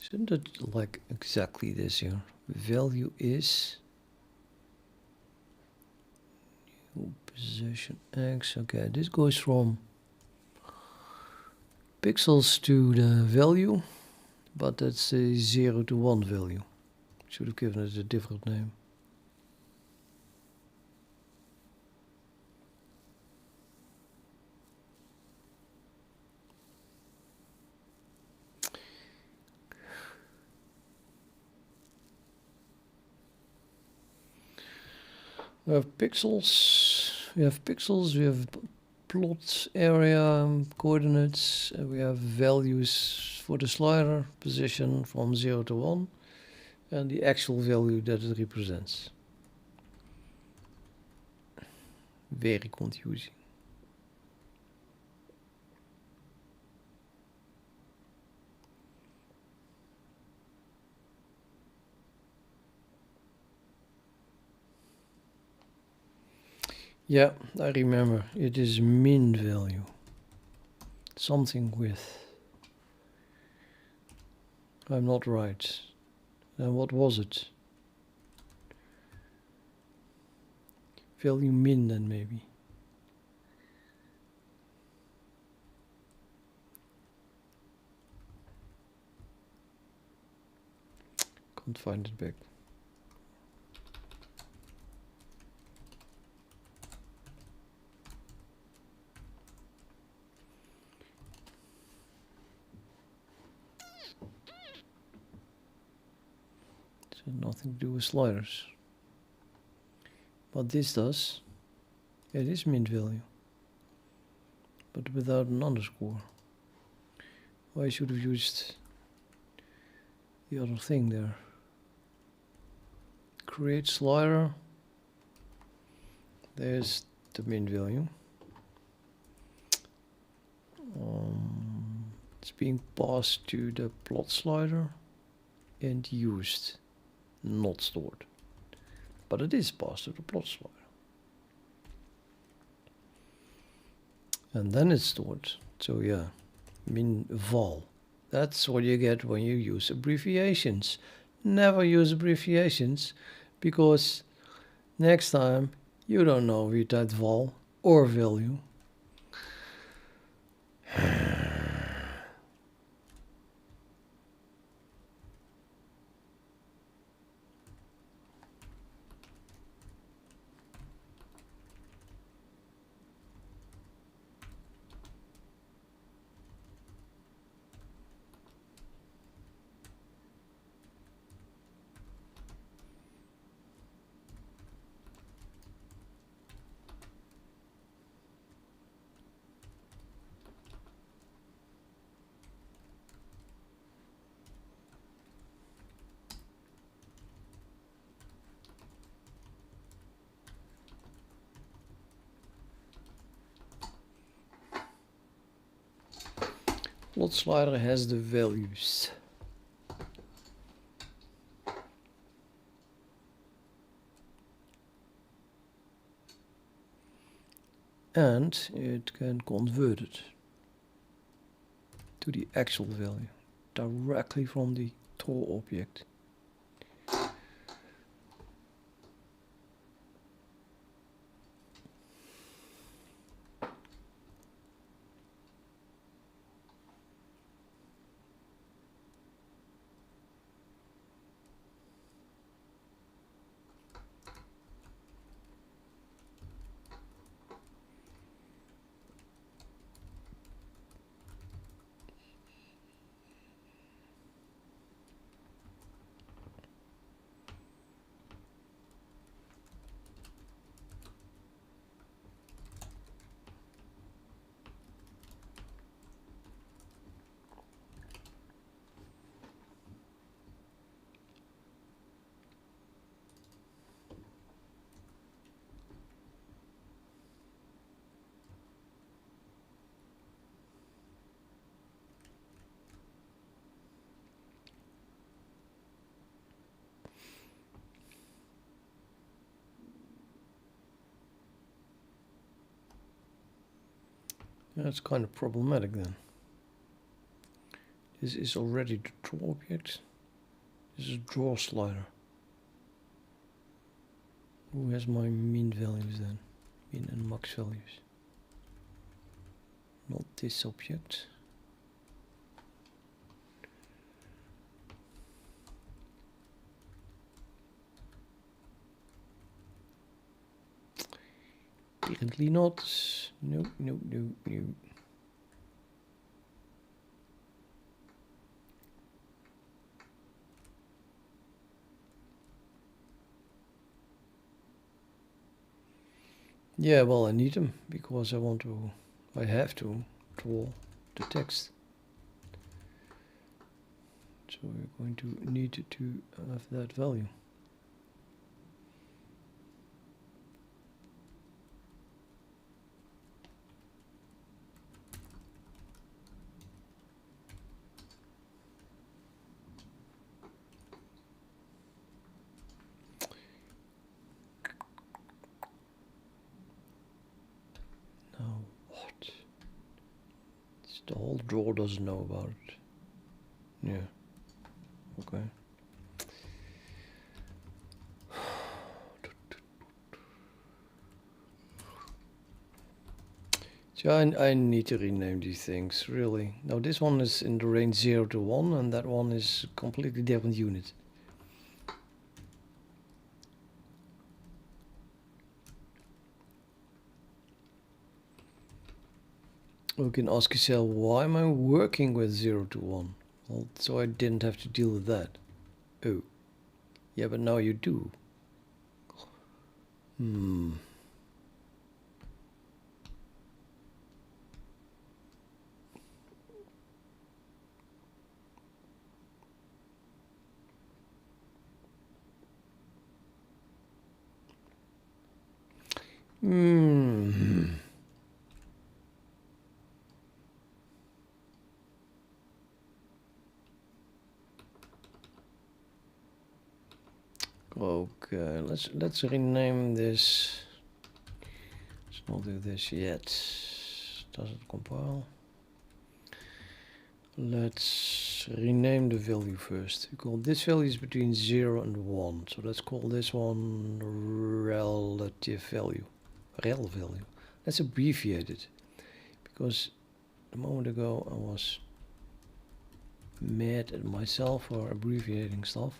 Isn't it like exactly this here? Value is new position X. Okay, this goes from pixels to the value, but that's a 0 to 1 value. Should have given it a different name. We have pixels, we have plot area, coordinates, we have values for the slider, position from 0 to 1, and the actual value that it represents. Very confusing. Yeah, I remember. It is min value. Something with. I'm not right. And what was it? Value min then maybe. Can't find it back. So nothing to do with sliders. But this does. It is mint value, but without an underscore. I should have used the other thing there. Create slider. There's the mint value. It's being passed to the plot slider and used, not stored. But it is passed to the plot slider. And then it's stored. So yeah, min val. That's what you get when you use abbreviations. Never use abbreviations, because next time you don't know if you typed val or value. Plot slider has the values. And it can convert it to the actual value directly from the Tor object. That's kind of problematic then. This is already the draw object. This is draw slider. Who has my min values then? Min and max values. Not this object. Apparently not. No, no, no, no. Yeah, well, I need them because I have to draw the text. So we're going to need to have that value. The whole drawer doesn't know about it. Yeah. Okay. So I need to rename these things, really. Now this one is in the range 0 to 1, and that one is a completely different unit. You can ask yourself, why am I working with 0 to 1? Well, so I didn't have to deal with that. Oh. Yeah, but now you do. Okay, let's rename this. Let's not do this yet. Does it compile? Let's rename the value first. We call this value is between 0 and 1. So let's call this one relative value. Rel value. Let's abbreviate it. Because a moment ago I was mad at myself for abbreviating stuff.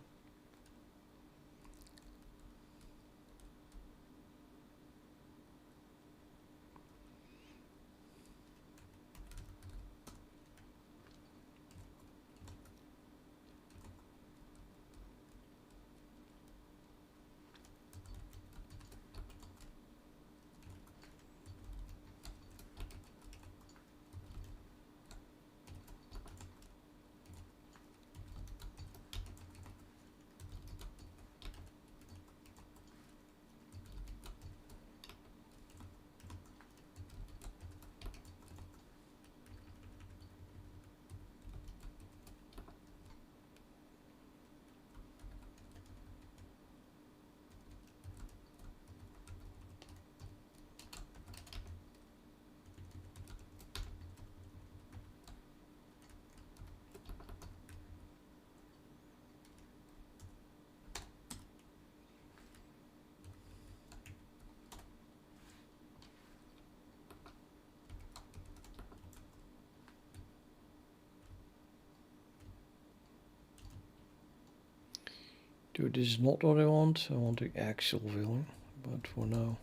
Dude, this is not what I want. I want the actual value, but for now.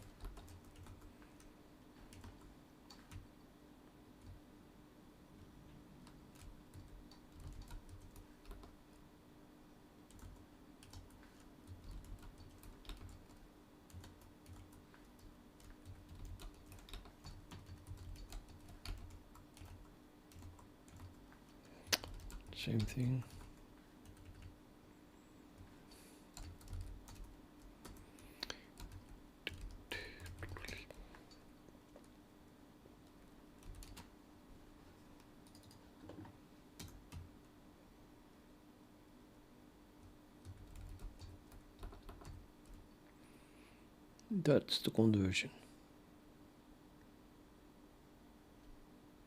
Same thing. That's the conversion.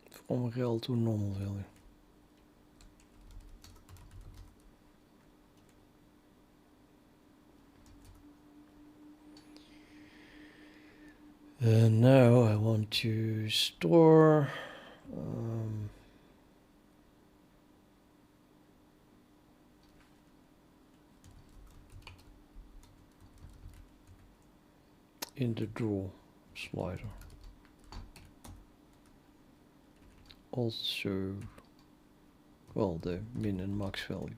From rel to normal value. And now I want to store in the draw slider. Also, well, the min and max values.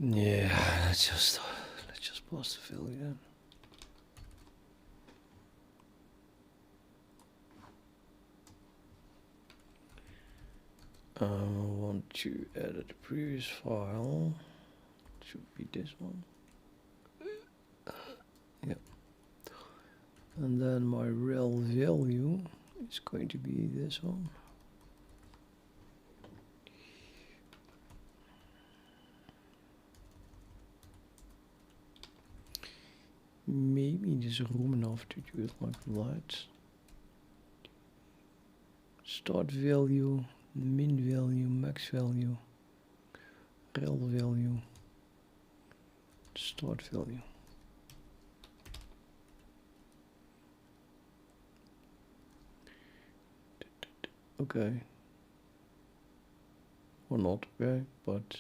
Yeah, let's just pass the value then. I want to edit the previous file. Should be this one. Yep. And then my rel value is going to be this one. Maybe there's room enough to do it like that. Start value, min value, max value, rel value, start value. Okay. Or not, okay, but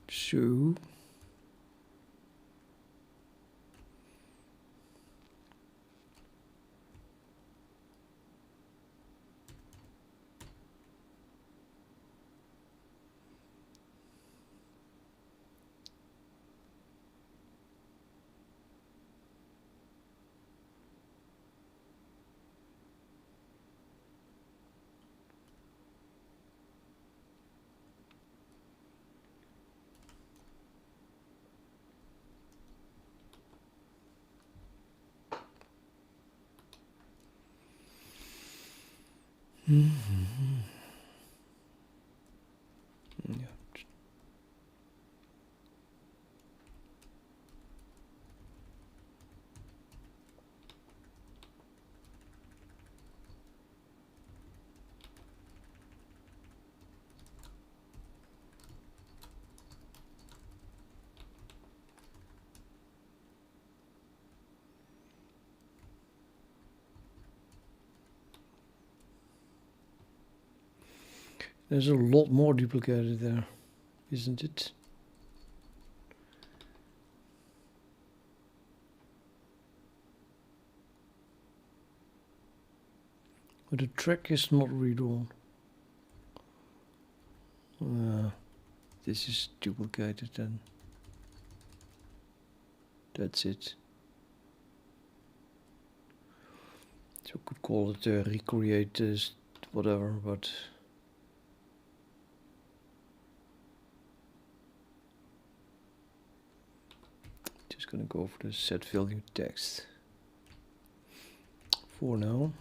so yeah. There's a lot more duplicated there, isn't it? But the track is not redrawn. This is duplicated then. That's it. So I could call it recreate this, whatever, but just gonna go for the set value text for now.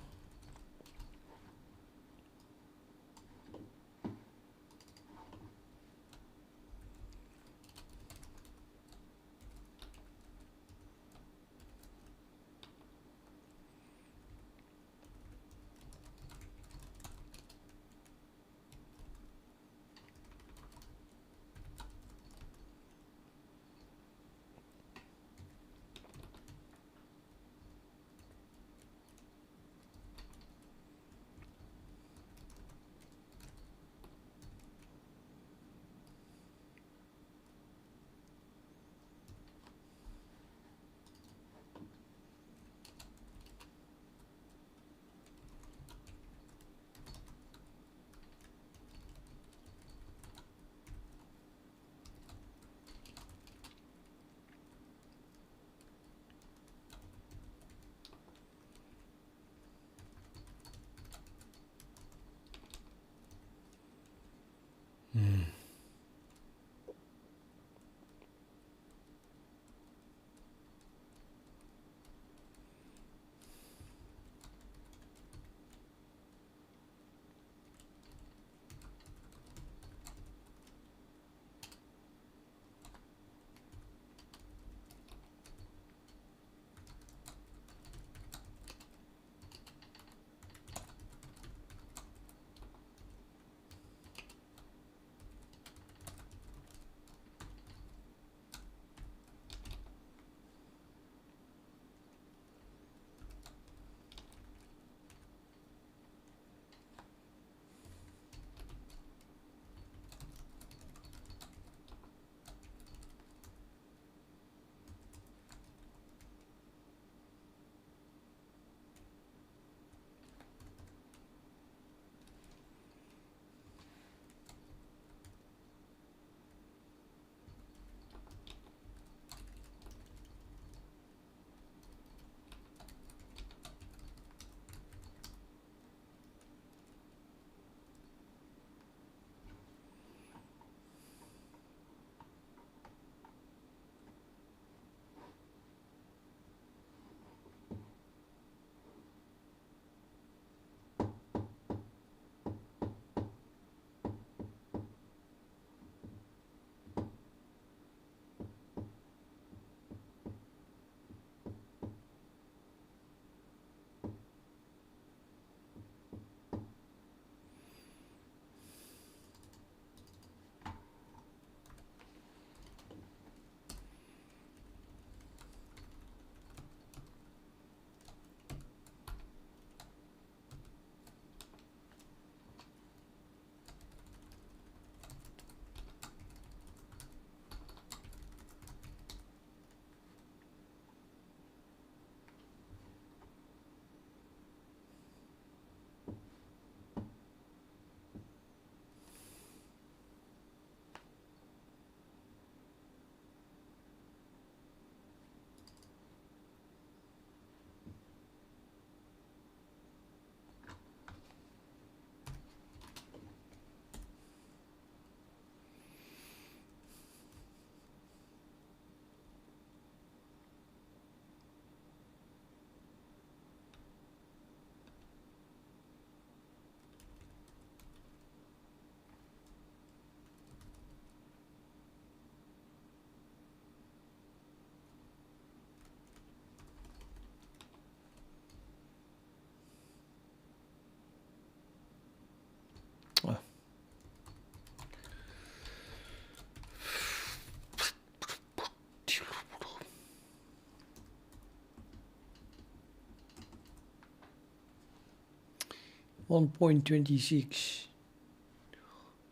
1.26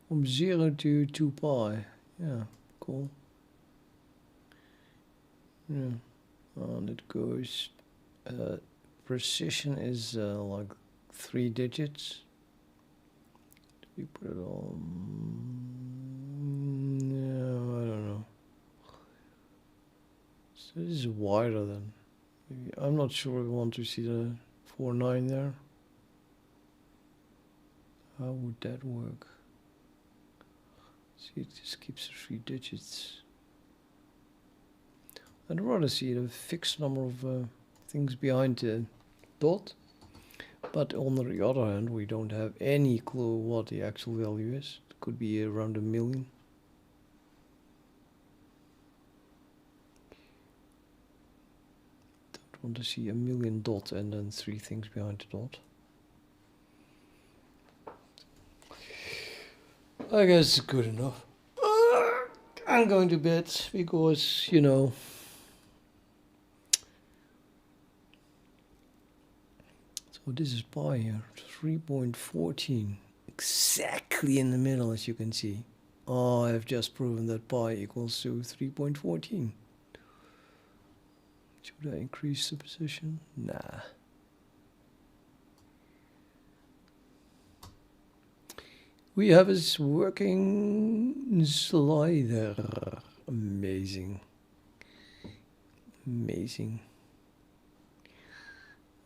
from 0 to 2 pi. Yeah, cool. Yeah, and it goes, precision is like 3 digits. We put it on, no, I don't know. So this is wider than, maybe, I'm not sure we want to see the 4.9 there. How would that work? See, it just keeps the 3 digits. I'd rather see the fixed number of things behind the dot. But on the other hand, we don't have any clue what the actual value is. It could be around 1 million. Don't want to see 1 million dots and then 3 things behind the dot. I guess it's good enough. I'm going to bed because, you know, so this is pi here, 3.14, exactly in the middle, as you can see. Oh, I've just proven that pi equals to 3.14. Should I increase the position? Nah. We have a working slider. Amazing. Amazing.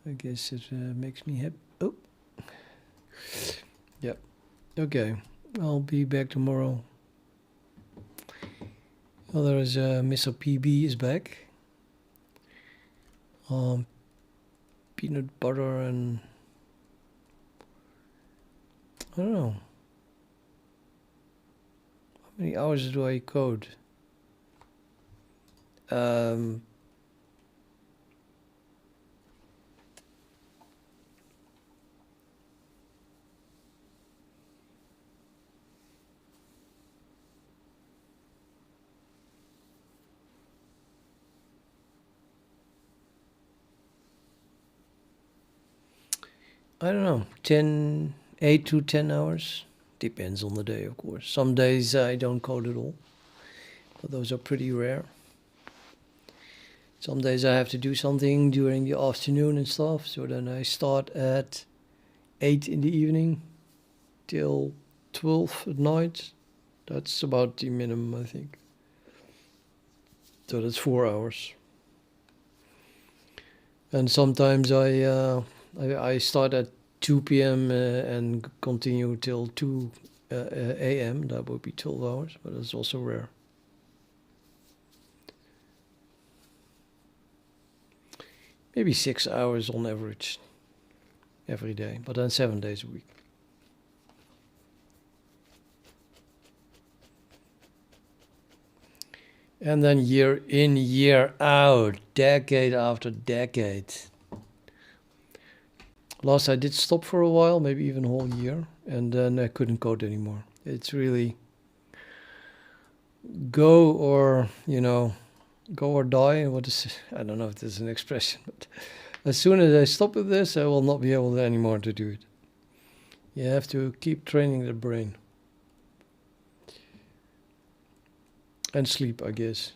I guess it makes me happy. Oh. Yep. Okay. I'll be back tomorrow. Oh, there is Mr. PB is back. Peanut butter and I don't know. How many hours do I code? I don't know, 8 to 10 hours. Depends on the day, of course. Some days I don't code at all, but those are pretty rare. Some days I have to do something during the afternoon and stuff, so then I start at 8 in the evening till 12 at night. That's about the minimum, I think. So that's 4 hours. And sometimes I start at 2 p.m. And continue till 2 a.m. That would be 12 hours, but that's also rare. Maybe 6 hours on average every day, but then 7 days a week. And then year in, year out, decade after decade. Last I did stop for a while, maybe even a whole year, and then I couldn't code anymore. It's really go or, you know, go or die. What is, I don't know if this is an expression, but as soon as I stop with this, I will not be able anymore to do it. You have to keep training the brain. And sleep, I guess.